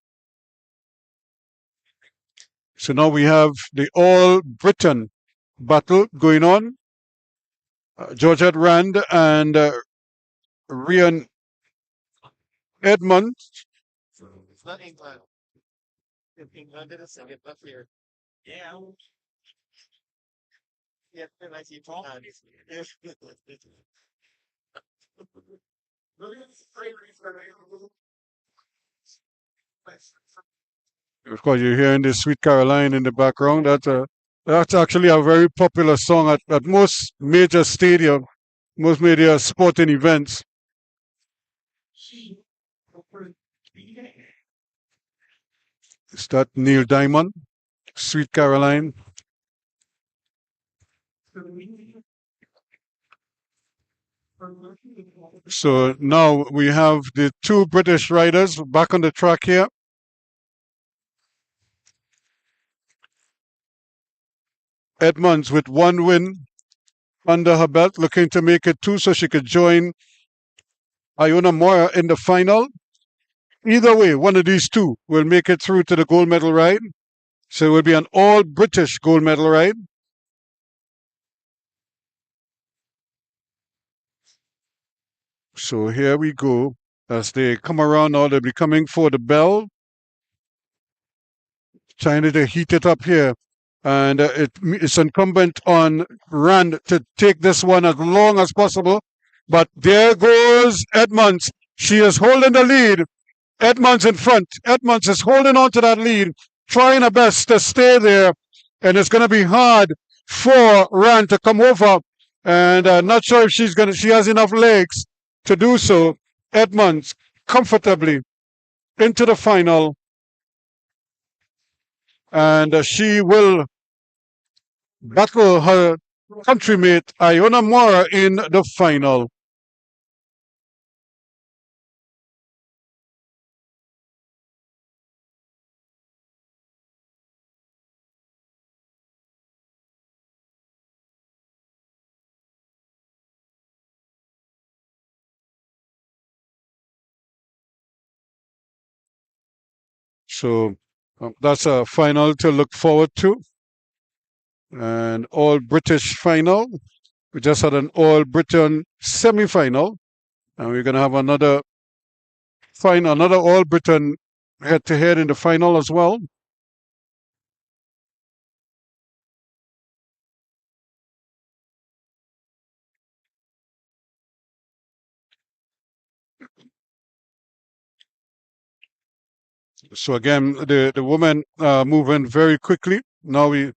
Speaker 2: So now we have the All Britain battle going on. Georgette Rand and Rhian Edmonds.
Speaker 1: It's not England. If England did a second left here. Yeah. Yeah, and I see Paul.
Speaker 2: Of course, you're hearing the Sweet Caroline in the background. That's actually a very popular song at most major stadium, most major sporting events. Is that Neil Diamond? Sweet Caroline. So now we have the 2 British riders back on the track here. Edmonds with 1 win under her belt, looking to make it 2 so she could join Iona Moya in the final. Either way, one of these 2 will make it through to the gold medal ride. So it will be an all-British gold medal ride. So here we go. As they come around now, they'll be coming for the bell. Trying to heat it up here. And it's incumbent on Rand to take this one as long as possible. But there goes Edmonds. She is holding the lead. Edmonds in front. Edmonds is holding on to that lead, trying her best to stay there. And it's going to be hard for Rand to come over. And not sure if she has enough legs to do so. Edmonds comfortably into the final. and she will battle her countrymate Iona Mora in the final. So that's a final to look forward to. An all British final. We just had an all Britain semi final. And we're going to have another all Britain head to head in the final as well. So again, the women are moving very quickly. Now we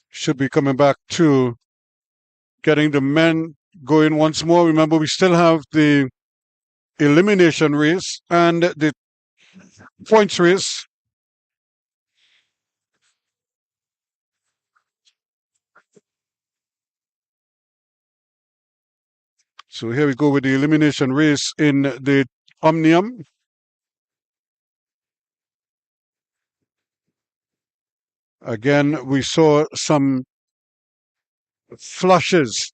Speaker 2: should be coming back to getting the men going once more. Remember, we still have the elimination race and the points race. So here we go with the elimination race in the Omnium. Again, we saw some flashes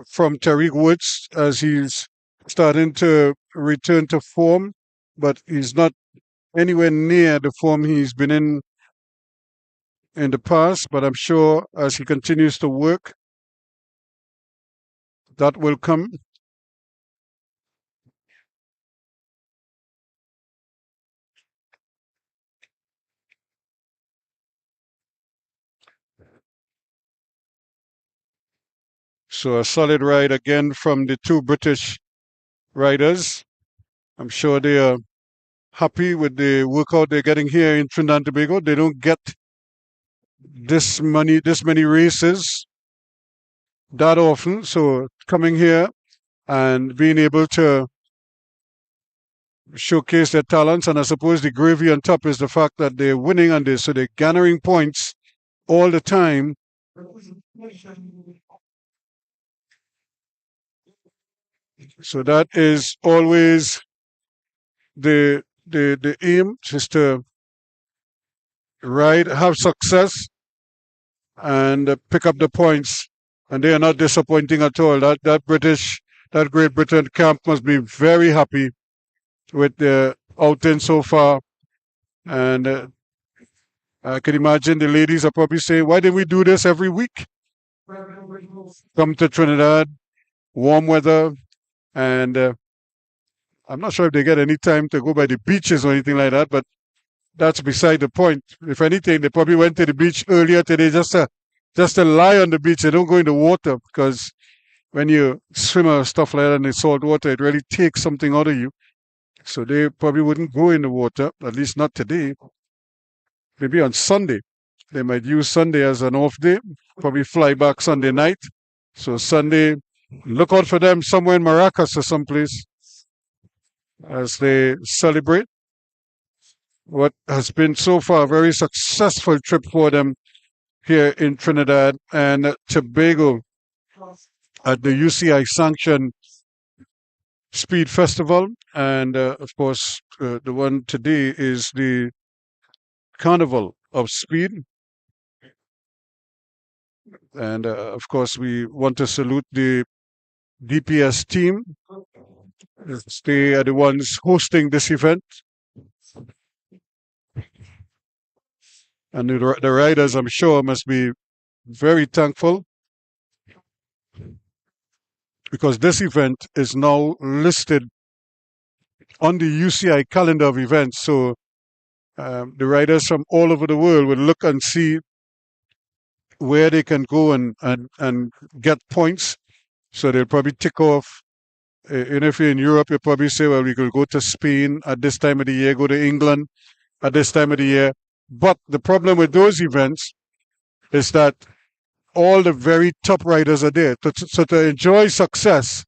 Speaker 2: from Tariq Woods as he's starting to return to form, but he's not anywhere near the form he's been in the past. But I'm sure as he continues to work, that will come. So a solid ride again from the two British riders. I'm sure they are happy with the workout they're getting here in Trinidad and Tobago. They don't get this many races that often. So coming here and being able to showcase their talents, and I suppose the gravy on top is the fact that they're winning on this, so they're garnering points all the time. So that is always the aim, just to ride, have success, and pick up the points. And they are not disappointing at all. That Great Britain camp must be very happy with the outing so far. And I can imagine the ladies are probably saying, why didn't we do this every week? Come to Trinidad, warm weather, and I'm not sure if they get any time to go by the beaches or anything like that, but that's beside the point. If anything, they probably went to the beach earlier today just to lie on the beach. They don't go in the water, because when you swim or stuff like that in the salt water, it really takes something out of you. So they probably wouldn't go in the water, at least not today. Maybe on Sunday. They might use Sunday as an off day, probably fly back Sunday night. So Sunday, look out for them somewhere in Maracas or someplace as they celebrate what has been so far a very successful trip for them here in Trinidad and Tobago at the UCI sanctioned Speed Festival. And of course, the one today is the Carnival of Speed. And of course, we want to salute the DPS team. They are the ones hosting this event. And the riders, I'm sure, must be very thankful, because this event is now listed on the UCI calendar of events. So the riders from all over the world will look and see where they can go and get points. So they'll probably tick off. And if you're in Europe, you'll probably say, well, we could go to Spain at this time of the year, go to England at this time of the year. But the problem with those events is that all the very top riders are there. So to enjoy success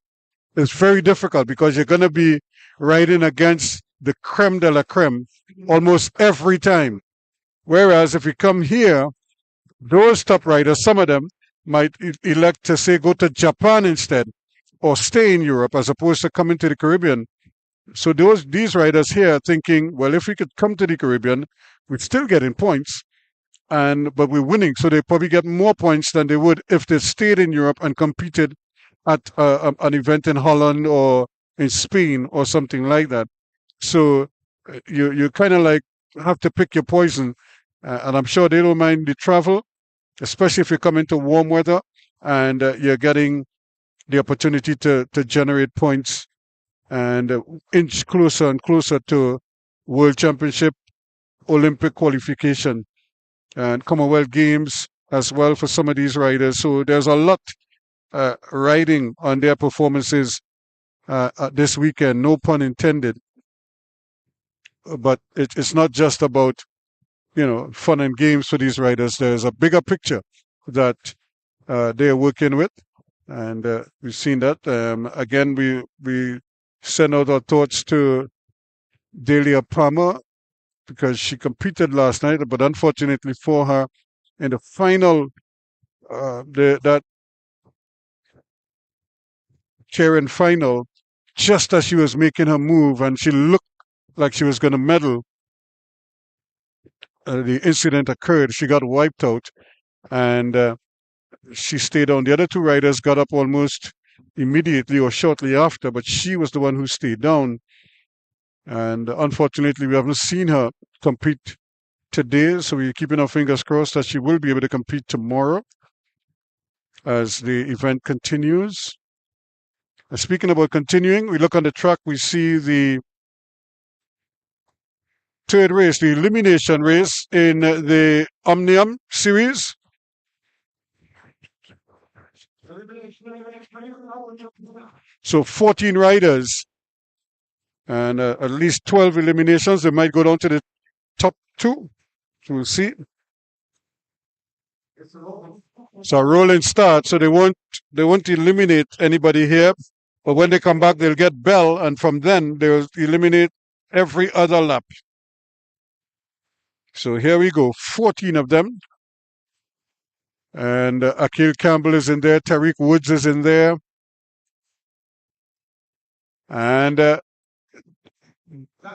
Speaker 2: is very difficult, because you're going to be riding against the creme de la creme almost every time. Whereas if you come here, those top riders, some of them might elect to say go to Japan instead or stay in Europe as opposed to coming to the Caribbean. So these riders here are thinking, well, if we could come to the Caribbean, we'd still getting points, but we're winning. So they probably get more points than they would if they stayed in Europe and competed at an event in Holland or in Spain or something like that. So you kind of like have to pick your poison. And I'm sure they don't mind the travel, especially if you come into warm weather and you're getting the opportunity to generate points and inch closer and closer to World Championship, Olympic qualification, and Commonwealth Games as well for some of these riders. So there's a lot riding on their performances this weekend, no pun intended. But it's not just about, fun and games for these riders. There's a bigger picture that they're working with. And we've seen that. Again, we send out our thoughts to Delia Palmer because she competed last night, but unfortunately for her, in the final, that Keirin final, just as she was making her move and she looked like she was going to medal, the incident occurred. She got wiped out and she stayed on. The other two riders got up almost immediately or shortly after, but she was the one who stayed down. And unfortunately, we haven't seen her compete today, so we're keeping our fingers crossed that she will be able to compete tomorrow as the event continues. Speaking about continuing, we look on the track, we see the third race, the elimination race in the Omnium series. So 14 riders and at least 12 eliminations. They might go down to the top two. So we'll see. So a rolling start. So they won't eliminate anybody here. But when they come back, they'll get bell, and from then they'll eliminate every other lap. So here we go, 14 of them. And Akil Campbell is in there. Tariq Woods is in there. And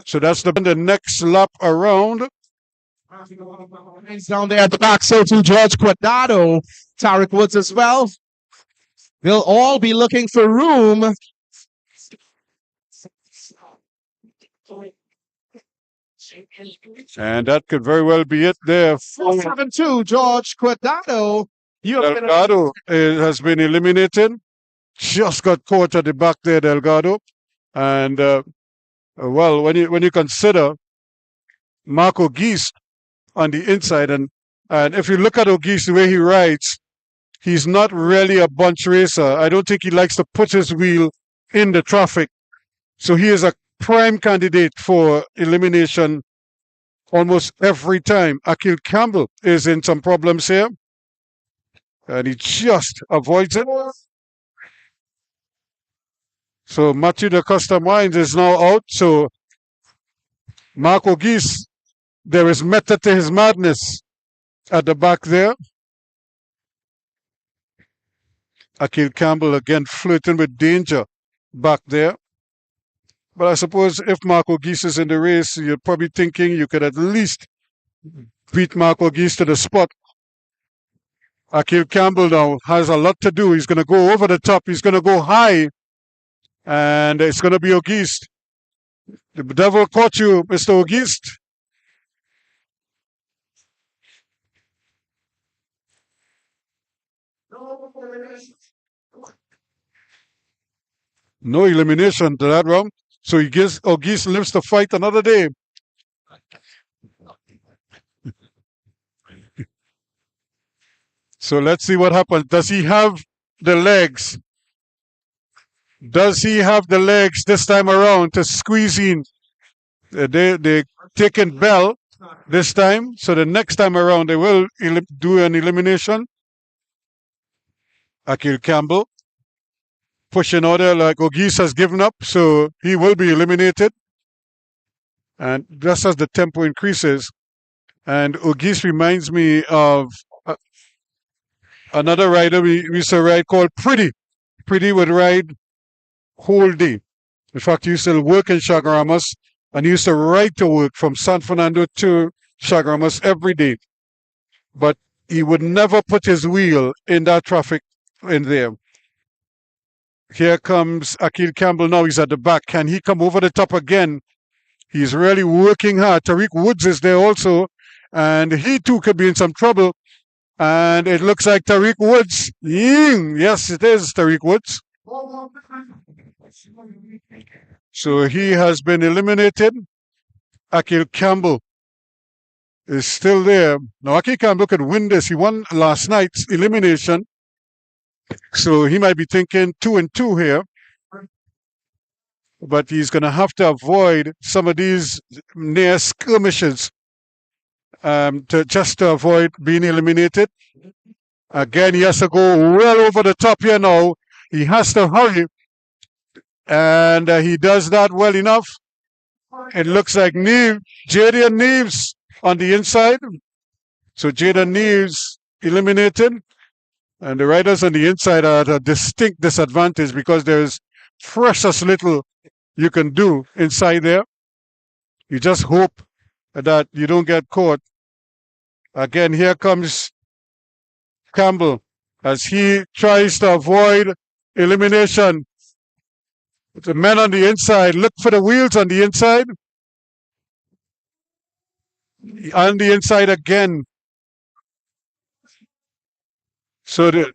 Speaker 2: so that's the next lap around.
Speaker 1: Down there at the back, so too George Quadrado, Tariq Woods as well. They'll all be looking for room.
Speaker 2: And that could very well be it there.
Speaker 1: 472, George Quadrado.
Speaker 2: Delgado has been eliminated. Just got caught at the back there, Delgado. And well, when you consider Marco Geist on the inside, and if you look at O'Geist, the way he rides, he's not really a bunch racer. I don't think he likes to put his wheel in the traffic. So he is a prime candidate for elimination almost every time. Akil Campbell is in some problems here, and he just avoids it. So Matthew da Costa Mines is now out. So Marco Geist, there is method to his madness at the back there. Akil Campbell again flirting with danger back there. But I suppose if Marco Geist is in the race, you're probably thinking you could at least beat Marco Geist to the spot. Akil Campbell now has a lot to do. He's going to go over the top. He's going to go high. And it's going to be O'Geist. The devil caught you, Mr. O'Geist. No elimination to that round. So O'Geist lives to fight another day. So let's see what happens. Does he have the legs? Does he have the legs this time around to squeeze in? They taken bell this time. So the next time around, they will do an elimination. Akil Campbell. pushing order like Ogis has given up, so he will be eliminated. And just as the tempo increases, and Ogis reminds me of another rider we used to ride called Pretty. Pretty would ride whole day. In fact, he used to work in Chaguaramas and he used to ride to work from San Fernando to Chaguaramas every day. But he would never put his wheel in that traffic in there. Here comes Akil Campbell now. He's at the back. Can he come over the top again? He's really working hard. Tariq Woods is there also. And he too could be in some trouble. And it looks like Tariq Woods. Yes, it is Tariq Woods. So he has been eliminated. Akil Campbell is still there. Now, Akil Campbell could win this. He won last night's elimination. So he might be thinking 2-2 here. But he's going to have to avoid some of these near skirmishes to avoid being eliminated. Again, he has to go well over the top here now. He has to hurry. And he does that well enough. It looks like Jaden Neves on the inside. So Jaden Neves eliminated. And the riders on the inside are at a distinct disadvantage because there's precious little you can do inside there. You just hope that you don't get caught. Again, here comes Campbell as he tries to avoid elimination. The men on the inside, look for the wheels on the inside. On the inside again. So the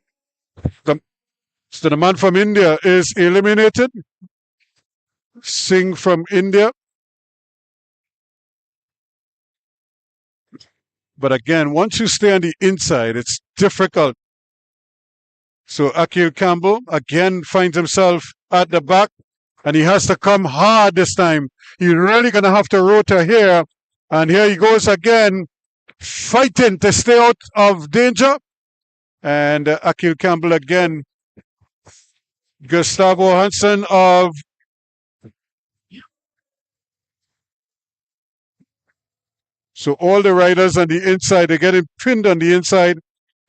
Speaker 2: man from India is eliminated. Singh from India. But again, once you stay on the inside, it's difficult. So Akil Campbell again finds himself at the back. And he has to come hard this time. He's really going to have to rotor here. And here he goes again, fighting to stay out of danger. And Akil Campbell again. Gustavo Hansen of... So all the riders on the inside, they're getting pinned on the inside.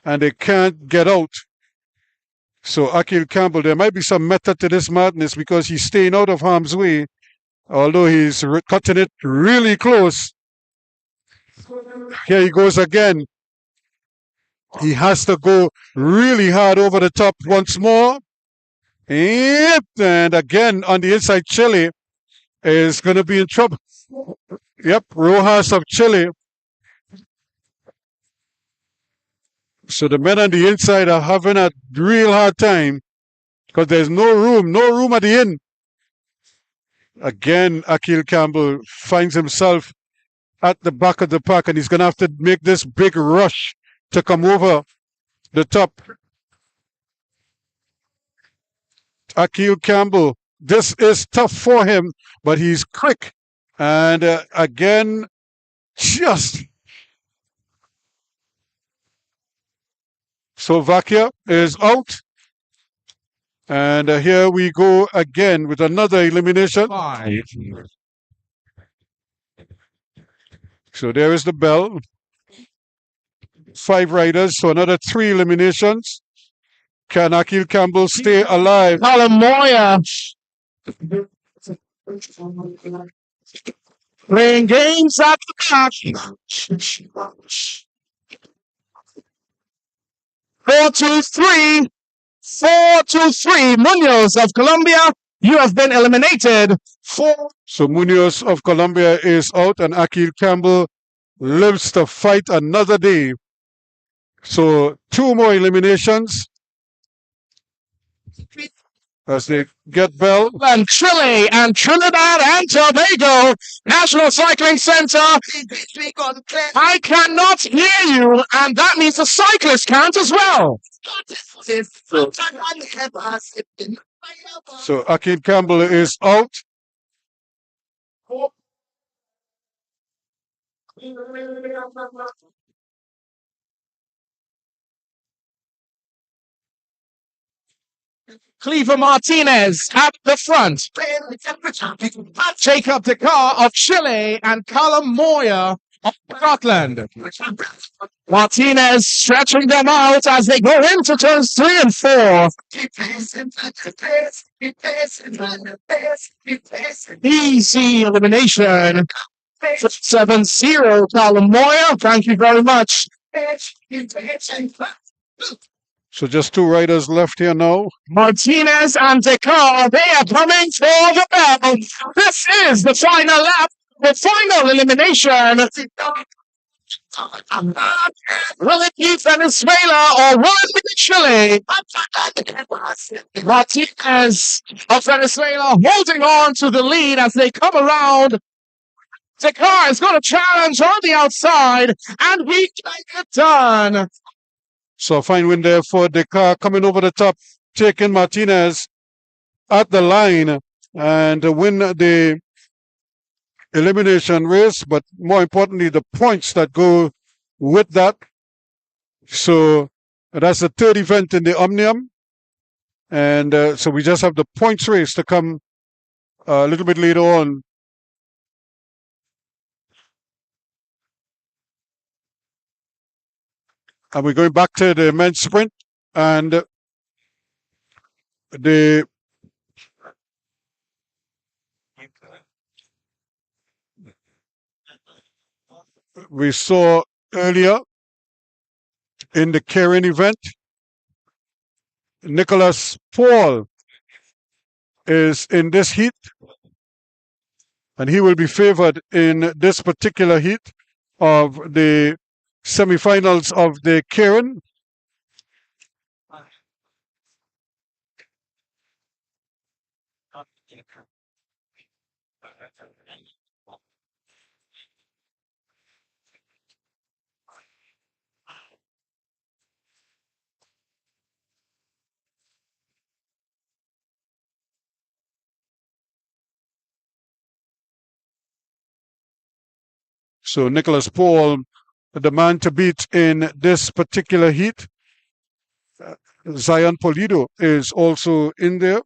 Speaker 2: And they can't get out. So Akil Campbell, there might be some method to this madness because he's staying out of harm's way, although he's cutting it really close. Here he goes again. He has to go really hard over the top once more. And again, on the inside, Chile is going to be in trouble. Yep, Rojas of Chile. So the men on the inside are having a real hard time because there's no room at the end. Again, Akil Campbell finds himself at the back of the pack and he's going to have to make this big rush to come over the top. Akil Campbell, this is tough for him, but he's quick. And again, just... Slovakia is out. And here we go again with another elimination.
Speaker 1: 5.
Speaker 2: So there is the bell. 5 riders, so another 3 eliminations. Can Akil Campbell stay alive?
Speaker 1: Moya playing games at the back. 4-3. 4-3. Munoz of Colombia, you have been eliminated.
Speaker 2: So Munoz of Colombia is out and Akil Campbell lives to fight another day. So 2 more eliminations as they get bell.
Speaker 1: And Chile and Trinidad and Tobago National Cycling Center. I cannot hear you, and that means the cyclists can't as well.
Speaker 2: So Akil Campbell is out.
Speaker 1: Cleaver Martinez at the front. Jacob Dekar of Chile and Callum Moyer of Scotland. Martinez stretching them out as they go into turns 3 and 4. Easy elimination. 7-0, Callum Moyer. Thank you very much.
Speaker 2: So just two riders left here now.
Speaker 1: Martinez and Dekar, they are coming for the bell. This is the final lap, the final elimination. Will it be Venezuela or will it be Chile? Martinez of Venezuela holding on to the lead as they come around. Dekar is going to challenge on the outside, and we get it done.
Speaker 2: So a fine win there for Dekar, coming over the top, taking Martinez at the line and win the elimination race, but more importantly, the points that go with that. So that's the third event in the Omnium. And so we just have the points race to come a little bit later on. And we're going back to the men's sprint, and we saw earlier in the Keirin event, Nicholas Paul is in this heat, and he will be favored in this particular heat of the semifinals of the Keirin. So Nicholas Paul, the man to beat in this particular heat. Zion Polido is also in there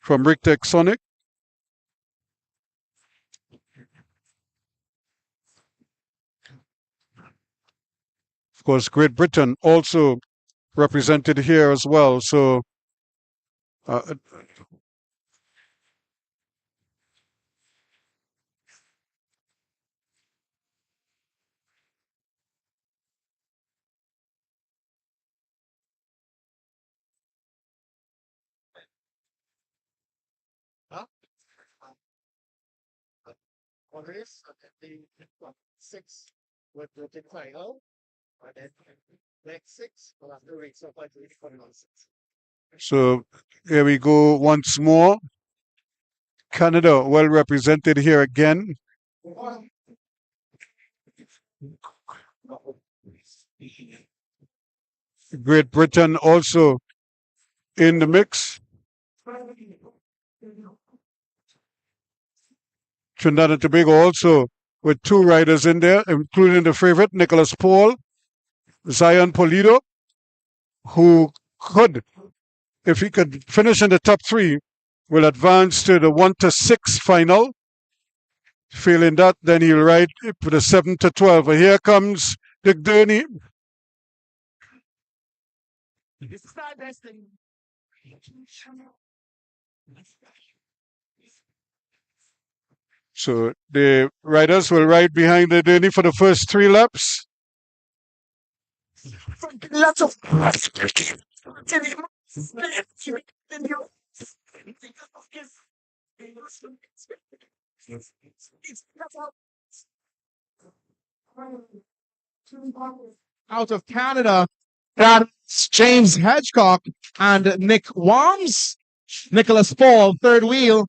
Speaker 2: from Rick Sonic. Of course, Great Britain also represented here as well. So
Speaker 1: Six with the final, and then next 6 will have to race up like 6.
Speaker 2: So here we go once more. Canada well represented here again. Great Britain also in the mix. Trinidad and Tobago also with 2 riders in there, including the favorite, Nicholas Paul, Zion Polido, who could, if he could finish in the top 3, will advance to the 1 to 6 final. Failing that, then he'll ride for the 7 to 12. But here comes Dick Durney. So the riders will ride behind the Durney for the first 3 laps.
Speaker 1: Lots of out of Canada, that's James Hedgecock and Nick Worms. Nicholas Paul, third wheel.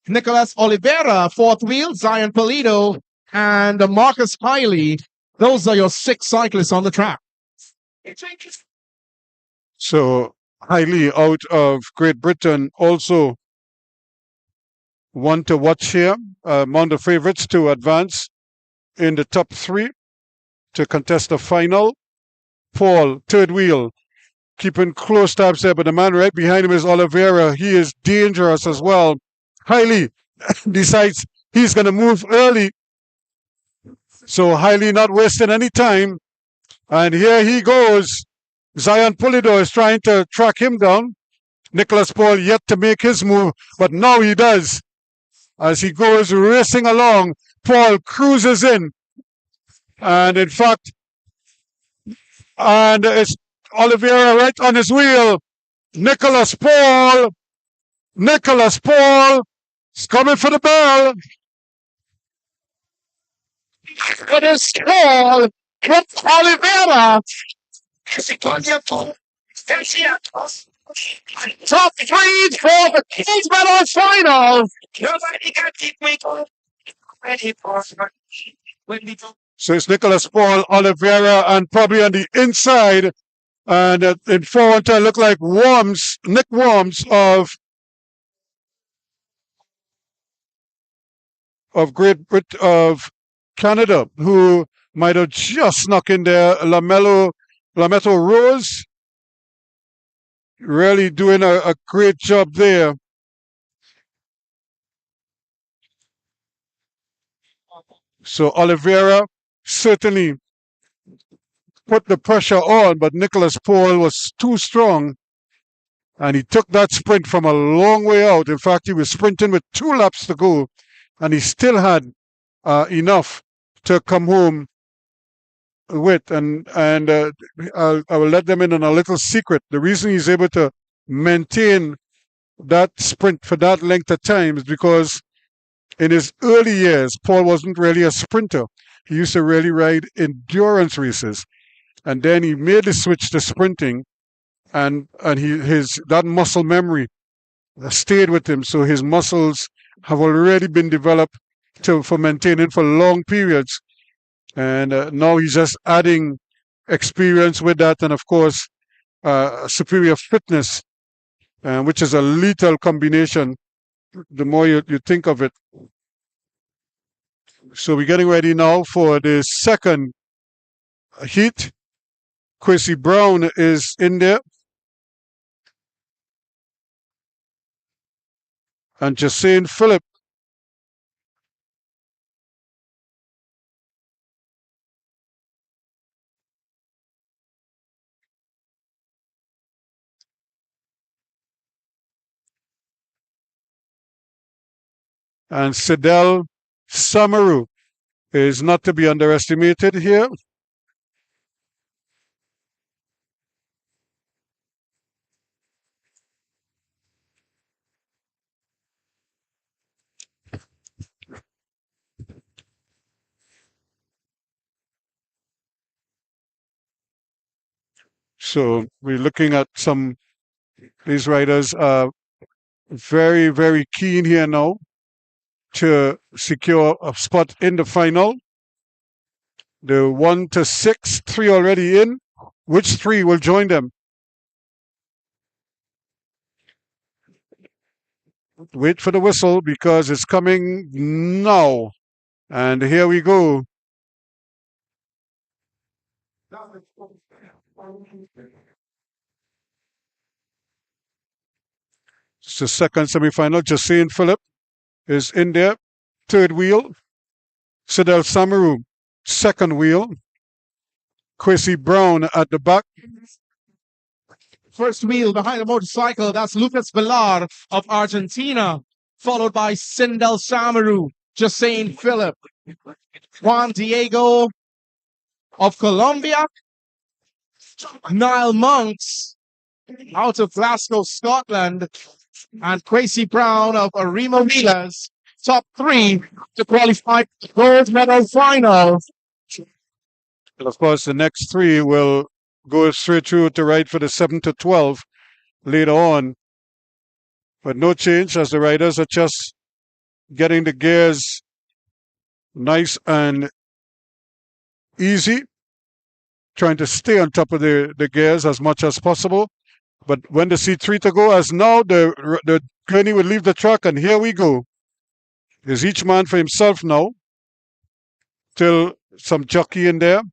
Speaker 1: Nicholas Oliveira, fourth wheel. Zion Polido and Marcus Hiley. Those are your 6 cyclists on the track.
Speaker 2: So Hiley out of Great Britain also one to watch here. Among the favorites to advance in the top 3 to contest the final. Paul, third wheel. keeping close tabs there, but the man right behind him is Oliveira. He is dangerous as well. Hailey decides he's going to move early. So Hailey not wasting any time. And here he goes. Zion Polidor is trying to track him down. Nicholas Paul yet to make his move, but now he does. As he goes racing along, Paul cruises in. And in fact, and it's Oliveira right on his wheel. Nicholas Paul is coming for the bell. It is Paul hit Oliveira. Top 3 for the Kings Medal final. So it's Nicholas Paul, Oliveira, and probably on the inside. And in forward to look like Nick Worms of Canada, who might have just snuck in there. Lameto Rose, really doing a great job there. So Oliveira certainly put the pressure on, but Nicholas Paul was too strong, and he took that sprint from a long way out. In fact, he was sprinting with 2 laps to go, and he still had enough to come home with. And I will let them in on a little secret. The reason he's able to maintain that sprint for that length of time is because in his early years, Paul wasn't really a sprinter. He used to really ride endurance races. And then he made the switch to sprinting, and that muscle memory stayed with him. So his muscles have already been developed for maintaining for long periods. And now he's just adding experience with that, and of course, superior fitness, which is a lethal combination the more you think of it. So we're getting ready now for the second heat. Quincy Brown is in there. And Jacine Phillip. And Sidel Samaru is not to be underestimated here. So we're looking at these riders are very, very keen here now to secure a spot in the final. The 1 to 6, 3 already in. Which 3 will join them? Wait for the whistle because it's coming now. And here we go. It's the second semi-final. Jacine Phillip is in there. Third wheel. Sidel Samaru, second wheel. Quincy Brown at the back.
Speaker 1: First wheel behind the motorcycle, that's Lucas Villar of Argentina, followed by Sidel Samaru, Jacine Phillip, Juan Diego of Colombia, Niall Monks out of Glasgow, Scotland, and Quincy Brown of Arima Wheelers, top 3 to qualify for the gold medal final.
Speaker 2: And of course, the next 3 will go straight through to ride for the 7 to 12 later on. But no change as the riders are just getting the gears nice and easy, trying to stay on top of the gears as much as possible. But when they see 3 to go, as now the gurney will leave the track, and here we go. There's each man for himself now. Still some jockey in there.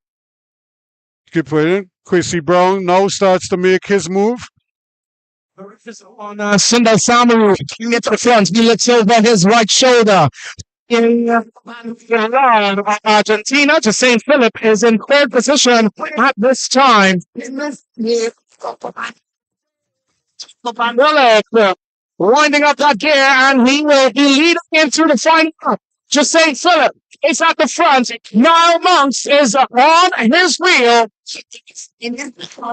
Speaker 2: Keep waiting. Quincy Brown now starts to make his move.
Speaker 3: On Sindel Samaru, he gets the front, he looks over his right shoulder. In Argentina, to St. Philip is in third position at this time. Winding up that gear, and he will be leading into the final. Just St. Philip is at the front. Niall Monks is on his wheel.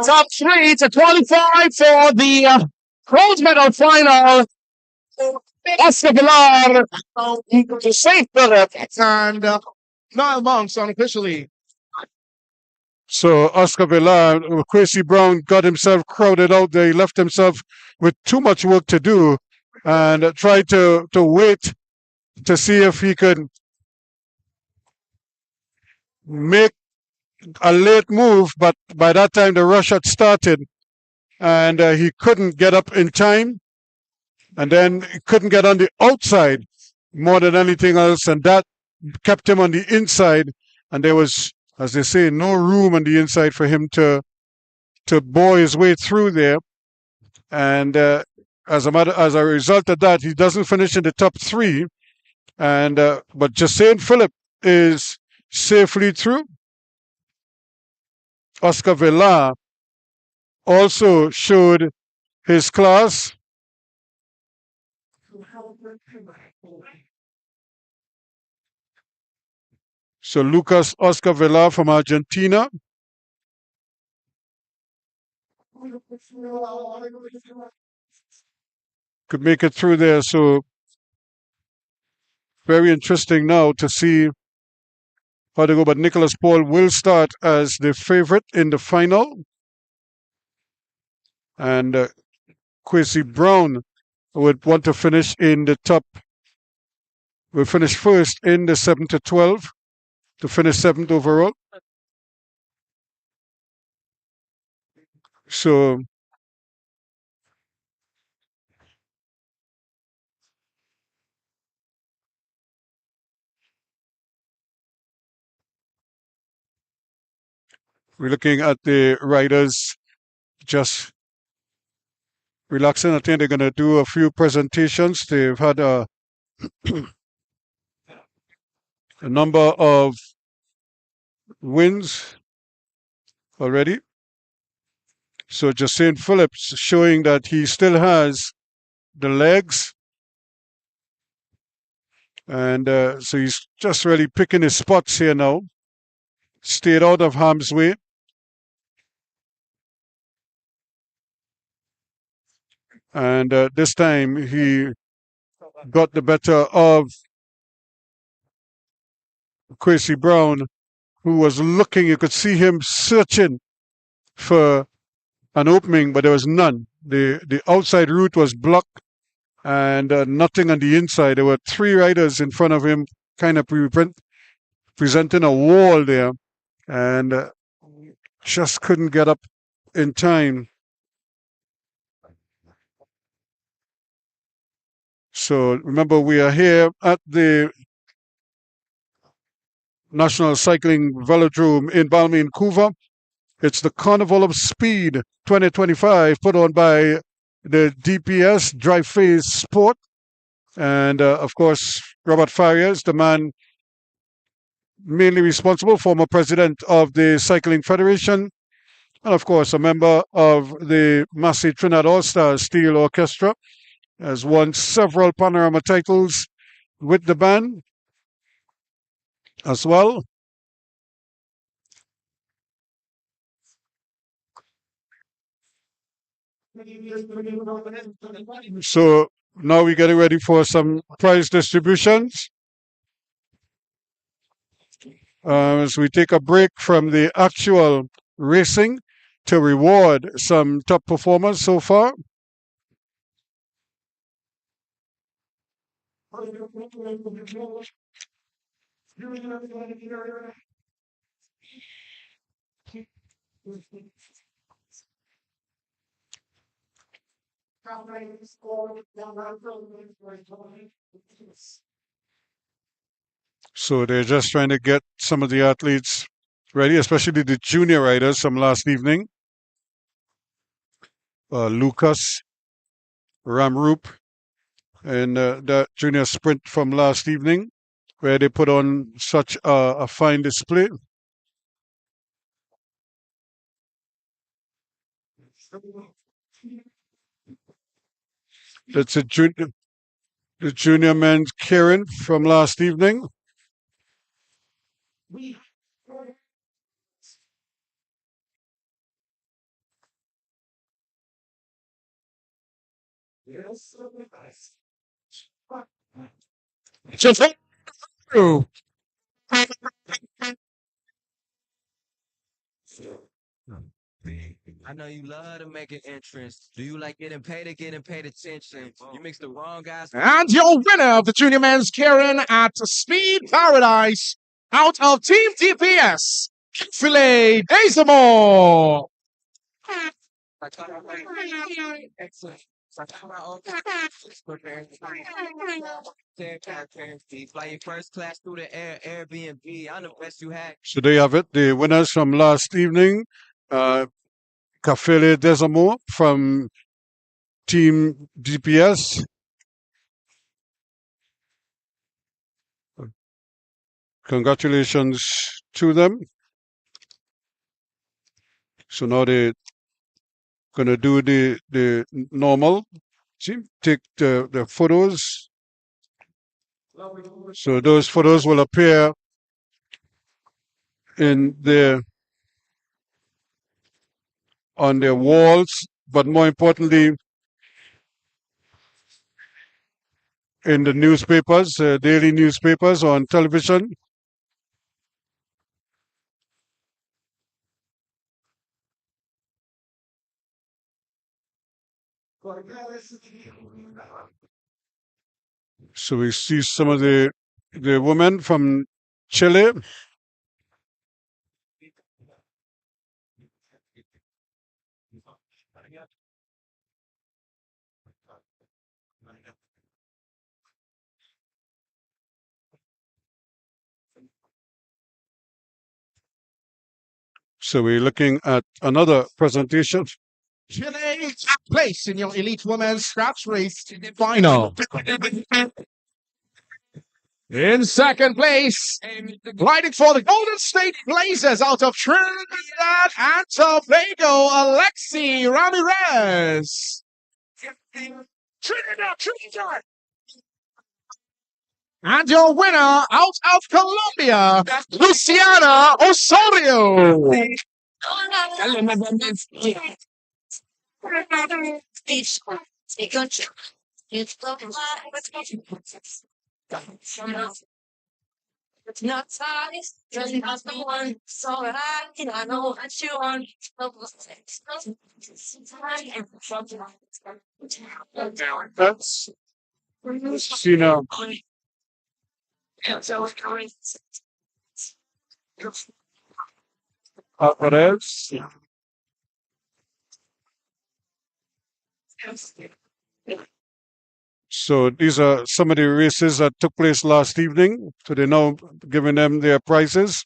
Speaker 3: Top three to qualify for the gold medal final. Oscar Villar to St. Philip.
Speaker 1: And Niall Monks unofficially.
Speaker 2: So Oscar Villar, Quincy Brown got himself crowded out there. He left himself with too much work to do and tried to wait to see if he could make a late move. But by that time, the rush had started and he couldn't get up in time. And then he couldn't get on the outside more than anything else. And that kept him on the inside. And there was, as they say, no room on the inside for him to bore his way through there. And as a result of that, he doesn't finish in the top three. And but just St. Philip is safely through. Oscar Villar also showed his class. So Lucas Oscar Villar from Argentina. Could make it through there. So very interesting now to see how to go. But Nicholas Paul will start as the favorite in the final. And Quincy Brown would want to finish in the top. Will finish first in the 7 to 12 to finish 7th overall. So we're looking at the riders just relaxing. I think they're going to do a few presentations. They've had a number of wins already. So just St. Phillips showing that he still has the legs. And so he's just really picking his spots here now. Stayed out of harm's way. And this time he got the better of Quincy Brown, who was looking. You could see him searching for an opening, but there was none. The outside route was blocked and nothing on the inside. There were three riders in front of him, kind of presenting a wall there, and just couldn't get up in time. So remember, we are here at the National Cycling Velodrome in Balmain, Couva. It's the Carnival of Speed 2025 put on by the DPS, Drive Phase Sport. And of course, Robert Farias, the man mainly responsible, former president of the Cycling Federation, and of course, a member of the Massey Trinidad All-Stars Steel Orchestra, has won several Panorama titles with the band as well. So now we're getting ready for some prize distributions. As we take a break from the actual racing to reward some top performers so far. So they're just trying to get some of the athletes ready, especially the junior riders from last evening. Lucas, Ramroop, and the junior sprint from last evening, where they put on such a fine display. That's the junior men's Keirin from last evening.
Speaker 3: Just through.
Speaker 4: I know you love to make an entrance. Do you like getting paid or getting paid attention? You mix the wrong guys.
Speaker 3: And your winner of the junior men's Keirin at Speed Paradise out of Team DPS, Filet Desamore.
Speaker 4: Excellent. Fly your first class through the air, Airbnb. I'm the best you had.
Speaker 2: So there you have it. The winners from last evening, Kafele Desamore from Team DPS. Congratulations to them. So now they're going to do the normal. See, take the photos. So those photos will appear on their walls, but more importantly, in the newspapers, daily newspapers, on television. So we see some of the women from Chile. So we're looking at another presentation.
Speaker 3: Chile top place in your Elite Women's Scratch Race final. In second place, riding for the Golden State Blazers out of Trinidad and Tobago, Alexi Ramirez. Trinidad. And your winner out of Colombia, Luciana Osorio.
Speaker 5: It's not size, doesn't have the one, so I know what you want.
Speaker 2: That's Christina. Perez. So these are some of the races that took place last evening. So they're now giving them their prizes.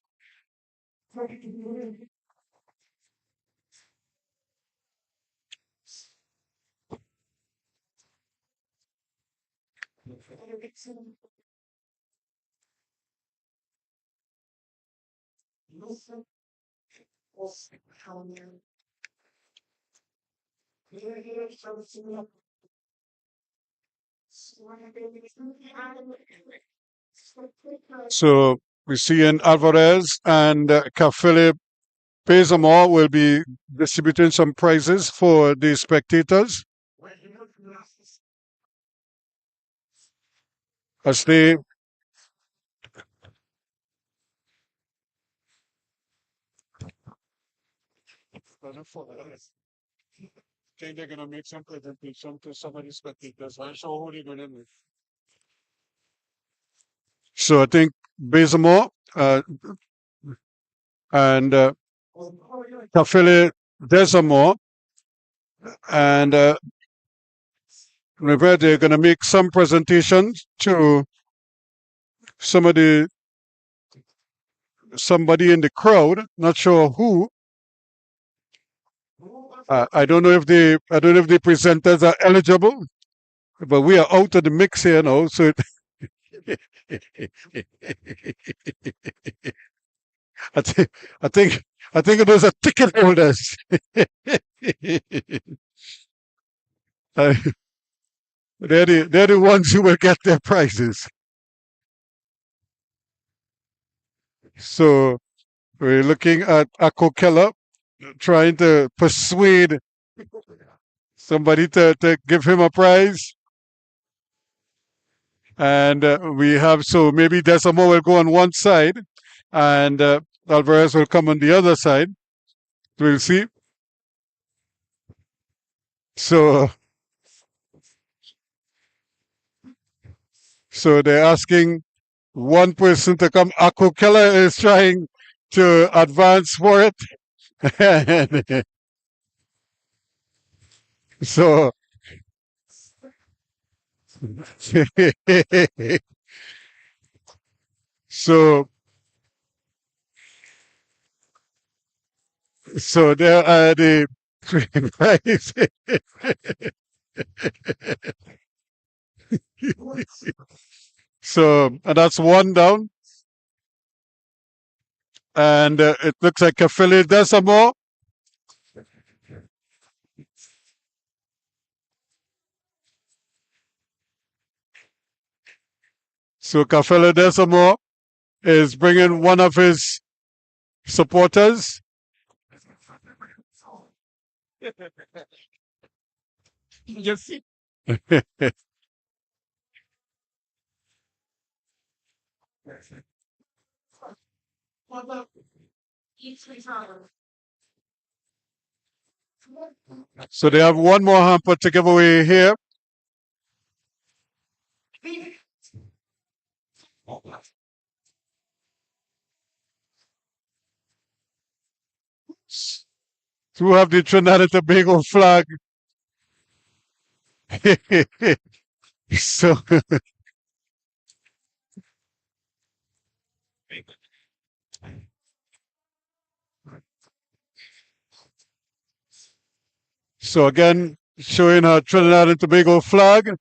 Speaker 2: So we see in Alvarez and Cafele Pezamore will be distributing some prizes for the spectators as they think they're going to make some presentation to some of the spectators. I'm sure who they're going to make. So I think Bezamore and Kafele Desamore and they're going to make some presentations to some of the somebody in the crowd, not sure who. I don't know if the presenters are eligible, but we are out of the mix here now. So I think I think I think those are ticket holders. Uh, they're the ones who will get their prizes. So we're looking at Akko Keller trying to persuade somebody to give him a prize. And we have, so maybe Decimo will go on one side and Alvarez will come on the other side. We'll see. So they're asking one person to come. Akko Keller is trying to advance for it. And so so there are the prize. So and that's one down. And it looks like Kafili Decimo. So Kafili Decimo is bringing one of his supporters.
Speaker 1: Yes.
Speaker 2: So they have one more hamper to give away here. To have the Trinidad and Tobago flag. So so again, showing our Trinidad and Tobago flag.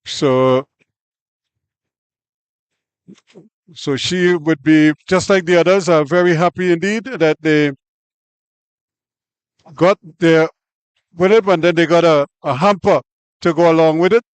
Speaker 2: So she would be, just like the others, are very happy indeed that they got their with it, and then they got a hamper to go along with it.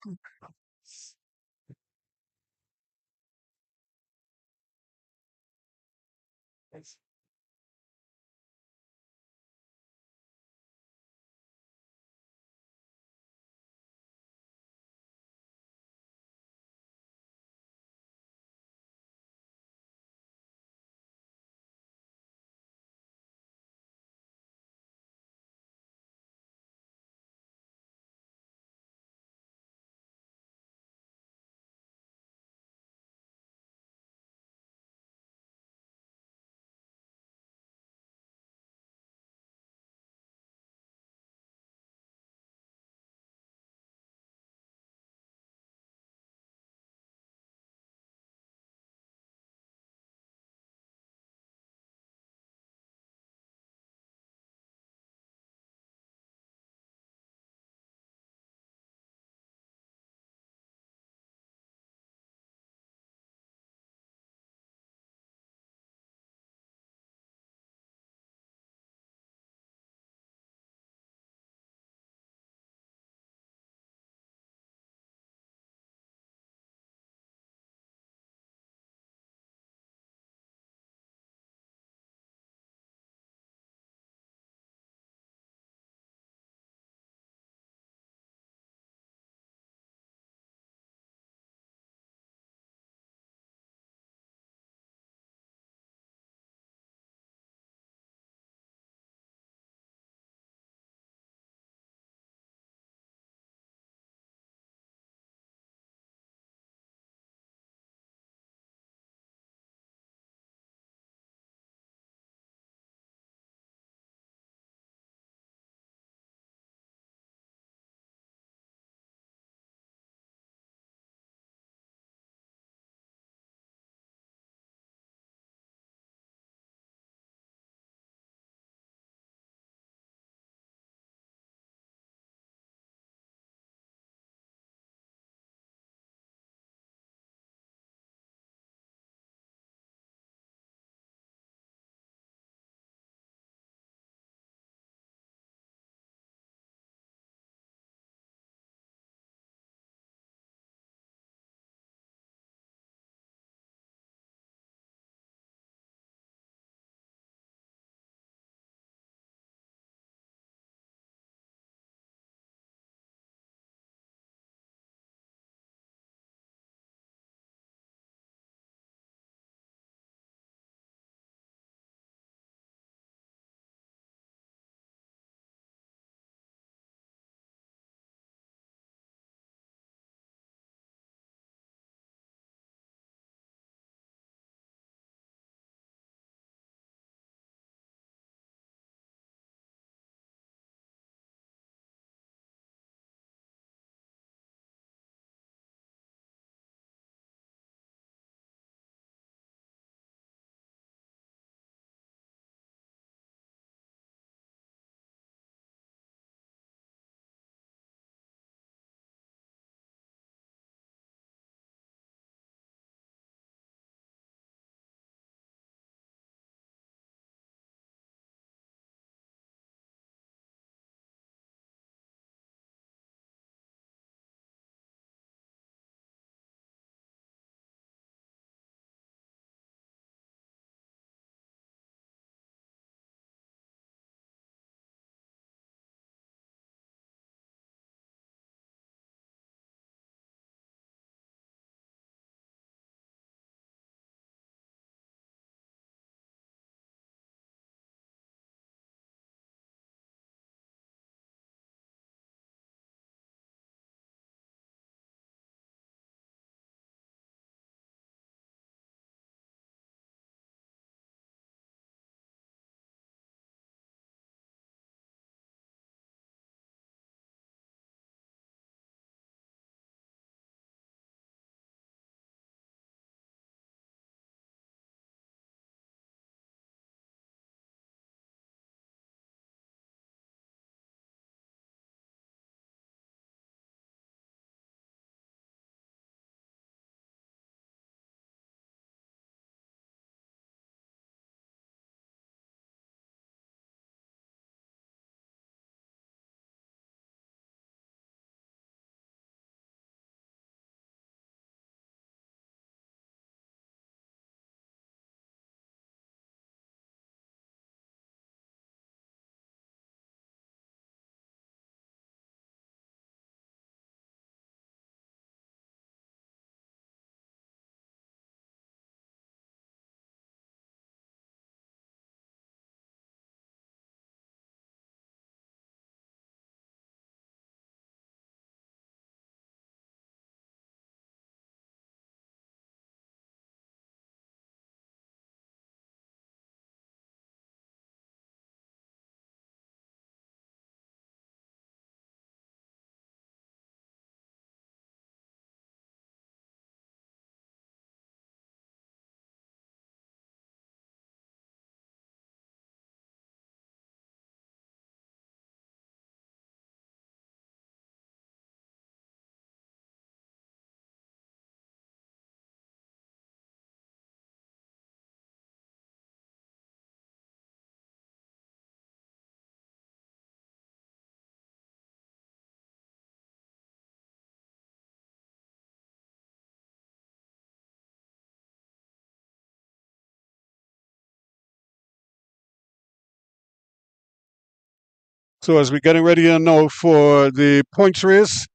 Speaker 2: So as we're getting ready now for the points race,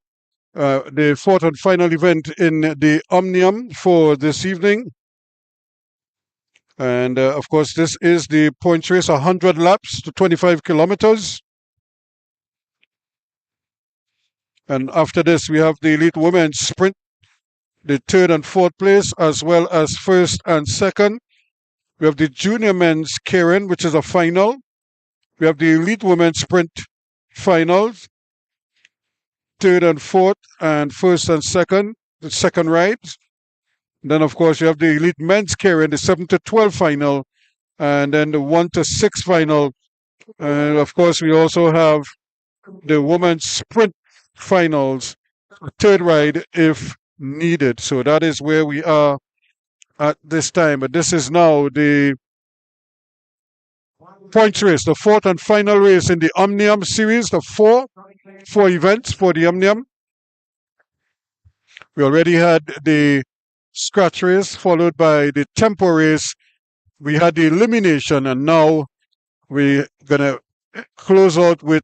Speaker 2: the fourth and final event in the Omnium for this evening. And of course, this is the points race, 100 laps to 25 kilometers. And after this, we have the elite women's sprint, the third and fourth place, as well as first and second. We have the junior men's Keirin, which is a final. We have the elite women's sprint finals, third and fourth, and first and second, the second rides. Then, of course, you have the elite men's Keirin, the 7 to 12 final, and then the 1 to 6 final. And of course, we also have the women's sprint finals, third ride if needed. So that is where we are at this time. But this is now the points race, the fourth and final race in the Omnium series, the four events for the Omnium. We already had the scratch race followed by the tempo race. We had the elimination, and now we're gonna close out with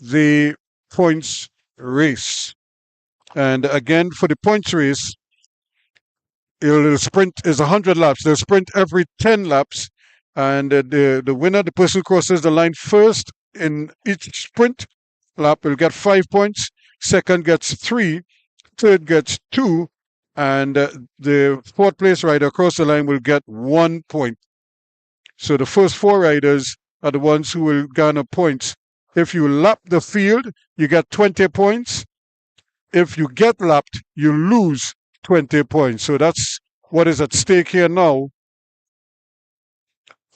Speaker 2: the points race. And again, for the points race, the sprint is 100 laps. They'll sprint every 10 laps, and the winner, the person who crosses the line first in each sprint lap, will get 5 points. Second gets 3, third gets 2, and the fourth place rider across the line will get 1 point. So the first 4 riders are the ones who will garner points. If you lap the field, you get 20 points. If you get lapped, you lose 20 points. So that's what is at stake here now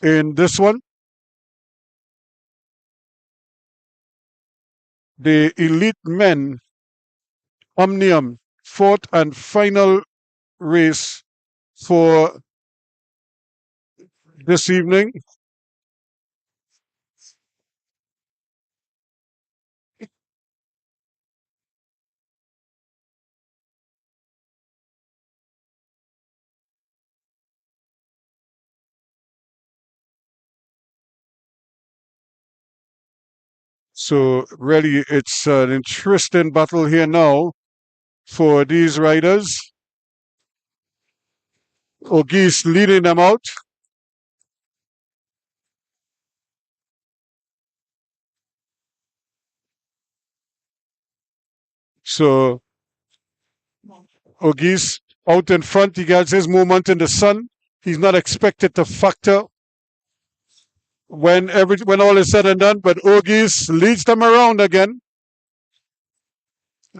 Speaker 2: in this one. The elite men Omnium fourth and final race for this evening. So really, it's an interesting battle here now for these riders. Auguste leading them out. So Auguste out in front, he gets his movement in the sun. He's not expected to factor when all is said and done, but Auguste leads them around again.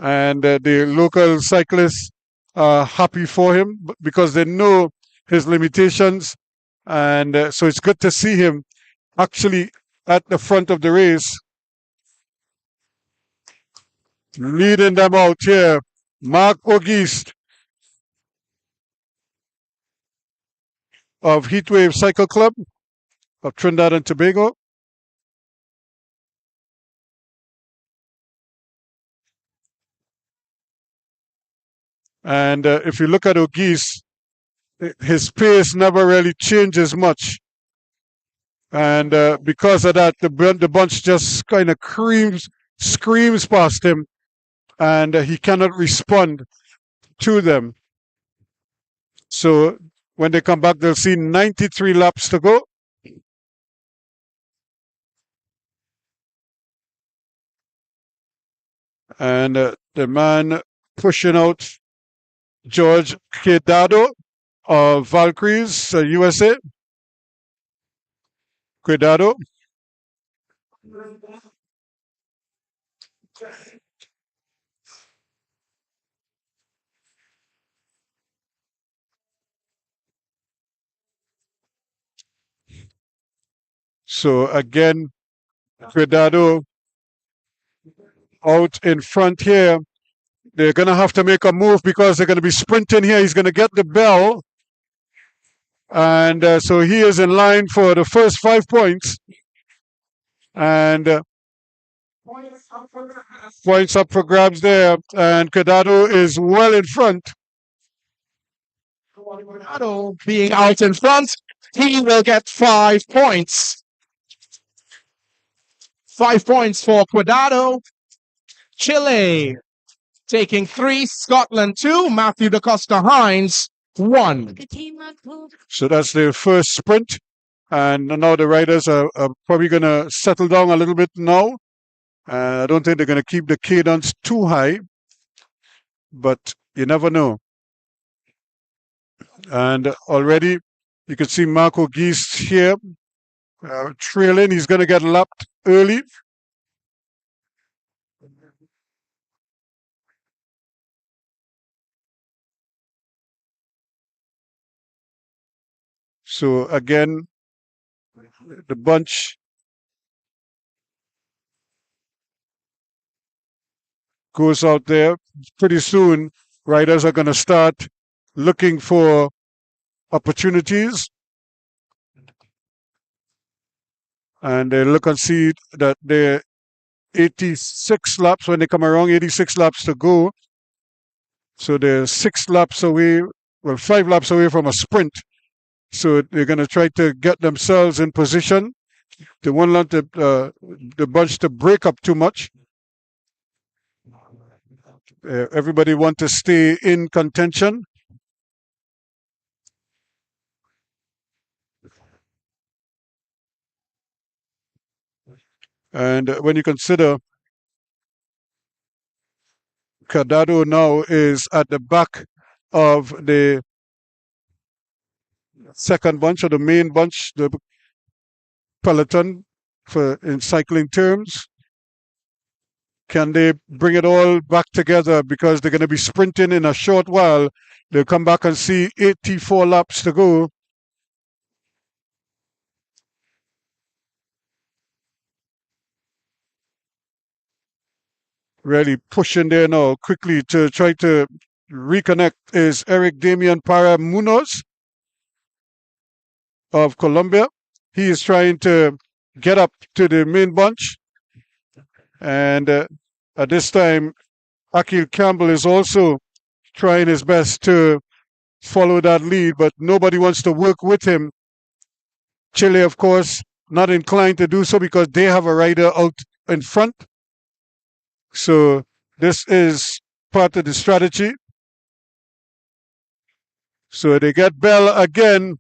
Speaker 2: And the local cyclists are happy for him because they know his limitations. And so it's good to see him actually at the front of the race, leading them out here. Marc Auguste of Heatwave Cycle Club of Trinidad and Tobago. And if you look at Auguste, his pace never really changes much. And because of that, the bunch just kind of screams past him, and he cannot respond to them. So when they come back, they'll see 93 laps to go. And the man pushing out George Quedado of Valkyries, USA. Quedado. So again, Quedado out in front here. They're going to have to make a move because they're going to be sprinting here. He's going to get the bell. And so he is in line for the first 5 points. And points up for grabs there. And Quedado is well in front.
Speaker 3: Quedado being out in front, he will get 5 points.
Speaker 1: 5 points for Cuidado. Chile taking 3, Scotland 2, Matthew da Costa Hines 1.
Speaker 2: So that's their first sprint. And now the riders are probably going to settle down a little bit now. I don't think they're going to keep the cadence too high, but you never know. And already you can see Marco Geist here trailing. He's going to get lapped early. So again, the bunch goes out there. Pretty soon, riders are going to start looking for opportunities. And they look and see that they're 86 laps when they come around, 86 laps to go. So they're 6 laps away, well, 5 laps away from a sprint. So they're going to try to get themselves in position. They won't let the bunch to break up too much. Everybody want to stay in contention. And when you consider Cuidado now is at the back of the second bunch or the main bunch, the peloton in cycling terms. Can they bring it all back together, because they're going to be sprinting in a short while? They'll come back and see 84 laps to go. Really pushing there now quickly to try to reconnect is Eric Damian Para Munoz of Colombia. He is trying to get up to the main bunch. And at this time, Akil Campbell is also trying his best to follow that lead, but nobody wants to work with him. Chile, of course, not inclined to do so because they have a rider out in front. So this is part of the strategy. So they get Bell again.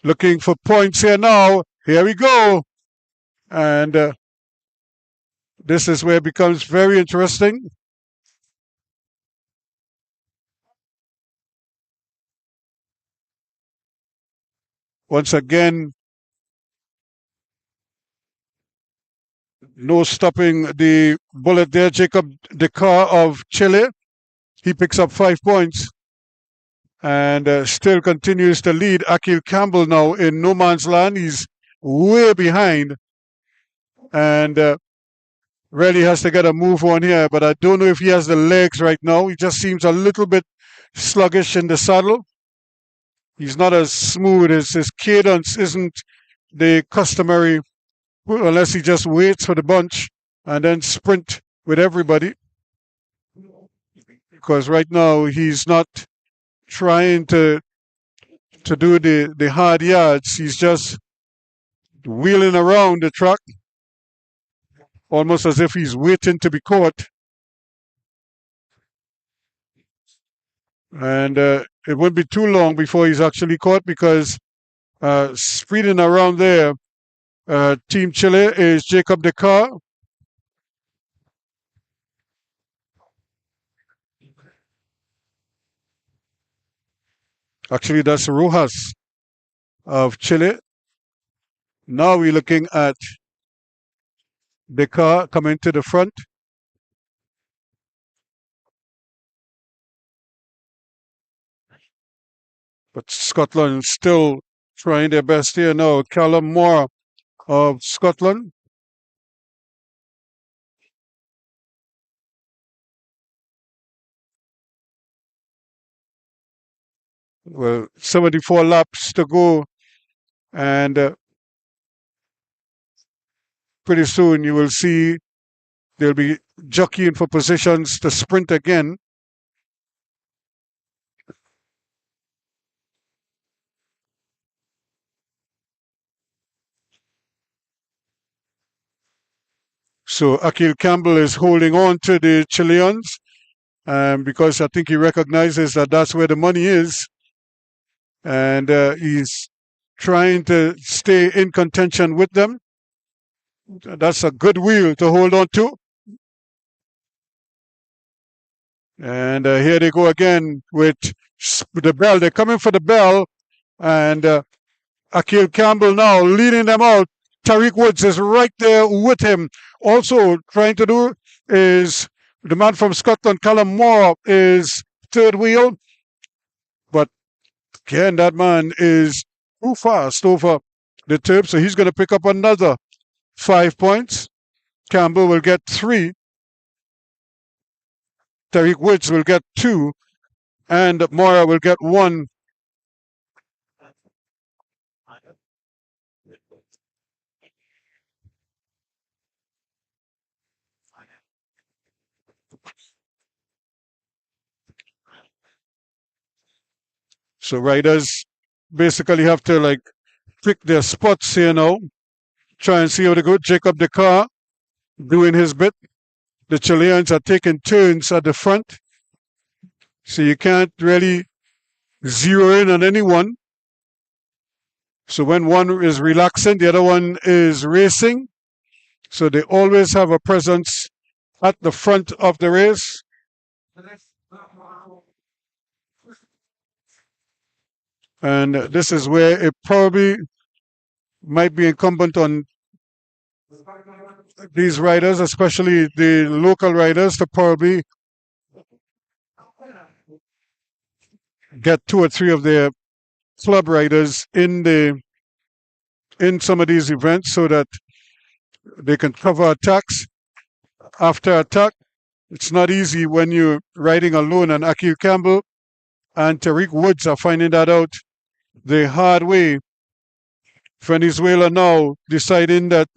Speaker 2: Looking for points here now. Here we go. And this is where it becomes very interesting. Once again, no stopping the bullet there. Jacob Decar of Chile. He picks up 5 points and still continues to lead. Akil Campbell now in no man's land. He's way behind and really has to get a move on here. But I don't know if he has the legs right now. He just seems a little bit sluggish in the saddle. He's not as smooth. His cadence isn't the customary, unless he just waits for the bunch and then sprint with everybody. Because right now he's not trying to do the hard yards. He's just wheeling around the track, almost as if he's waiting to be caught. And it won't be too long before he's actually caught, because speeding around there, Team Chile is Jacob Decar. Actually, that's Rojas of Chile. Now we're looking at Decar coming to the front. But Scotland still trying their best here now. Callum Moore of Scotland. Well, 74 laps to go. And pretty soon you will see they'll be jockeying for positions to sprint again. So Akil Campbell is holding on to the Chileans because I think he recognizes that that's where the money is. And he's trying to stay in contention with them. That's a good wheel to hold on to. And here they go again with the bell. They're coming for the bell. And Akil Campbell now leading them out. Tariq Woods is right there with him. Also trying to do is the man from Scotland, Callum Moore, is third wheel. But again, that man is too fast over the turf. So he's going to pick up another 5 points. Campbell will get 3. Tariq Woods will get 2. And Moore will get 1. So riders basically have to like pick their spots here now. Try and see how they go. Jacob the car doing his bit. The Chileans are taking turns at the front. So you can't really zero in on anyone. So when one is relaxing, the other one is racing. So they always have a presence at the front of the race. And this is where it probably might be incumbent on these riders, especially the local riders, to probably get 2 or 3 of their club riders in some of these events so that they can cover attacks after attack. It's not easy when you're riding alone, and Akil Campbell and Tariq Woods are finding that out the hard way. Venezuela now deciding that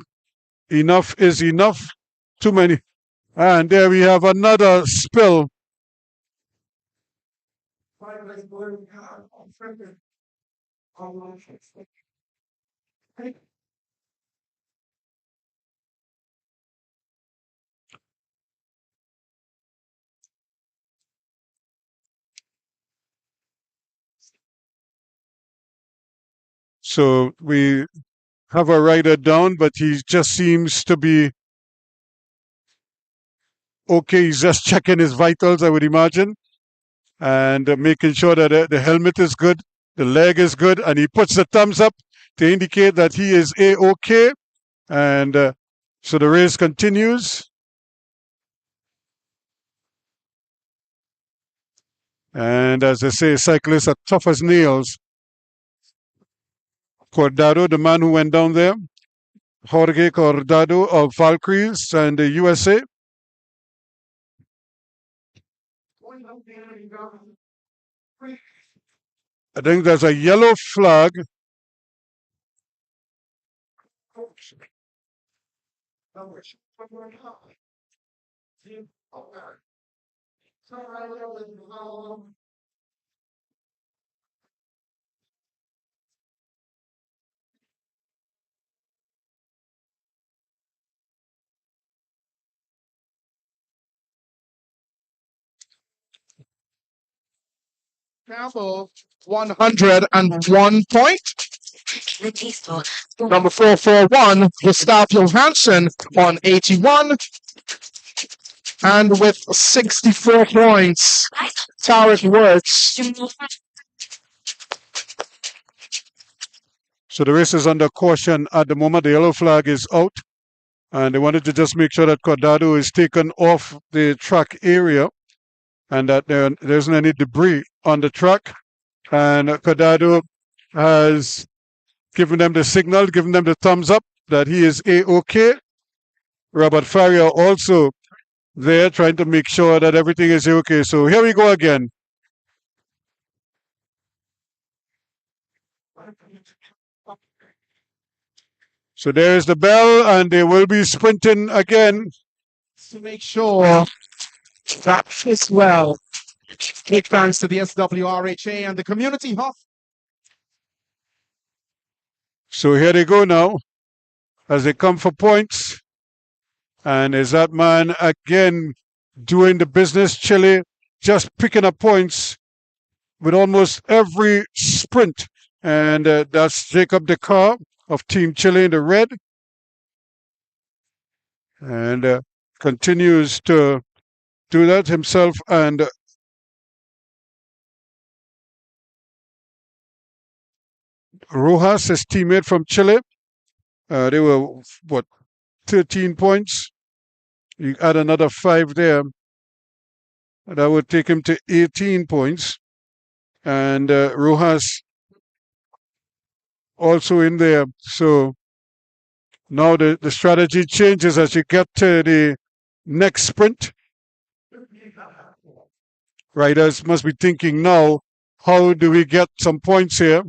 Speaker 2: enough is enough. Too many. And there we have another spill. So we have a rider down, but he just seems to be okay. He's just checking his vitals, I would imagine, and making sure that the helmet is good, the leg is good, and he puts the thumbs up to indicate that he is A-OK. And so the race continues. And as they say, cyclists are tough as nails. Cordado, the man who went down there, Jorge Cordado of Valkyries and the USA. I think there's a yellow flag.
Speaker 3: Campbell, 101 point. Number 441, Gustav Johansson on 81. And with 64 points, Tariq Woods.
Speaker 2: So the race is under caution at the moment. The yellow flag is out. And they wanted to just make sure that Cordado is taken off the track area and that there isn't any debris on the track. And Cordado has given them the signal, given them the thumbs up that he is A-OK. Robert Farrier also there trying to make sure that everything is okay. So here we go again. So there's the bell, and they will be sprinting again
Speaker 3: To make sure that fits well. Big thanks to the SWRHA and the Community Hub.
Speaker 2: So here they go now as they come for points. And is that man again doing the business? Chile just picking up points with almost every sprint. And that's Jacob Decar of Team Chile in the red. And continues to do that himself and Rojas, his teammate from Chile. They were, 13 points? You add another 5 there. That would take him to 18 points. And Rojas also in there. So now the strategy changes as you get to the next sprint. Riders must be thinking now, how do we get some points here?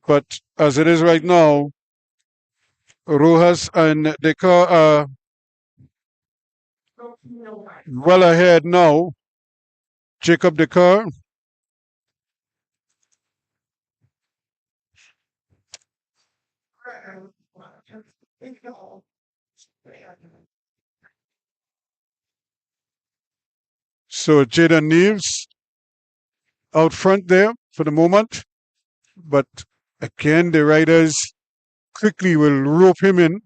Speaker 2: But as it is right now, Rojas and Decar are well ahead now. Jacob Decar. So Jaden Neves out front there for the moment. But again, the riders quickly will rope him in.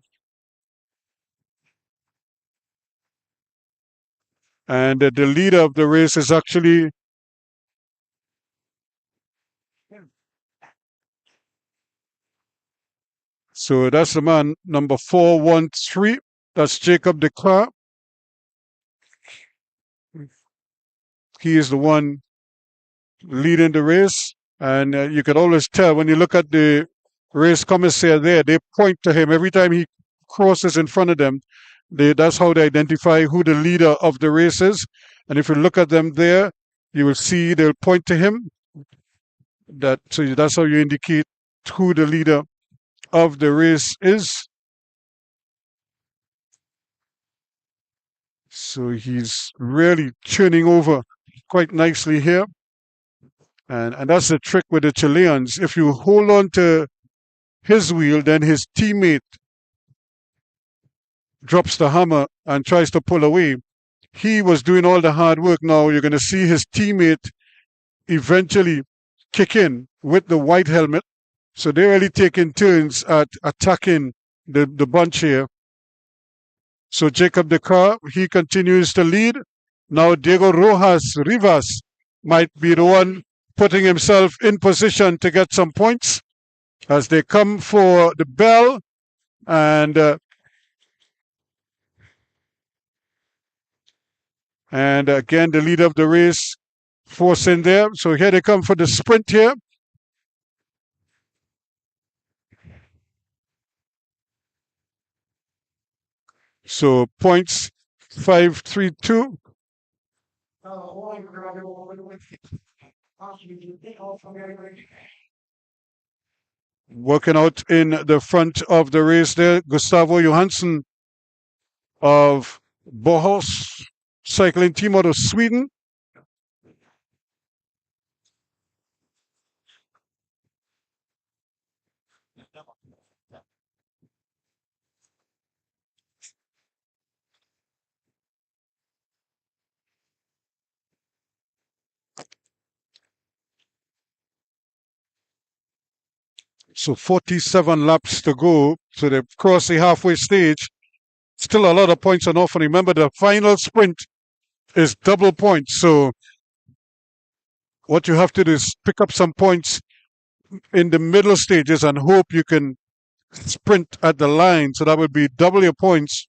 Speaker 2: And the leader of the race is actually so that's the man, number 413. That's Jacob Decar. He is the one leading the race. And you can always tell when you look at the race commissaire there, they point to him every time he crosses in front of them. That's how they identify who the leader of the race is. And if you look at them there, you will see they'll point to him. So that's how you indicate who the leader of the race is. So he's really turning over quite nicely here. And that's the trick with the Chileans. If you hold on to his wheel, then his teammate drops the hammer and tries to pull away. He was doing all the hard work. Now you're going to see his teammate eventually kick in with the white helmet. So they're really taking turns at attacking the bunch here. So Jacob Decar, he continues to lead. Now Diego Rivas might be the one putting himself in position to get some points as they come for the bell. And again, the leader of the race forcing there. So here they come for the sprint here. So points 5-3-2. Working out in the front of the race there, Gustavo Johansson of Bohus cycling team out of Sweden. So 47 laps to go. So they've crossed the halfway stage. Still a lot of points on offer. Remember, the final sprint is double points. So what you have to do is pick up some points in the middle stages and hope you can sprint at the line. So that would be double your points.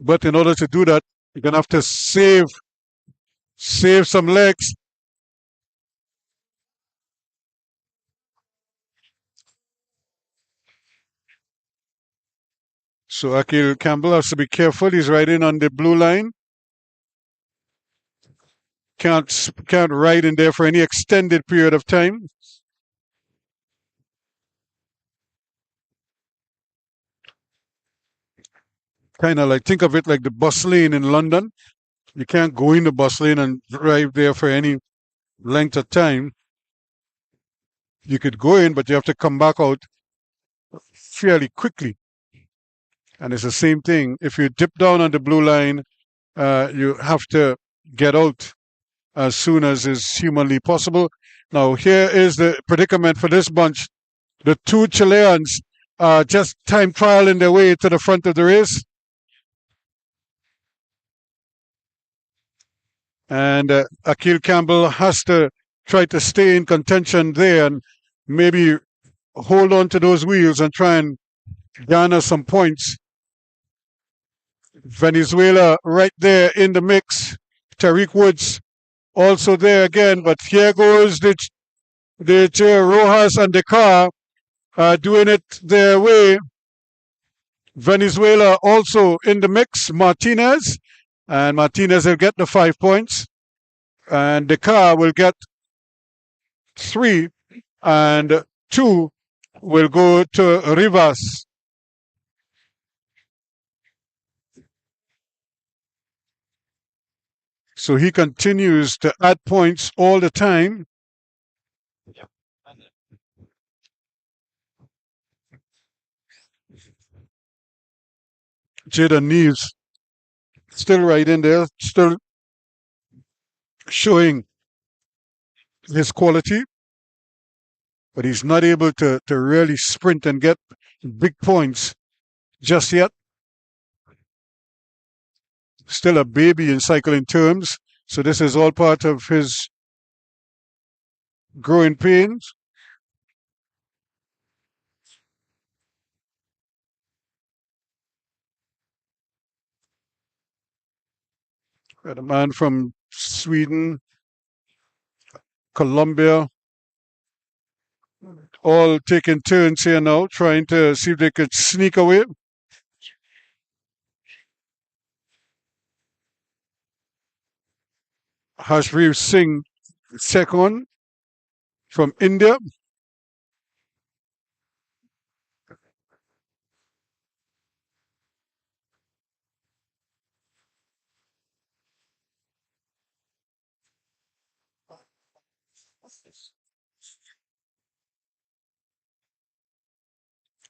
Speaker 2: But in order to do that, you're going to have to save some legs. So Akil Campbell has to be careful. He's riding on the blue line. Can't ride in there for any extended period of time. Kind of like, think of it like the bus lane in London. You can't go in the bus lane and drive there for any length of time. you could go in, but you have to come back out fairly quickly. And it's the same thing. If you dip down on the blue line, you have to get out as soon as is humanly possible. Now, here is the predicament for this bunch. The two Chileans are just time trialing their way to the front of the race. And Akil Campbell has to try to stay in contention there and maybe hold on to those wheels and try and garner some points. Venezuela right there in the mix. Tariq Woods also there again, but here goes the Rojas and the car doing it their way. Venezuela also in the mix. Martinez, and Martinez will get the 5 points, and the car will get 3, and 2 will go to Rivas. So he continues to add points all the time. Jaden Neves still right in there, still showing his quality, but he's not able to really sprint and get big points just yet. Still a baby in cycling terms, so this is all part of his growing pains. Got a man from Sweden, Colombia, all taking turns here now, trying to see if they could sneak away. Hashreef Singh, second, from India.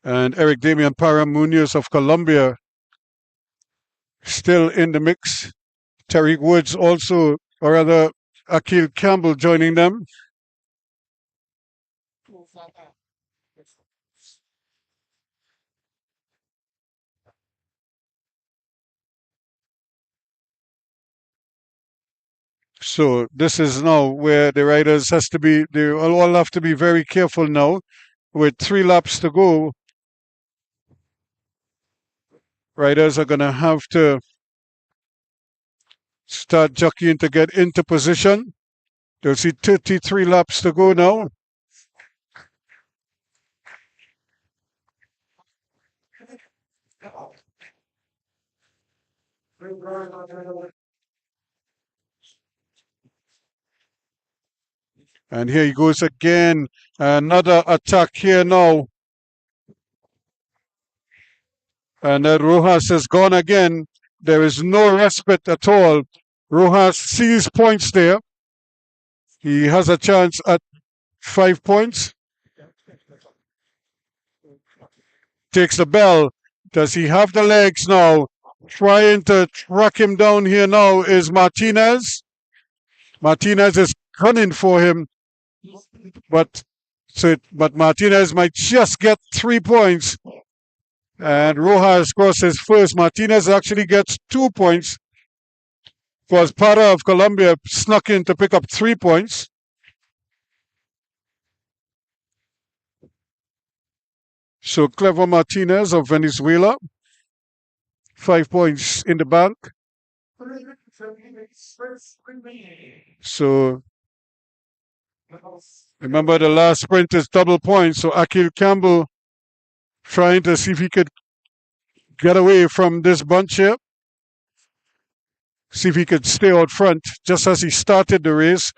Speaker 2: And Eric Damian Paramunios of Colombia still in the mix. Tariq Woods also, or rather Akil Campbell joining them. So this is now where the riders they all have to be very careful now. With 3 laps to go, riders are going to have to start jockeying to get into position. They'll see 33 laps to go now. And here he goes again. Another attack here now. And Rojas has gone again. There is no respite at all. Rojas sees points there. He has a chance at 5 points. Takes the bell. Does he have the legs now? Trying to track him down here now is Martinez. Martinez is gunning for him. But Martinez might just get 3 points. And Rojas crosses first. Martinez actually gets 2 points. Because Para of Colombia snuck in to pick up 3 points. So Clever Martinez of Venezuela, 5 points in the bank. So remember, the last sprint is double points. So Akil Campbell trying to see if he could get away from this bunch here. See if he could stay out front just as he started the race.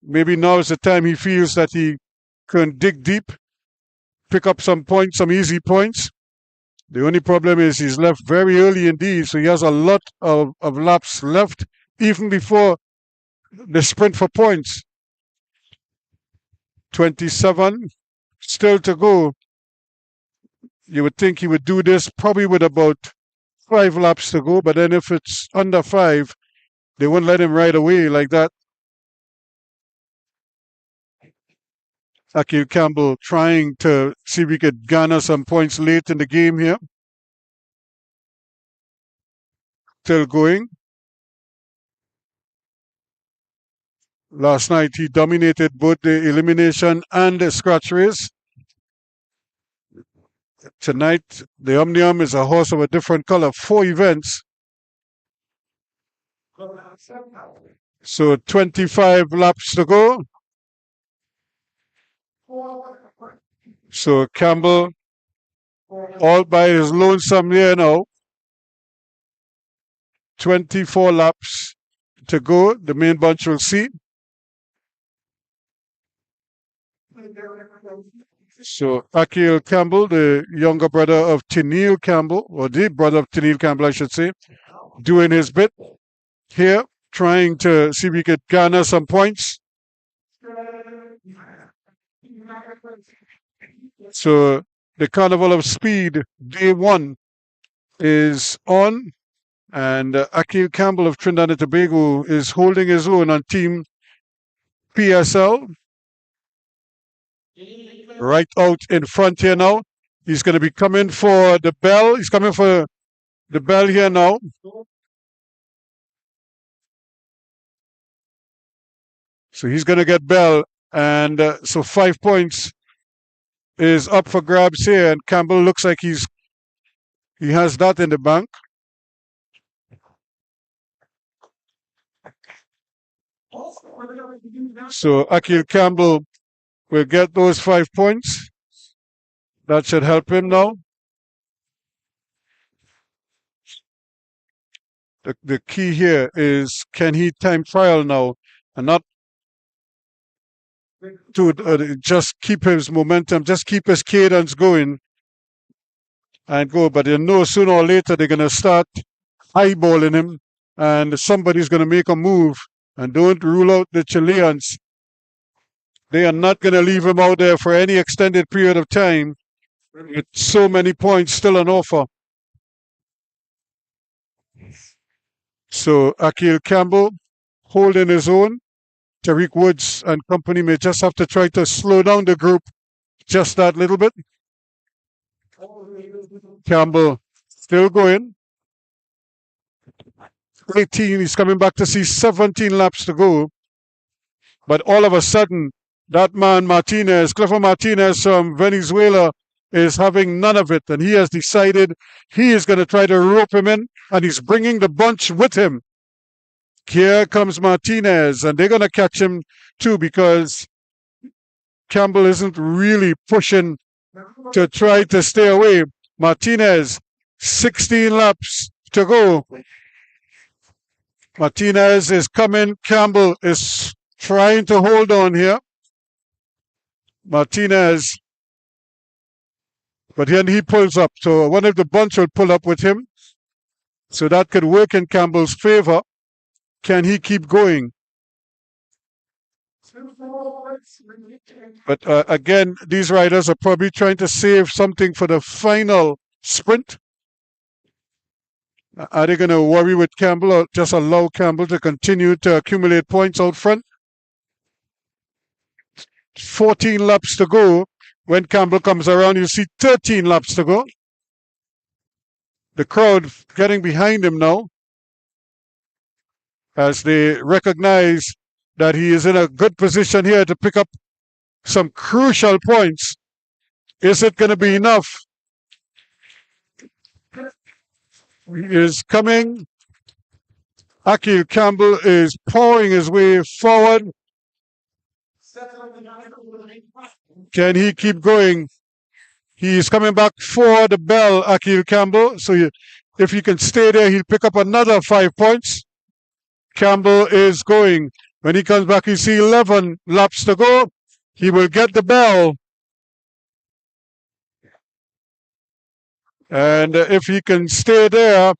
Speaker 2: Maybe now is the time he feels that he can dig deep, pick up some points, some easy points. The only problem is he's left very early indeed, so he has a lot of laps left, even before the sprint for points. 27 still to go. You would think he would do this probably with about 5 laps to go, but then if it's under 5, they wouldn't let him ride away like that. Akil Campbell trying to see if he could garner some points late in the game here. Still going. Last night he dominated both the elimination and the scratch race. Tonight the Omnium is a horse of a different color. 4 events. So 25 laps to go. So Campbell all by his lonesome here now. 24 laps to go. The main bunch will see. So Akil Campbell, the younger brother of Tennille Campbell, or the brother of Tennille Campbell, I should say, doing his bit here, trying to see if he could garner some points. So the Carnival of Speed, day 1, is on. And Akil Campbell of Trinidad and Tobago is holding his own on Team PSL. Right out in front here now. He's going to be coming for the bell. He's coming for the bell here now. So he's going to get bell. And so 5 points is up for grabs here. And Campbell looks like he has that in the bank. So Akil Campbell will get those 5 points. That should help him now. The key here is, can he time trial now and not to just keep his momentum, just keep his cadence going and go. But you know sooner or later they're going to start eyeballing him and somebody's going to make a move. And don't rule out the Chileans. They are not going to leave him out there for any extended period of time with so many points still on offer. So Akil Campbell holding his own. Tariq Woods and company may just have to try to slow down the group just that little bit. Campbell still going. 18, he's coming back to see 17 laps to go. But all of a sudden, that man Martinez, Clifford Martinez from Venezuela, is having none of it. And he has decided he is going to try to rope him in, and he's bringing the bunch with him. Here comes Martinez, and they're going to catch him too because Campbell isn't really pushing to try to stay away. Martinez, 16 laps to go. Martinez is coming. Campbell is trying to hold on here. Martinez. But then he pulls up. So one of the bunch will pull up with him. So that could work in Campbell's favor. Can he keep going? But again, these riders are probably trying to save something for the final sprint. Are they going to worry with Campbell or just allow Campbell to continue to accumulate points out front? 14 laps to go. When Campbell comes around, you see 13 laps to go. The crowd getting behind him now as they recognize that he is in a good position here to pick up some crucial points. Is it going to be enough? He is coming. Akil Campbell is pouring his way forward. Can he keep going? He is coming back for the bell, Akil Campbell. So if he can stay there, he'll pick up another 5 points. Campbell is going. When he comes back, you see 11 laps to go. He will get the bell. And if he can stay there,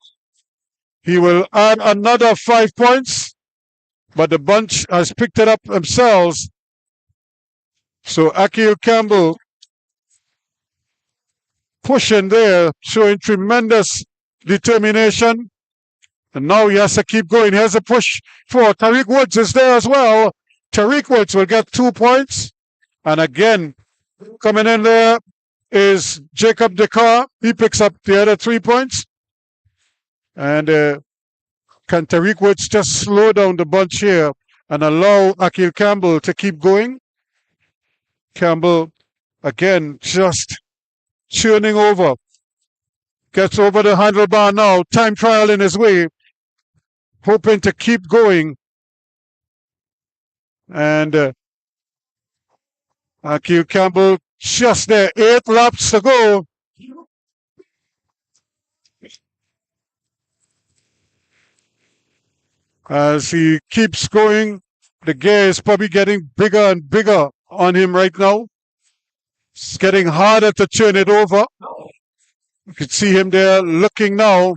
Speaker 2: he will add another 5 points. But the bunch has picked it up themselves. So Akil Campbell pushing there, showing tremendous determination. And now he has to keep going. Here's a push for Tariq Woods is there as well. Tariq Woods will get 2 points. And again, coming in there is Jacob Dekar. He picks up the other 3 points. And can Tariq Woods just slow down the bunch here and allow Akil Campbell to keep going? Campbell, again, just churning over. Gets over the handlebar now. Time trial in his way. Hoping to keep going. And Akil Campbell just there. 8 laps to go. As he keeps going, the gear is probably getting bigger and bigger on him right now. It's getting harder to turn it over. You can see him there looking now.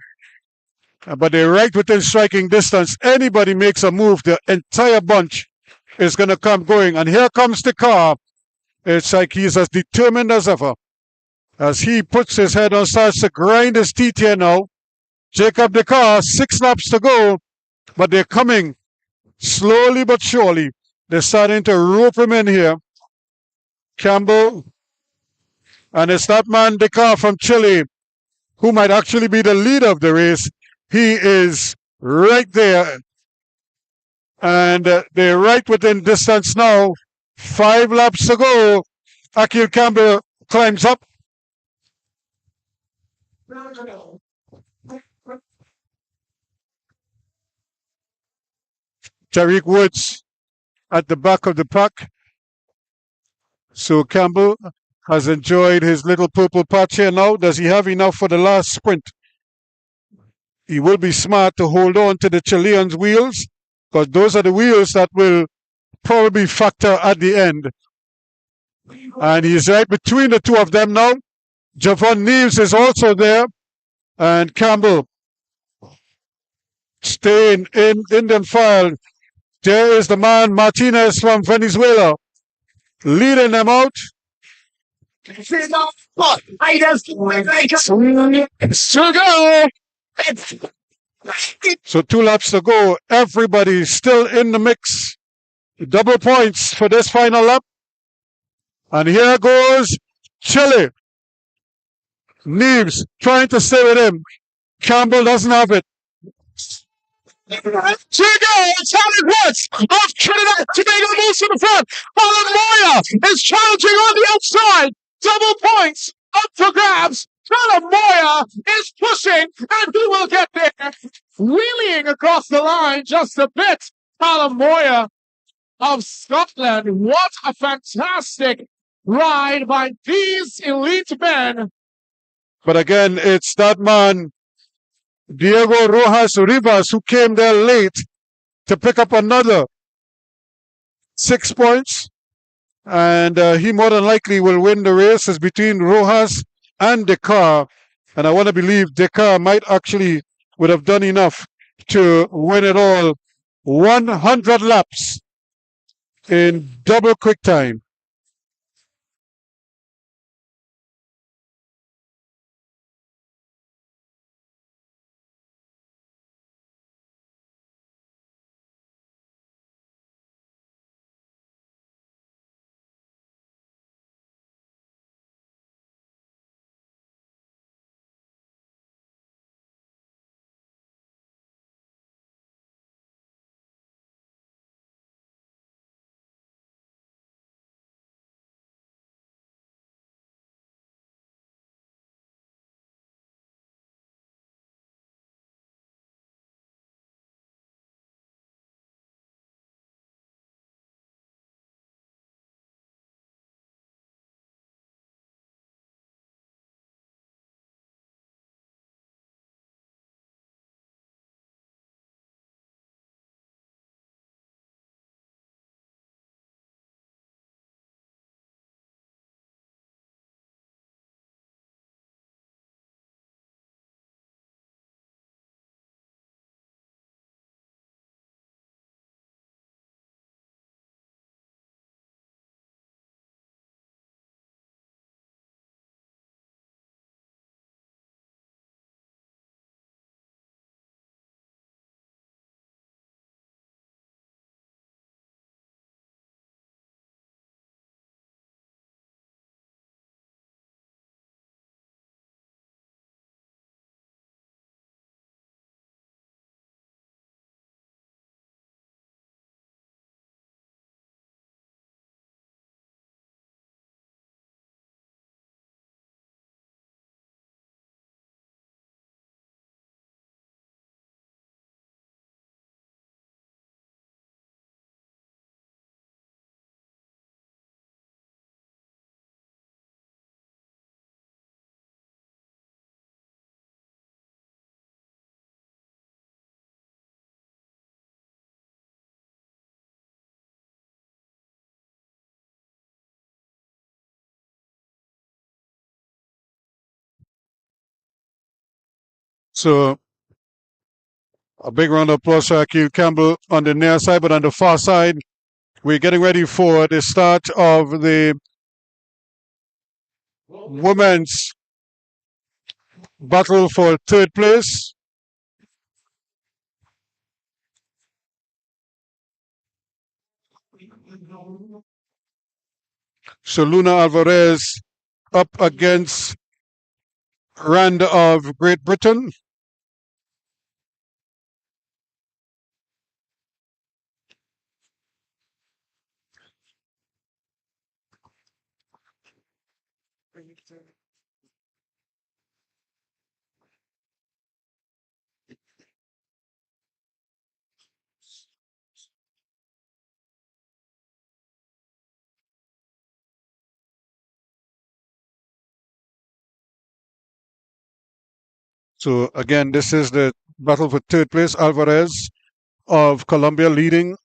Speaker 2: But they're right within striking distance. Anybody makes a move, the entire bunch is going to come going. And here comes the car. It's like he's as determined as ever. As he puts his head on, starts to grind his teeth here now. Jacob the car, 6 laps to go. But they're coming slowly but surely. They're starting to rope him in here. Campbell. And it's that man, Dekar from Chile, who might actually be the leader of the race. He is right there. And they're right within distance now. 5 laps to go. Akil Campbell climbs up. Tariq Woods at the back of the pack. So Campbell has enjoyed his little purple patch here now. Does he have enough for the last sprint? He will be smart to hold on to the Chilean's wheels, because those are the wheels that will probably factor at the end. And he's right between the two of them now. Javon Neves is also there. And Campbell staying in Indian file. There is the man Martinez from Venezuela leading them out. So 2 laps to go. Everybody still in the mix. Double points for this final lap. And here goes Chile. Neves trying to stay with him. Campbell doesn't have it. Tariq Woods of Trinidad Tobago moves to the front. Balmain is challenging on the outside. Double points up for grabs. Balmain is pushing, and he will get there. Wheeling across the line just a bit. Balmain of Scotland. What a fantastic ride by these elite men. But again, it's that man, Diego Rojas Rivas, who came there late to pick up another 6 points. And he more than likely will win the race. It's between Rojas and Dekar. And I want to believe Dekar might actually would have done enough to win it all. 100 laps in double quick time. So a big round of applause for Akil Campbell on the near side, but on the far side, we're getting ready for the start of the women's battle for third place. So Luna Alvarez up against Rand of Great Britain. So again, this is the battle for third place. Alvarez of Colombia leading.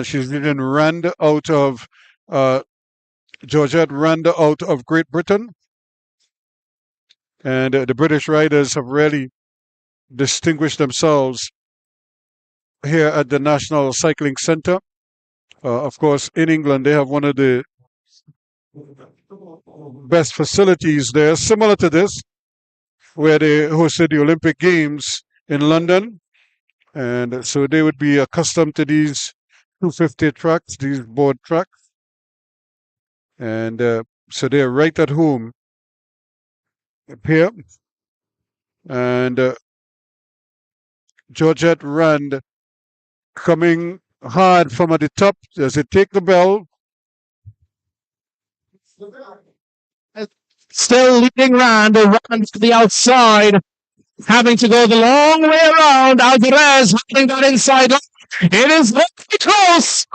Speaker 2: She's leading Rand out of Georgette Rand out of Great Britain. And the British riders have really distinguished themselves here at the National Cycling Centre. Of course, in England, they have one of the best facilities there, similar to this, where they hosted the Olympic Games in London. And so they would be accustomed to these 250 tracks, these board tracks. And so they're right at home here. And Georgette Rand coming hard from at the top as they take the bell.
Speaker 3: Still leading Rand to the outside, having to go the long way around. Alvarez holding that inside line. It is very close.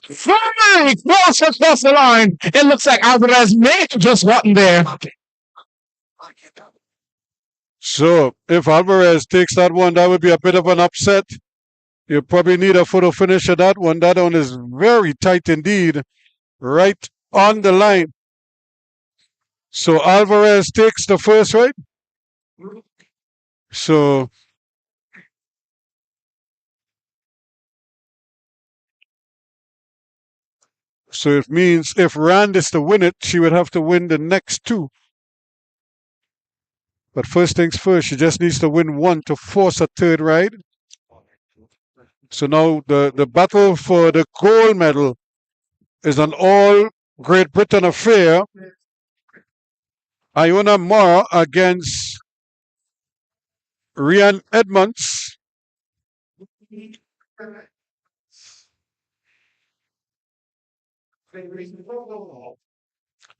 Speaker 3: Very close across the line. It looks like Alvarez may have just gotten there.
Speaker 2: So if Alvarez takes that one, that would be a bit of an upset. You probably need a photo finish of that one. That one is very tight indeed, right on the line. So Alvarez takes the first, right? So it means if Rand is to win it, she would have to win the next two. But first things first, she just needs to win one to force a third ride. So now the battle for the gold medal is an all Great Britain affair. Iona Moore against Rian Edmonds.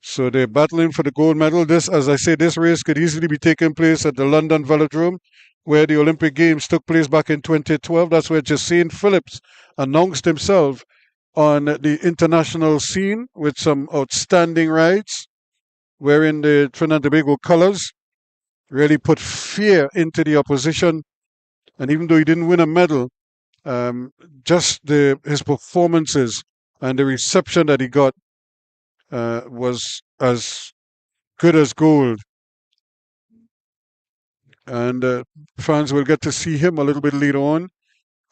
Speaker 2: So they're battling for the gold medal. This, as I say, this race could easily be taking place at the London Velodrome, where the Olympic Games took place back in 2012. That's where Jacine Phillips announced himself on the international scene with some outstanding rides, wearing the Trinidad and Tobago colours, really put fear into the opposition. And even though he didn't win a medal, just his performances and the reception that he got was as good as gold. And fans will get to see him a little bit later on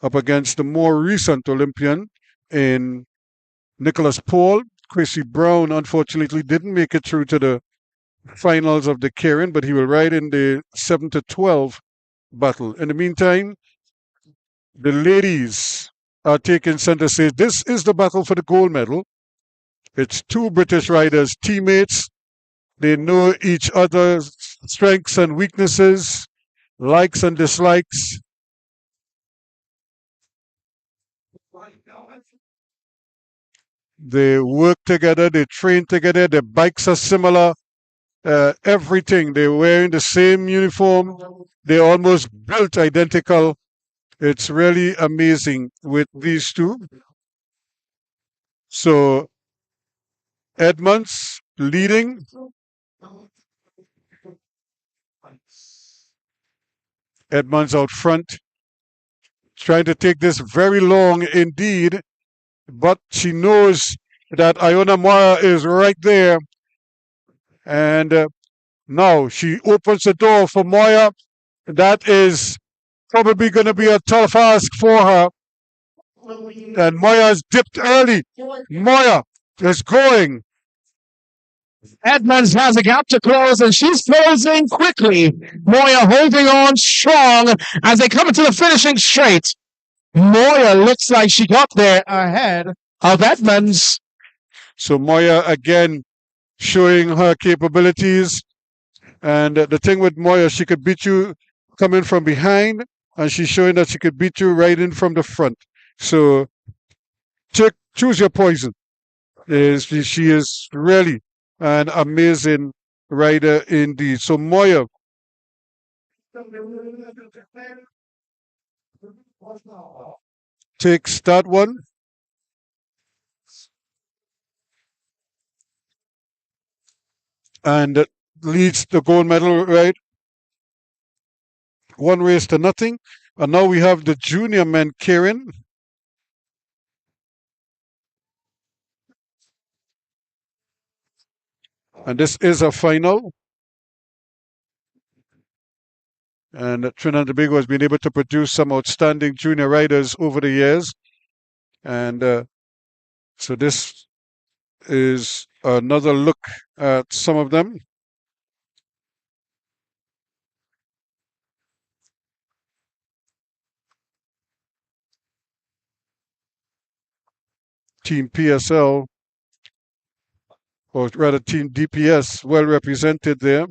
Speaker 2: up against the more recent Olympian in Nicholas Paul. Chrissy Brown, unfortunately, didn't make it through to the finals of the Keirin, but he will ride in the 7 to 12 battle. In the meantime, the ladies are taking center stage. This is the battle for the gold medal. It's two British riders, teammates. They know each other's strengths and weaknesses, likes and dislikes. They work together, they train together, their bikes are similar, everything. They're wearing the same uniform, they're almost built identical. It's really amazing with these two. So Edmonds leading. Edmonds out front, trying to take this very long indeed, but she knows that Iona Mora is right there. And now she opens the door for Moya. that is probably going to be a tough ask for her. And Moya's dipped early. Moya is going.
Speaker 3: Edmonds has a gap to close, and she's closing quickly. Moya holding on strong as they come into the finishing straight. Moya looks like she got there ahead of Edmonds.
Speaker 2: So Moya again showing her capabilities. And the thing with Moya, she could beat you coming from behind, and she's showing that she could beat you right in from the front. So choose your poison. She is really an amazing rider indeed. So Moya takes that one. And leads the gold medal, right? 1 race to nothing. And now we have the junior men, Keirin. And this is a final. And Trinidad and Tobago has been able to produce some outstanding junior riders over the years. And so this is another look at some of them. Team PSL, or rather Team DPS, well represented there.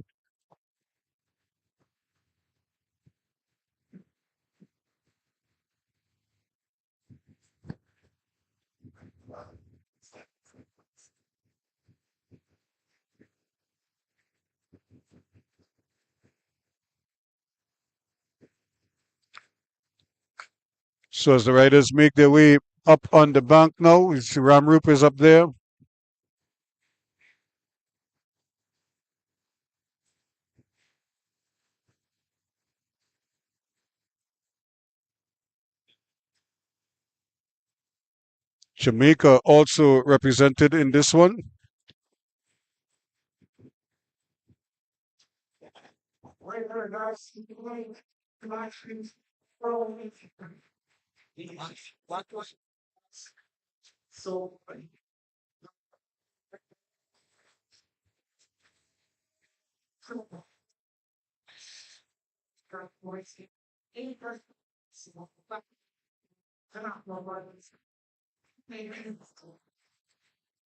Speaker 2: So as the riders make their way up on the bank now, you see Ramroop is up there. Jamaica also represented in this one.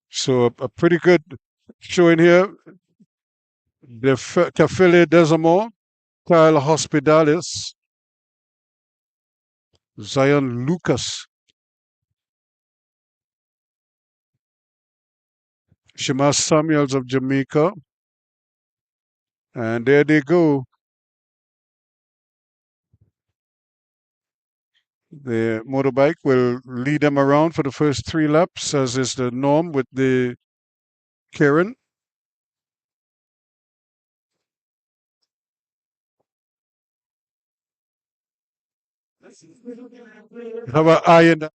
Speaker 2: So a pretty good showing here. The Cafele Desamore, Kyle Hospitalis, Zion Lucas, Shema Samuels of Jamaica. And there they go. The motorbike will lead them around for the first 3 laps, as is the norm with the Keirin. Have an eye in that.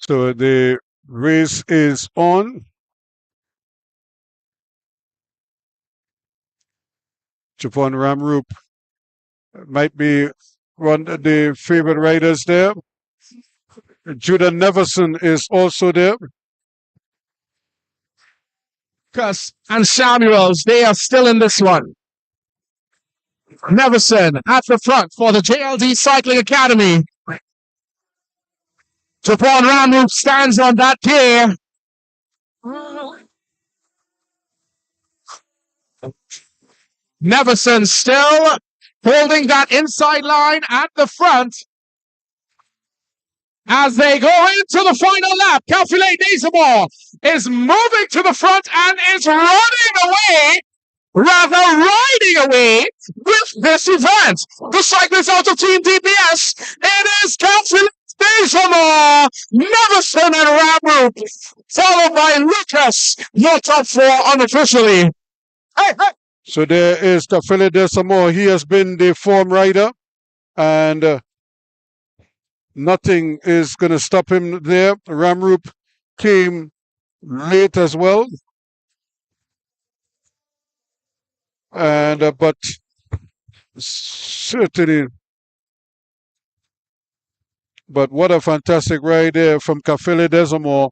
Speaker 2: So the race is on. Japan Ramroop might be one of the favorite riders there. Judah Neverson is also there.
Speaker 3: Gus and Samuels, they are still in this one. Neverson at the front for the JLD Cycling Academy. Japan Ramroop stands on that gear. Neverson still holding that inside line at the front. as they go into the final lap. Calculate Desamore is moving to the front and is running away, rather riding away with this event. The cyclist out of Team DPS, it is Calculate Desamore, Nevison and Ramroop, followed by Lucas, your top four unofficially. Hey, hey.
Speaker 2: So there is Kafele Desamore. He has been the form rider, and nothing is going to stop him there. Ramroop came late as well, and but certainly, but what a fantastic ride there from Kafele Desamore.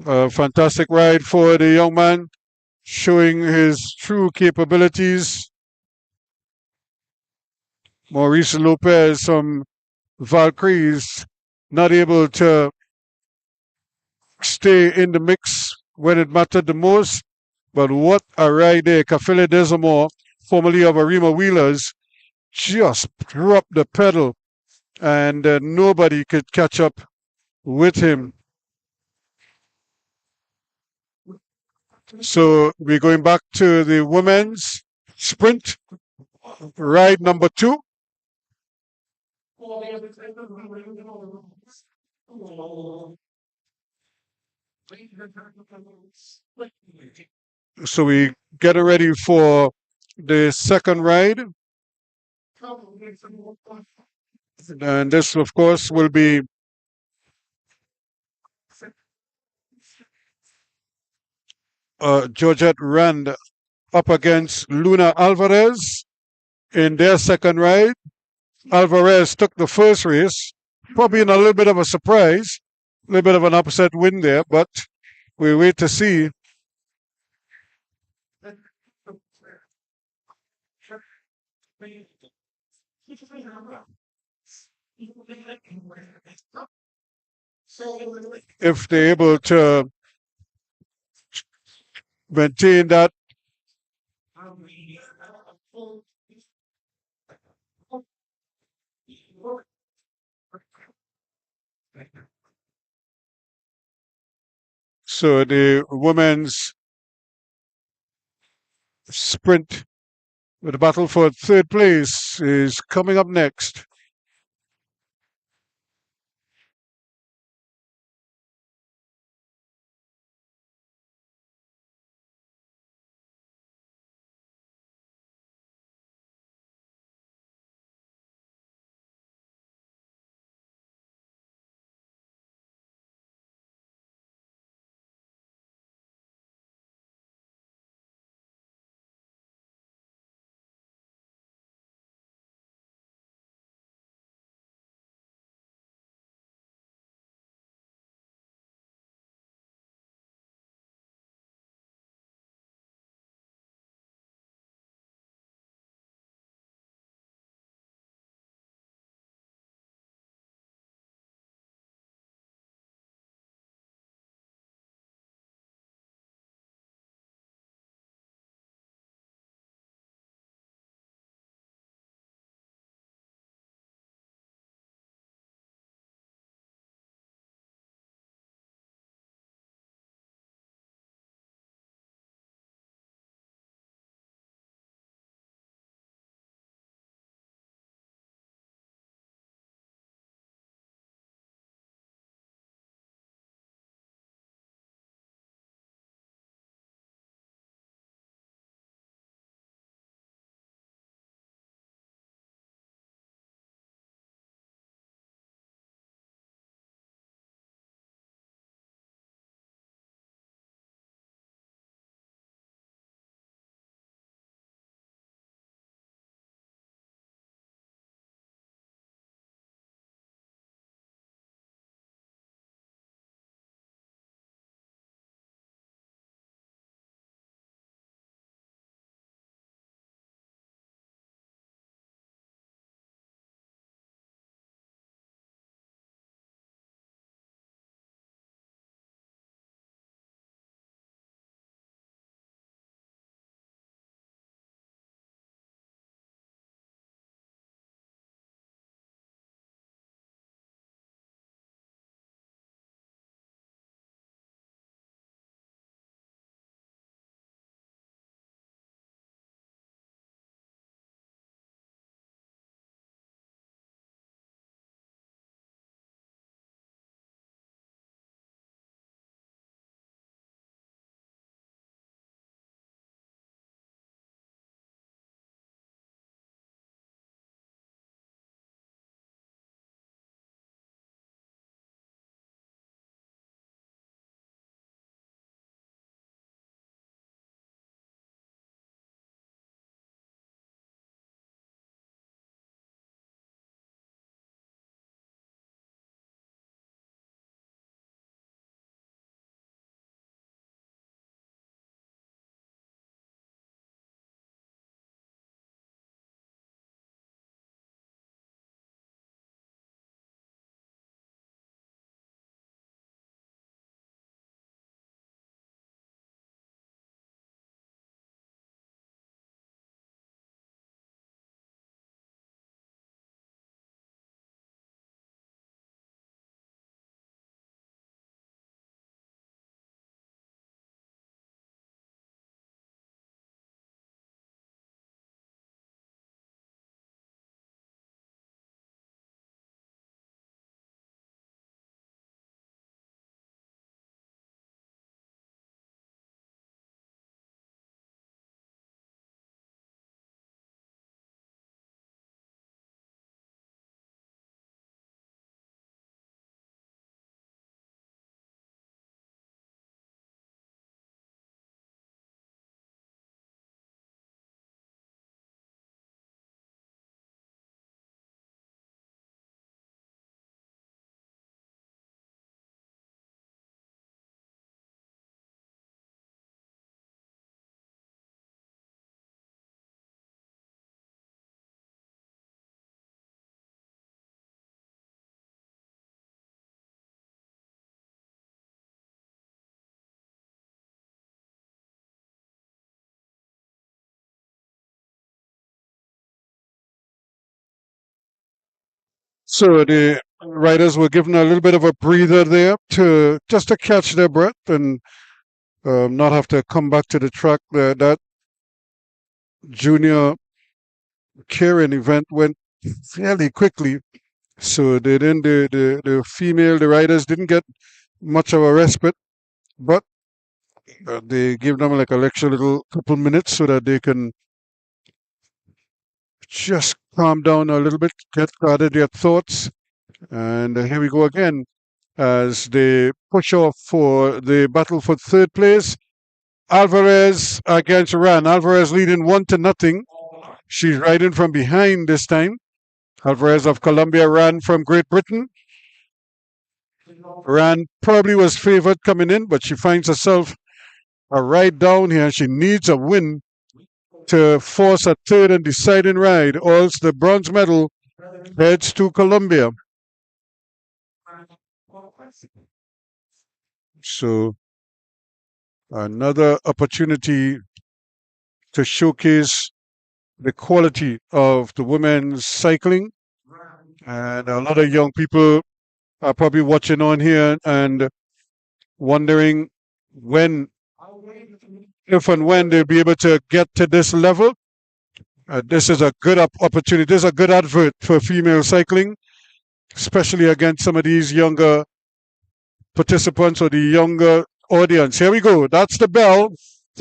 Speaker 2: A fantastic ride for the young man, showing his true capabilities. Maurice Lopez from Valkyries not able to stay in the mix when it mattered the most. But what a ride there. Kafele Desamore, formerly of Arima Wheelers, just dropped the pedal and nobody could catch up with him. So we're going back to the women's sprint, ride number 2. So we get ready for the second ride. And this, of course, will be Georgette Rand up against Luna Alvarez in their second ride. Alvarez took the first race, probably in a little bit of a surprise, a little bit of an upset win there, but we wait to see. If they're able to maintain that. So the women's sprint with the battle for third place is coming up next. So the riders were given a little bit of a breather there to just to catch their breath and not have to come back to the track. That junior Keirin event went fairly quickly. So they didn't, the riders didn't get much of a respite, but they gave them like an extra little couple minutes so that they can just calm down a little bit, get gathered their thoughts. And here we go again as they push off for the battle for third place. Alvarez against Ran. Alvarez leading 1-0. She's riding from behind this time. Alvarez of Colombia ran from Great Britain. Ran probably was favored coming in, but she finds herself a ride down here. She needs a win to force a third and deciding ride, or else the bronze medal heads to Colombia. So another opportunity to showcase the quality of the women's cycling. And a lot of young people are probably watching on here and wondering if and when they'll be able to get to this level. This is a good opportunity. This is a good advert for female cycling, especially against some of these younger participants or the younger audience. Here we go. That's the bell.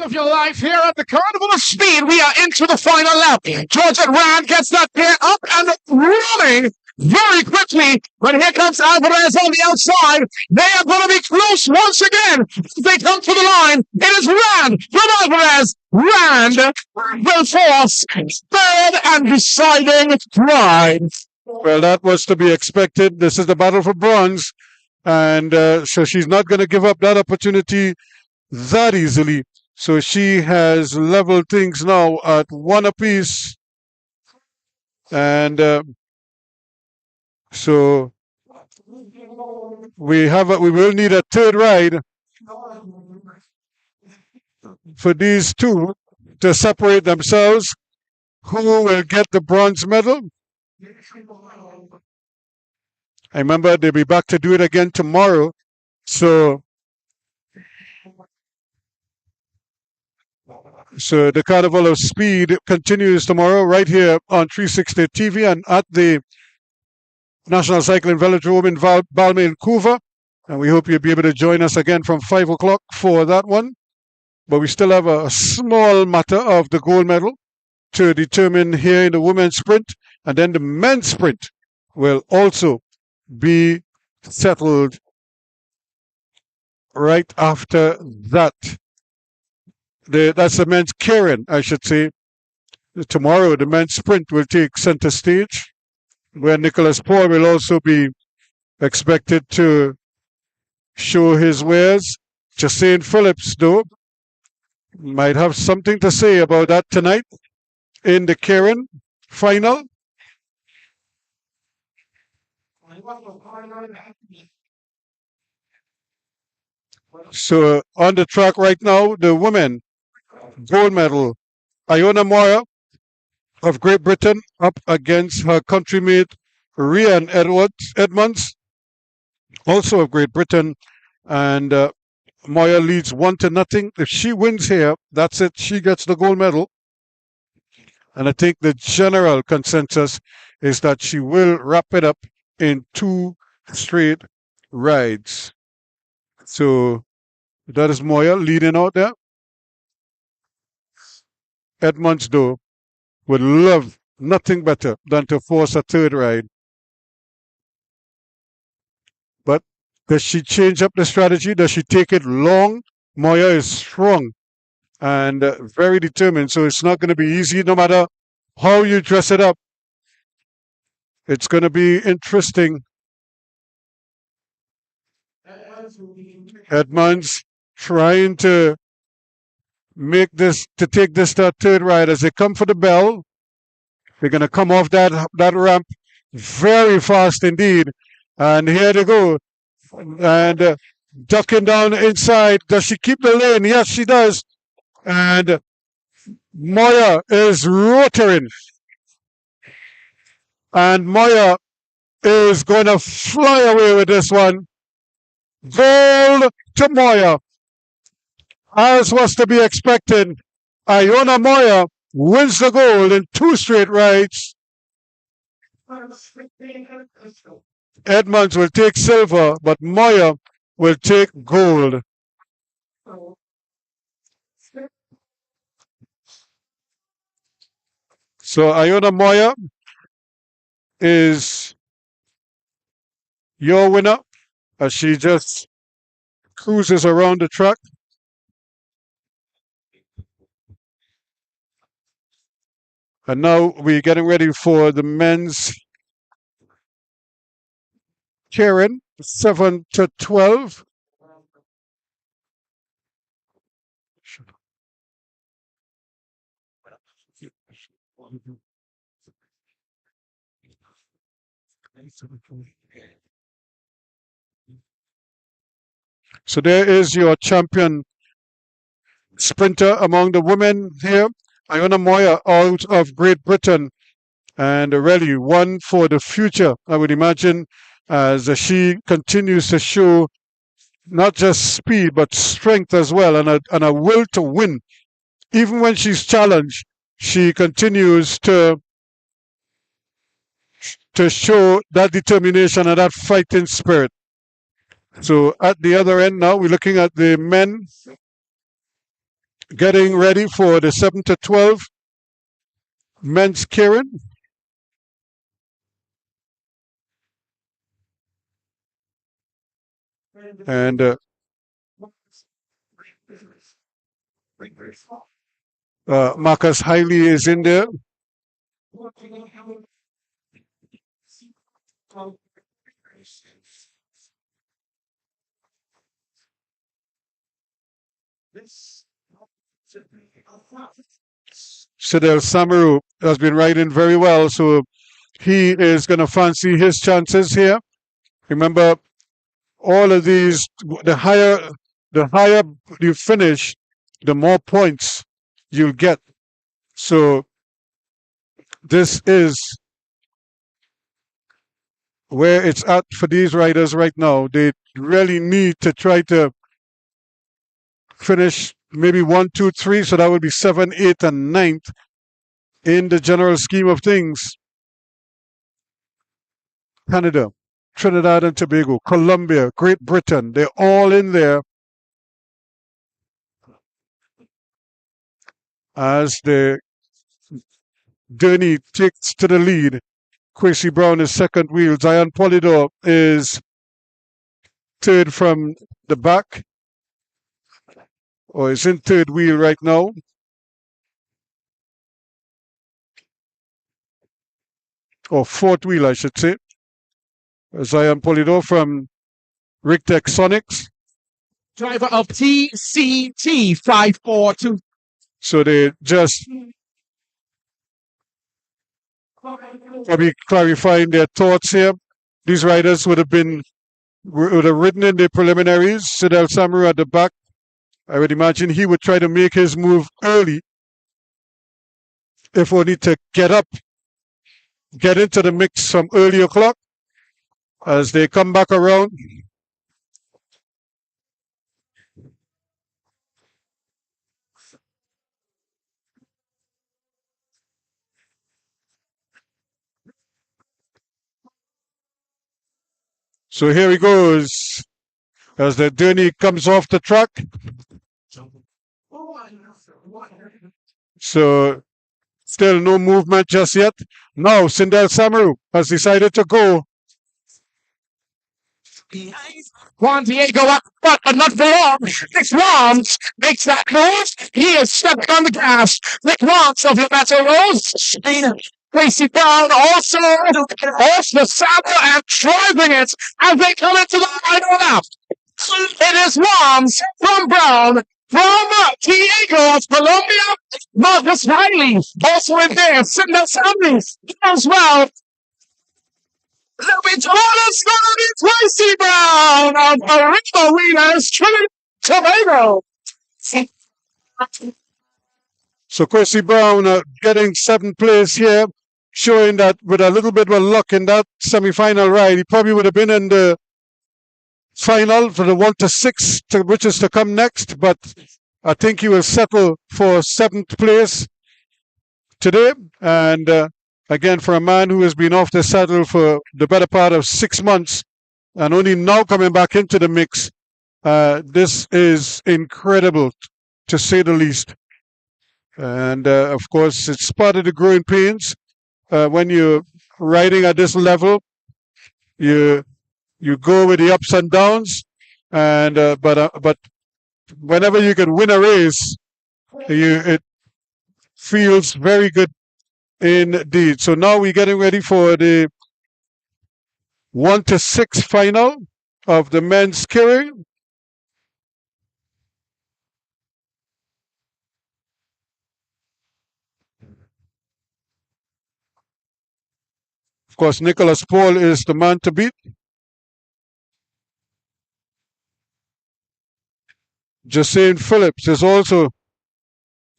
Speaker 3: Of your life here at the Carnival of Speed. We are into the final lap. Georgia Rand gets that pair up and running very quickly. But here comes Alvarez on the outside. They are going to be close once again. They come to the line. It is Rand from Alvarez. Rand will force third and deciding ride.
Speaker 2: Well, that was to be expected. This is the battle for bronze. And so she's not going to give up that opportunity that easily. So she has leveled things now at 1 apiece. And so we will need a third ride for these two to separate themselves. Who will get the bronze medal? I remember they'll be back to do it again tomorrow. So the Carnival of Speed continues tomorrow right here on 360 TV and at the National Cycling Velodrome in Balmain, Couva. And we hope you'll be able to join us again from 5 o'clock for that one. But we still have a small matter of the gold medal to determine here in the women's sprint. And then the men's sprint will also be settled right after that. That's the men's Keirin, I should say. Tomorrow, the men's sprint will take center stage, where Nicholas Paul will also be expected to show his wares. Jacine Phillips, though, might have something to say about that tonight in the Keirin final. So on the track right now, the women gold medal, Iona Moira of Great Britain up against her countrymate Rian Edmonds, also of Great Britain, and Moira leads 1-0. If she wins here, that's it. She gets the gold medal. And I think the general consensus is that she will wrap it up in 2 straight rides. So that is Moya leading out there. Edmonds, though, would love nothing better than to force a third ride. But does she change up the strategy? Does she take it long? Moya is strong and very determined, so it's not going to be easy no matter how you dress it up. It's going to be interesting. Edmonds trying to take this to third ride as they come for the bell. They're going to come off that ramp very fast indeed. And here they go. And ducking down inside. Does she keep the lane? Yes, she does. And Moya is rotering. And Moya is going to fly away with this one. Gold to Moya. As was to be expected, Iona Moya wins the gold in 2 straight rides. Edmonds will take silver, but Moya will take gold. So Iona Moya is your winner as she just cruises around the track. And now we're getting ready for the men's Keirin, 7 to 12. So there is your champion sprinter among the women here. Iona Moya out of Great Britain, and really one for the future, I would imagine, as she continues to show not just speed but strength as well, and a will to win. Even when she's challenged, she continues to show that determination and that fighting spirit. So at the other end now, we're looking at the men getting ready for the 7 to 12 men's Keirin. And Marcus Hiley is in there. Sidel Samaru has been riding very well, so he is going to fancy his chances here. Remember, all of these, the higher you finish, the more points you'll get. So this is where it's at for these riders right now. They really need to try to finish maybe 1, 2, 3, so that would be 7, 8, and 9th in the general scheme of things. Canada, Trinidad and Tobago, Colombia, Great Britain, they're all in there as the Denny takes to the lead. Quincy Brown is second wheel. Zion Polidor is third from the back, or is in third wheel right now. Or fourth wheel, I should say. Zion Polidor from Rictech Sonics.
Speaker 1: Driver of TCT 542.
Speaker 2: So they just probably clarifying their thoughts here. These riders would have ridden in the preliminaries. Sidel Samaru at the back. I would imagine he would try to make his move early, if only to get into the mix from early o'clock as they come back around. So here he goes as the Denny comes off the track. So still no movement just yet. Now Sidel Samaru has decided to go.
Speaker 3: Juan Diego up front, but not for long. Nick Rams makes that move. He is stepping on the gas. Nick Rams of Lametta Rose. Gracie Brown also off the saddle and driving it as they come into the final lap. It is Rams from Brown. From Diego of Colombia, Marcus Riley also in there. Sidney Sanders as well. It's Wallace Gracie Brown of Arriba Winners, Trinidad Tobago.
Speaker 2: So Quincy Brown getting 7th place here. showing that with a little bit of luck in that semi-final ride, he probably would have been in the final for the 1 to 6, which is to come next. But I think he will settle for 7th place today. And again, for a man who has been off the saddle for the better part of 6 months and only now coming back into the mix, this is incredible, to say the least. And of course, it's part of the growing pains. When you're riding at this level, you go with the ups and downs, and but whenever you can win a race, it feels very good indeed. So now we're getting ready for the 1 to 6 final of the men's Keirin. Of course, Nicholas Paul is the man to beat. Jasain Phillips is also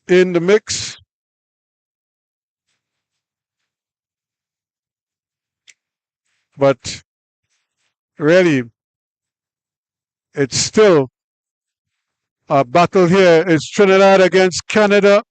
Speaker 2: in the mix. But really, it's still a battle here. It's Trinidad against Canada.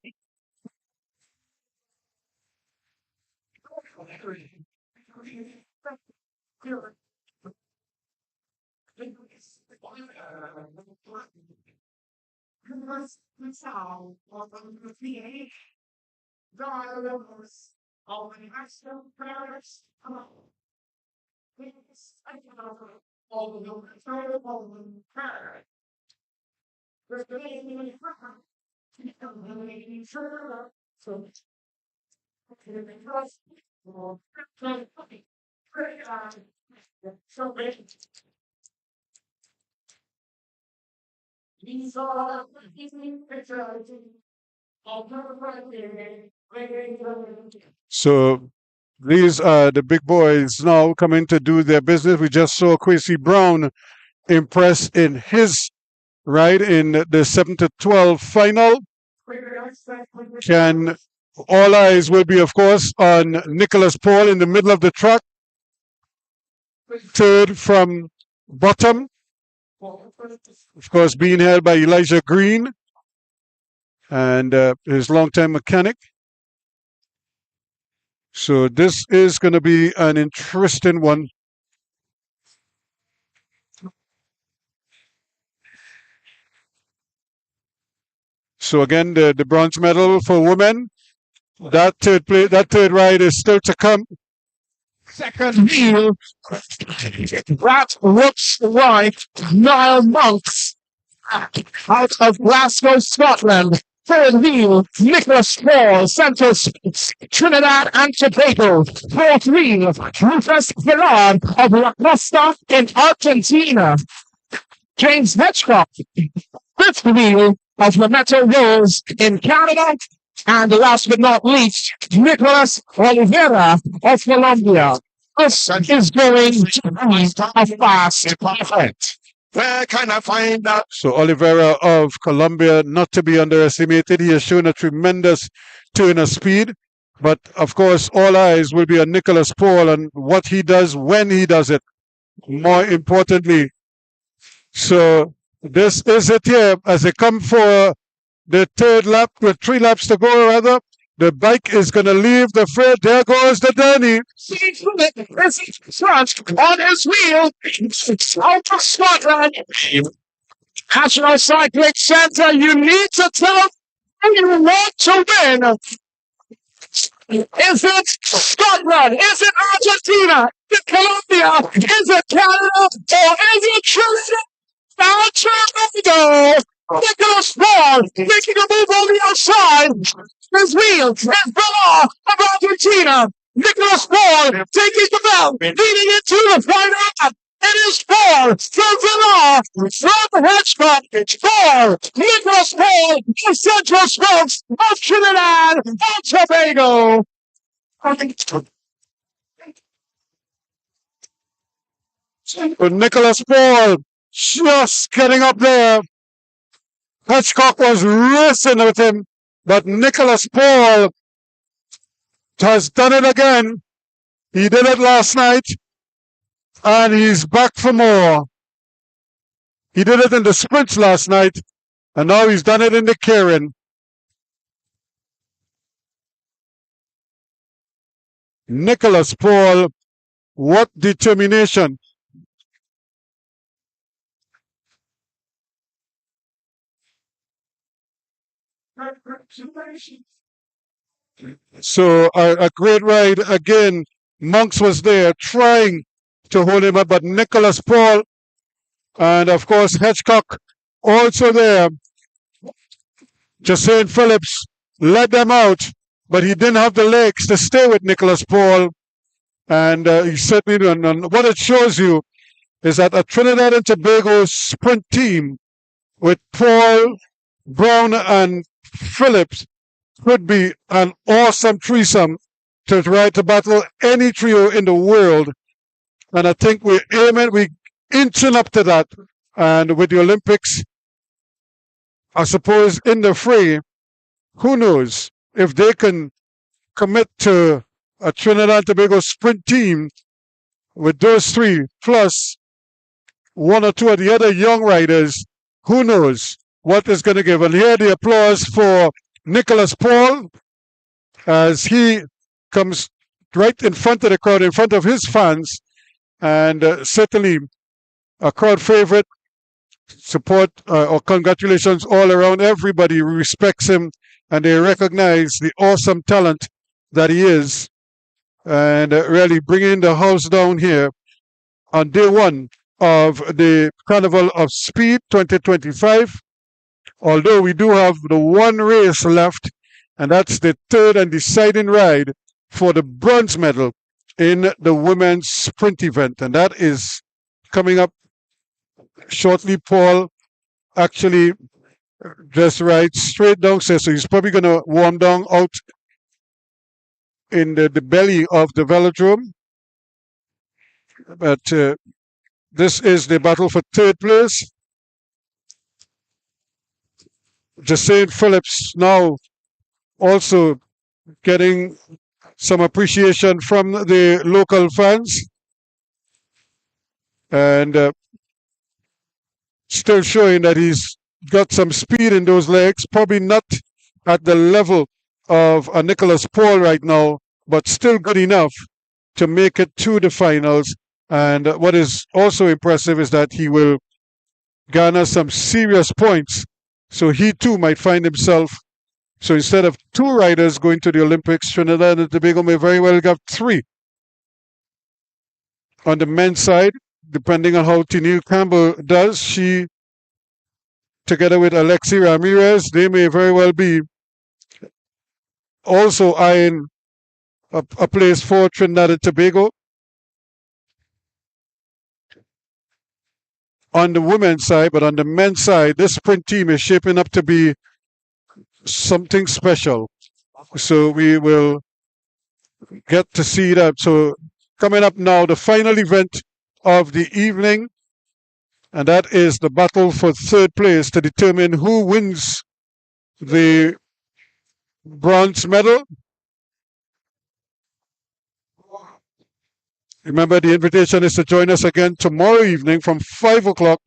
Speaker 2: So these are the big boys now coming to do their business. We just saw Quincy Brown impress in his ride in the 7 to 12 final. All eyes will be, of course, on Nicholas Paul in the middle of the track. Third from bottom, of course, being held by Elijah Green and his longtime mechanic. So this is going to be an interesting one. So again, the bronze medal for women. That third ride is still to come.
Speaker 3: Second wheel, that looks like Niall Monks out of Glasgow, Scotland. Third wheel, Nicholas Paul, Santos, Trinidad and Tobago. Fourth wheel, Rufus Villard of La Costa in Argentina. James Hedgecock. Fifth wheel of Lametta Rose in Canada. And last but not least, Nicolas Oliveira of Colombia. This is going to be a fast event. Where can I find that?
Speaker 2: So Oliveira of Colombia, not to be underestimated. He has shown a tremendous turn of speed. But of course, all eyes will be on Nicholas Paul and what he does when he does it. More importantly. So this is it here as they come for the third lap, with 3 laps to go rather. The bike is going to leave the field. There goes the Danny.
Speaker 3: On his wheel, out of Scotland. National Cycling Centre, you need to tell who you want to win. Is it Scotland? Is it Argentina? Is it Colombia? Is it Canada? Or is it Trinidad? Go. Nicholas Paul making a move on the outside. His wheel is Balmain of Argentina. Nicholas Paul taking the belt, leading into the final lap. It is Paul from Balmain, from Hedgecock, for Nicholas Paul of Central Spokes of Trinidad and Tobago.
Speaker 2: But Nicholas Paul just getting up there. Hedgecock was racing with him, but Nicholas Paul has done it again. He did it last night, and he's back for more. He did it in the sprints last night, and now he's done it in the Keirin. Nicholas Paul, what determination. So a great ride again. Monks was there trying to hold him up, but Nicholas Paul and of course Hitchcock also there. Just Phillips led them out, but he didn't have the legs to stay with Nicholas Paul. And he certainly didn't. And what it shows you is that a Trinidad and Tobago sprint team with Paul, Brown, and Phillips could be an awesome threesome to try to battle any trio in the world. And I think we're inching up to that. And with the Olympics, I suppose, in the fray, who knows if they can commit to a Trinidad and Tobago sprint team with those three, plus one or two of the other young riders, who knows what is going to give. And here the applause for Nicholas Paul as he comes right in front of the crowd, in front of his fans, and certainly a crowd favorite. Support or congratulations all around. Everybody respects him and they recognize the awesome talent that he is, and really bringing the house down here on day one of the Carnival of Speed 2025. Although we do have the one race left, and that's the third and deciding ride for the bronze medal in the women's sprint event, and that is coming up shortly. Paul actually just rides straight downstairs, so he's probably going to warm down out in the belly of the Velodrome. But this is the battle for third place. Just Phillips now also getting some appreciation from the local fans, and still showing that he's got some speed in those legs. Probably not at the level of a Nicholas Paul right now, but still good enough to make it to the finals. And what is also impressive is that he will garner some serious points. So he too might find himself. So instead of two riders going to the Olympics, Trinidad and Tobago may very well have three. On the men's side, depending on how Tennille Campbell does, she, together with Alexi Ramirez, they may very well be also eyeing a place for Trinidad and Tobago. On the women's side, but on the men's side, this sprint team is shaping up to be something special. So we will get to see that. So coming up now, the final event of the evening, and that is the battle for third place to determine who wins the bronze medal. Remember, the invitation is to join us again tomorrow evening from 5 o'clock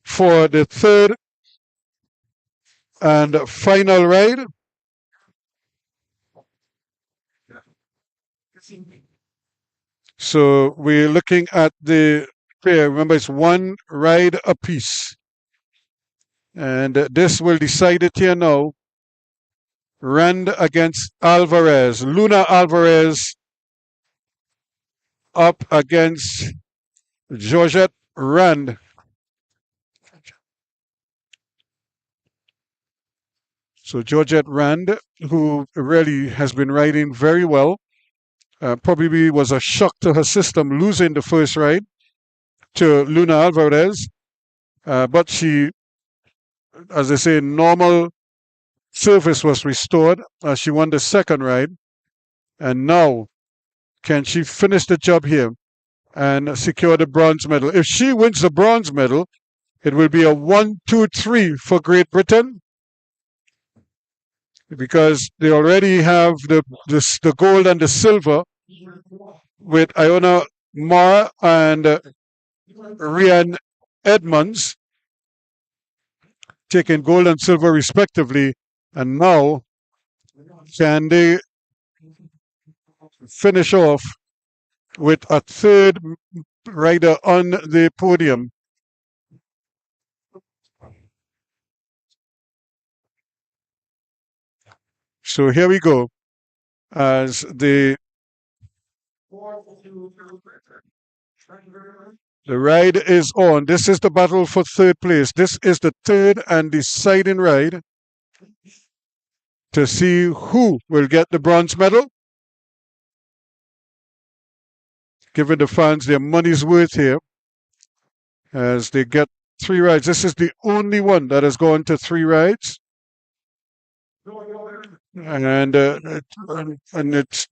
Speaker 2: for the third and final ride. So we're looking at the pair. Remember, it's one ride apiece. And this will decide it here now. Rand against Alvarez. Luna Alvarez up against Georgette Rand. So Georgette Rand, who really has been riding very well, probably was a shock to her system losing the first ride to Luna Alvarez. But she, as they say, normal service was restored. She won the second ride. And now, can she finish the job here and secure the bronze medal? If she wins the bronze medal, it will be a 1-2-3 for Great Britain. because they already have the gold and the silver with Iona Mara and Rian Edmonds taking gold and silver respectively. And now, can they finish off with a third rider on the podium? So here we go as the ride is on. This is the battle for third place. This is the third and deciding ride to see who will get the bronze medal. Giving the fans their money's worth here as they get 3 rides. This is the only one that has gone to 3 rides. And it's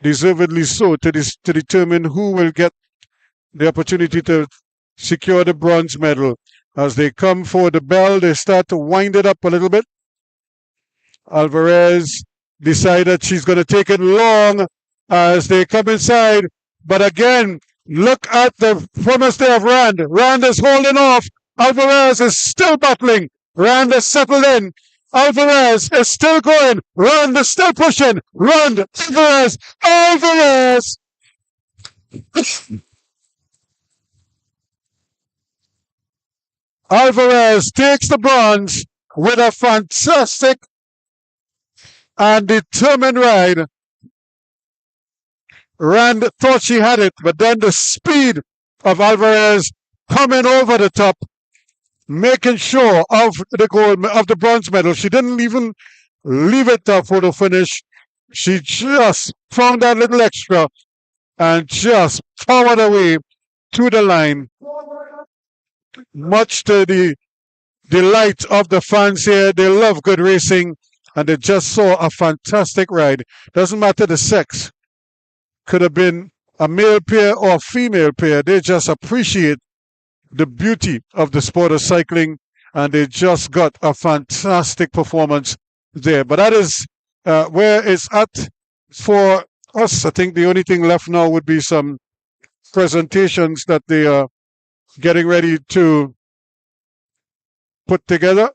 Speaker 2: deservedly so to determine who will get the opportunity to secure the bronze medal. As they come for the bell, they start to wind it up a little bit. Alvarez decided she's going to take it long as they come inside. But again, look at the promise they have Rand. Rand is holding off. Alvarez is still battling. Rand is settled in. Alvarez is still going. Rand is still pushing. Rand, Alvarez, Alvarez. Alvarez takes the bronze with a fantastic and determined ride. Rand thought she had it, but then the speed of Alvarez coming over the top, making sure of the gold, of the bronze medal. She didn't even leave it for photo finish. She just found that little extra and just powered away to the line. Much to the delight of the fans here. They love good racing and they just saw a fantastic ride. Doesn't matter the sex. Could have been a male pair or a female pair. They just appreciate the beauty of the sport of cycling and they just got a fantastic performance there. But that is where it's at for us. I think the only thing left now would be some presentations that they are getting ready to put together.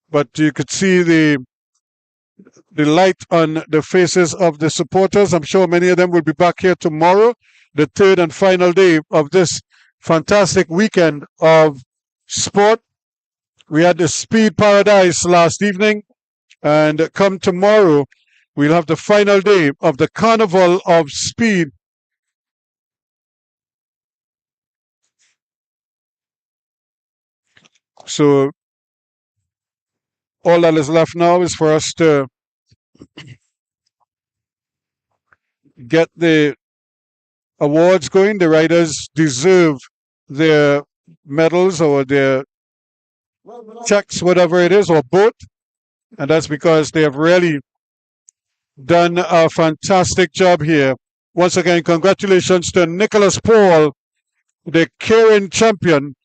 Speaker 2: But you could see the light on the faces of the supporters. I'm sure many of them will be back here tomorrow, the third and final day of this fantastic weekend of sport. We had the Speed Paradise last evening, and come tomorrow, we'll have the final day of the Carnival of Speed. So all that is left now is for us to get the awards going. The riders deserve their medals or their checks, whatever it is, or both. And that's because they have really done a fantastic job here. Once again, congratulations to Nicholas Paul, the Keirin champion,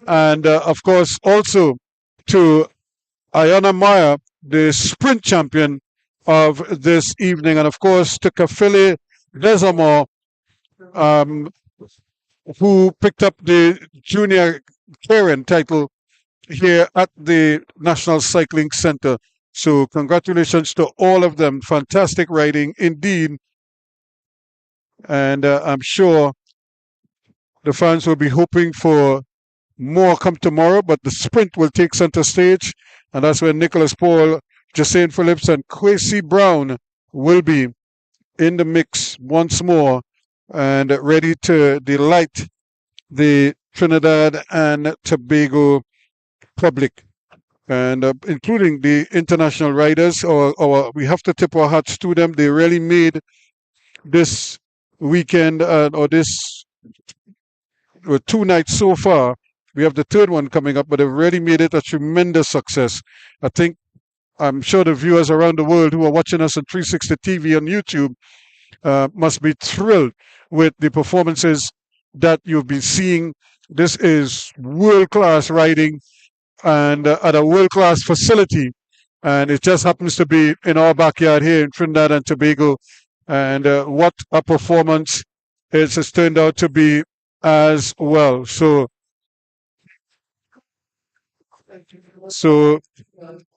Speaker 2: and of course also to Iona Maya, the sprint champion of this evening, and of course to Kafili Desamore, who picked up the junior Keirin title here at the National Cycling Center. So congratulations to all of them. Fantastic riding indeed. And I'm sure the fans will be hoping for more come tomorrow, but the sprint will take center stage. And that's where Nicholas Paul, Jacine Phillips, and Quasi Brown will be in the mix once more and ready to delight the Trinidad and Tobago public, and including the international riders. Or we have to tip our hats to them. They really made this weekend or this 2 nights so far. We have the third one coming up, but they've really made it a tremendous success. I'm sure the viewers around the world who are watching us on 360 TV on YouTube must be thrilled with the performances that you've been seeing. This is world-class riding, and at a world-class facility. And it just happens to be in our backyard here in Trinidad and Tobago. And what a performance it has turned out to be as well. So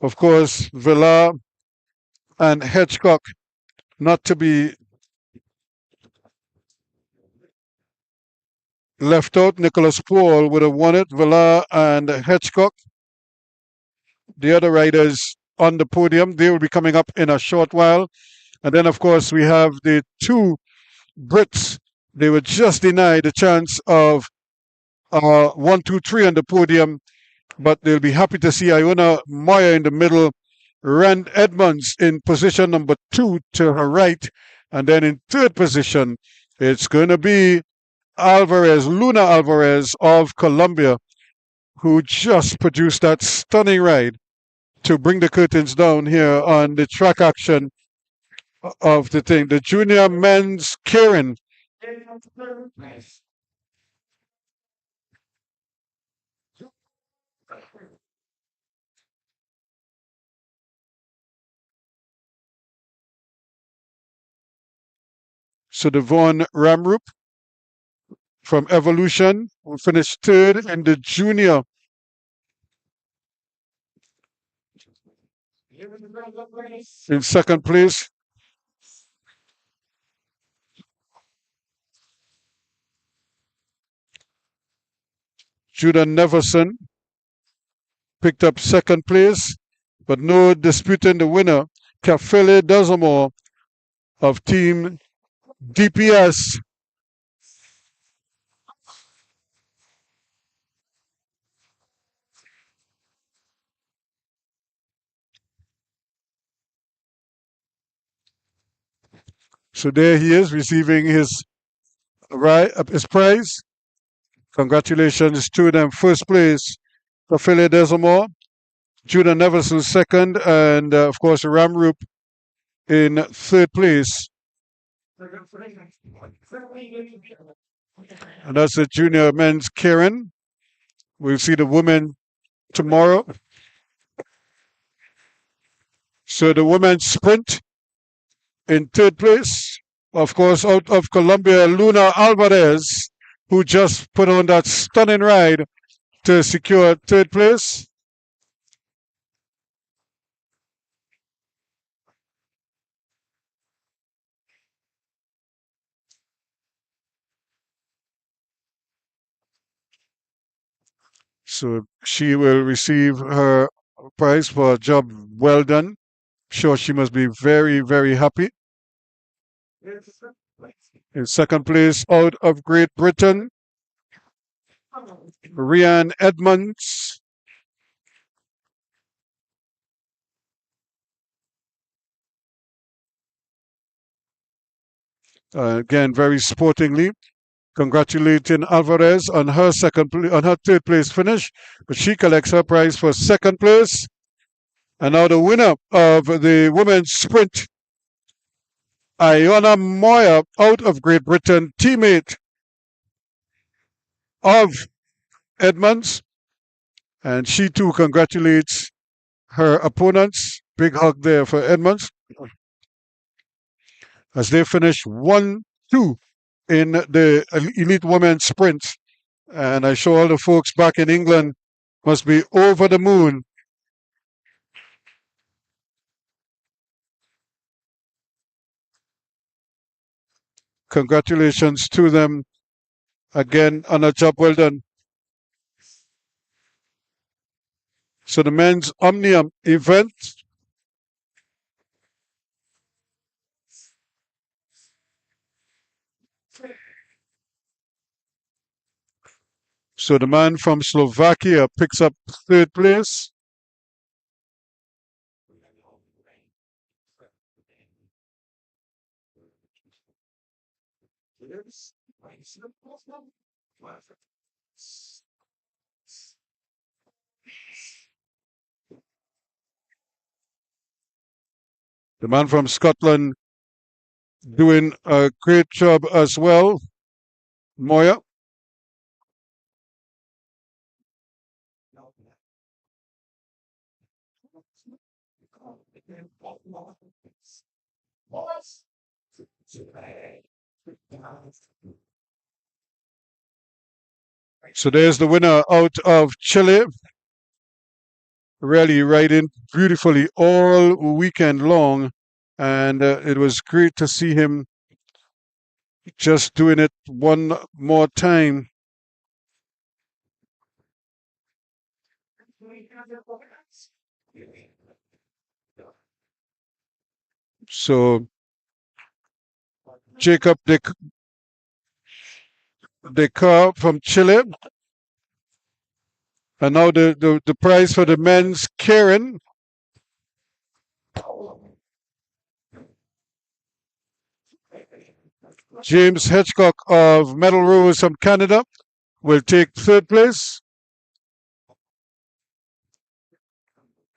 Speaker 2: of course, Villar and Hedgecock, not to be left out. Nicholas Paul would have won it. Villar and Hedgecock, the other riders on the podium, they will be coming up in a short while. And then, of course, we have the two Brits. They were just denied the chance of 1, 2, 3 on the podium, but they'll be happy to see Iona Moya in the middle, Rand Edmonds in position number 2 to her right, and then in third position, it's going to be Luna Alvarez of Colombia, who just produced that stunning ride to bring the curtains down here on the track action of the thing. The junior men's Keirin. So the Vaughan Ramroop from Evolution will finish third in the junior. In second place, Judah Neverson picked up second place, but no disputing the winner, Kafele Dazamore of Team DPS. So there he is receiving his prize. Congratulations to them. First place, Kafele Dazamore, Judah Neverson second, and of course Ramroop in third place. And that's the junior men's Keirin. We'll see the women tomorrow. So the women's sprint in third place, of course, out of Colombia, Luna Alvarez, who just put on that stunning ride to secure third place. So she will receive her prize for a job well done. Sure, she must be very, very happy. In second place, out of Great Britain, Rian Edmonds. Again, very sportingly, congratulating Alvarez on her third place finish, but she collects her prize for second place. And now the winner of the women's sprint, Iona Moya, out of Great Britain, teammate of Edmonds, and she too congratulates her opponents. Big hug there for Edmonds as they finish 1-2 in the elite women's sprint. And I'm sure all the folks back in England must be over the moon. Congratulations to them again on a job well done. So the men's Omnium event. So the man from Slovakia picks up third place. The man from Scotland doing a great job as well, Moya. So there's the winner out of Chile. Really riding beautifully all weekend long. And it was great to see him just doing it one more time. So Jacob the car from Chile. And now the prize for the men's Keirin. James Hedgecock of Metal Rose from Canada will take third place.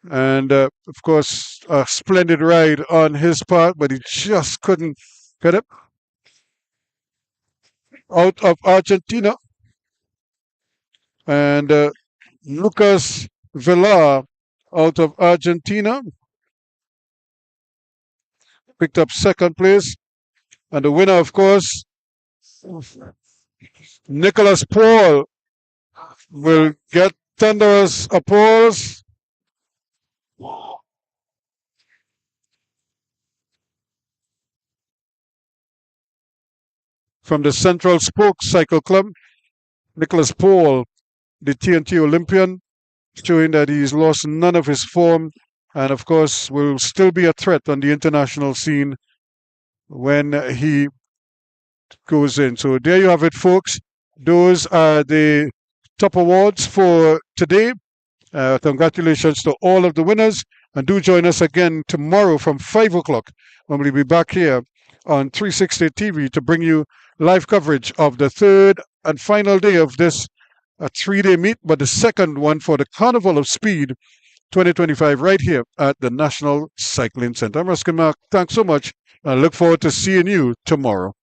Speaker 2: And of course, a splendid ride on his part, but he just couldn't get it. Out of Argentina. And Lucas Villar out of Argentina picked up second place. And the winner, of course, Nicholas Paul will get thunderous applause. From the Central Spoke Cycle Club, Nicholas Paul, the TNT Olympian, showing that he's lost none of his form and, of course, will still be a threat on the international scene when he goes in. So there you have it, folks. Those are the top awards for today. Congratulations to all of the winners. And do join us again tomorrow from 5 o'clock when we'll be back here on 360 TV to bring you live coverage of the third and final day of this 3-day meet, but the second one for the Carnival of Speed 2025 right here at the National Cycling Center. I'm Ruskin Mark. Thanks so much. I look forward to seeing you tomorrow.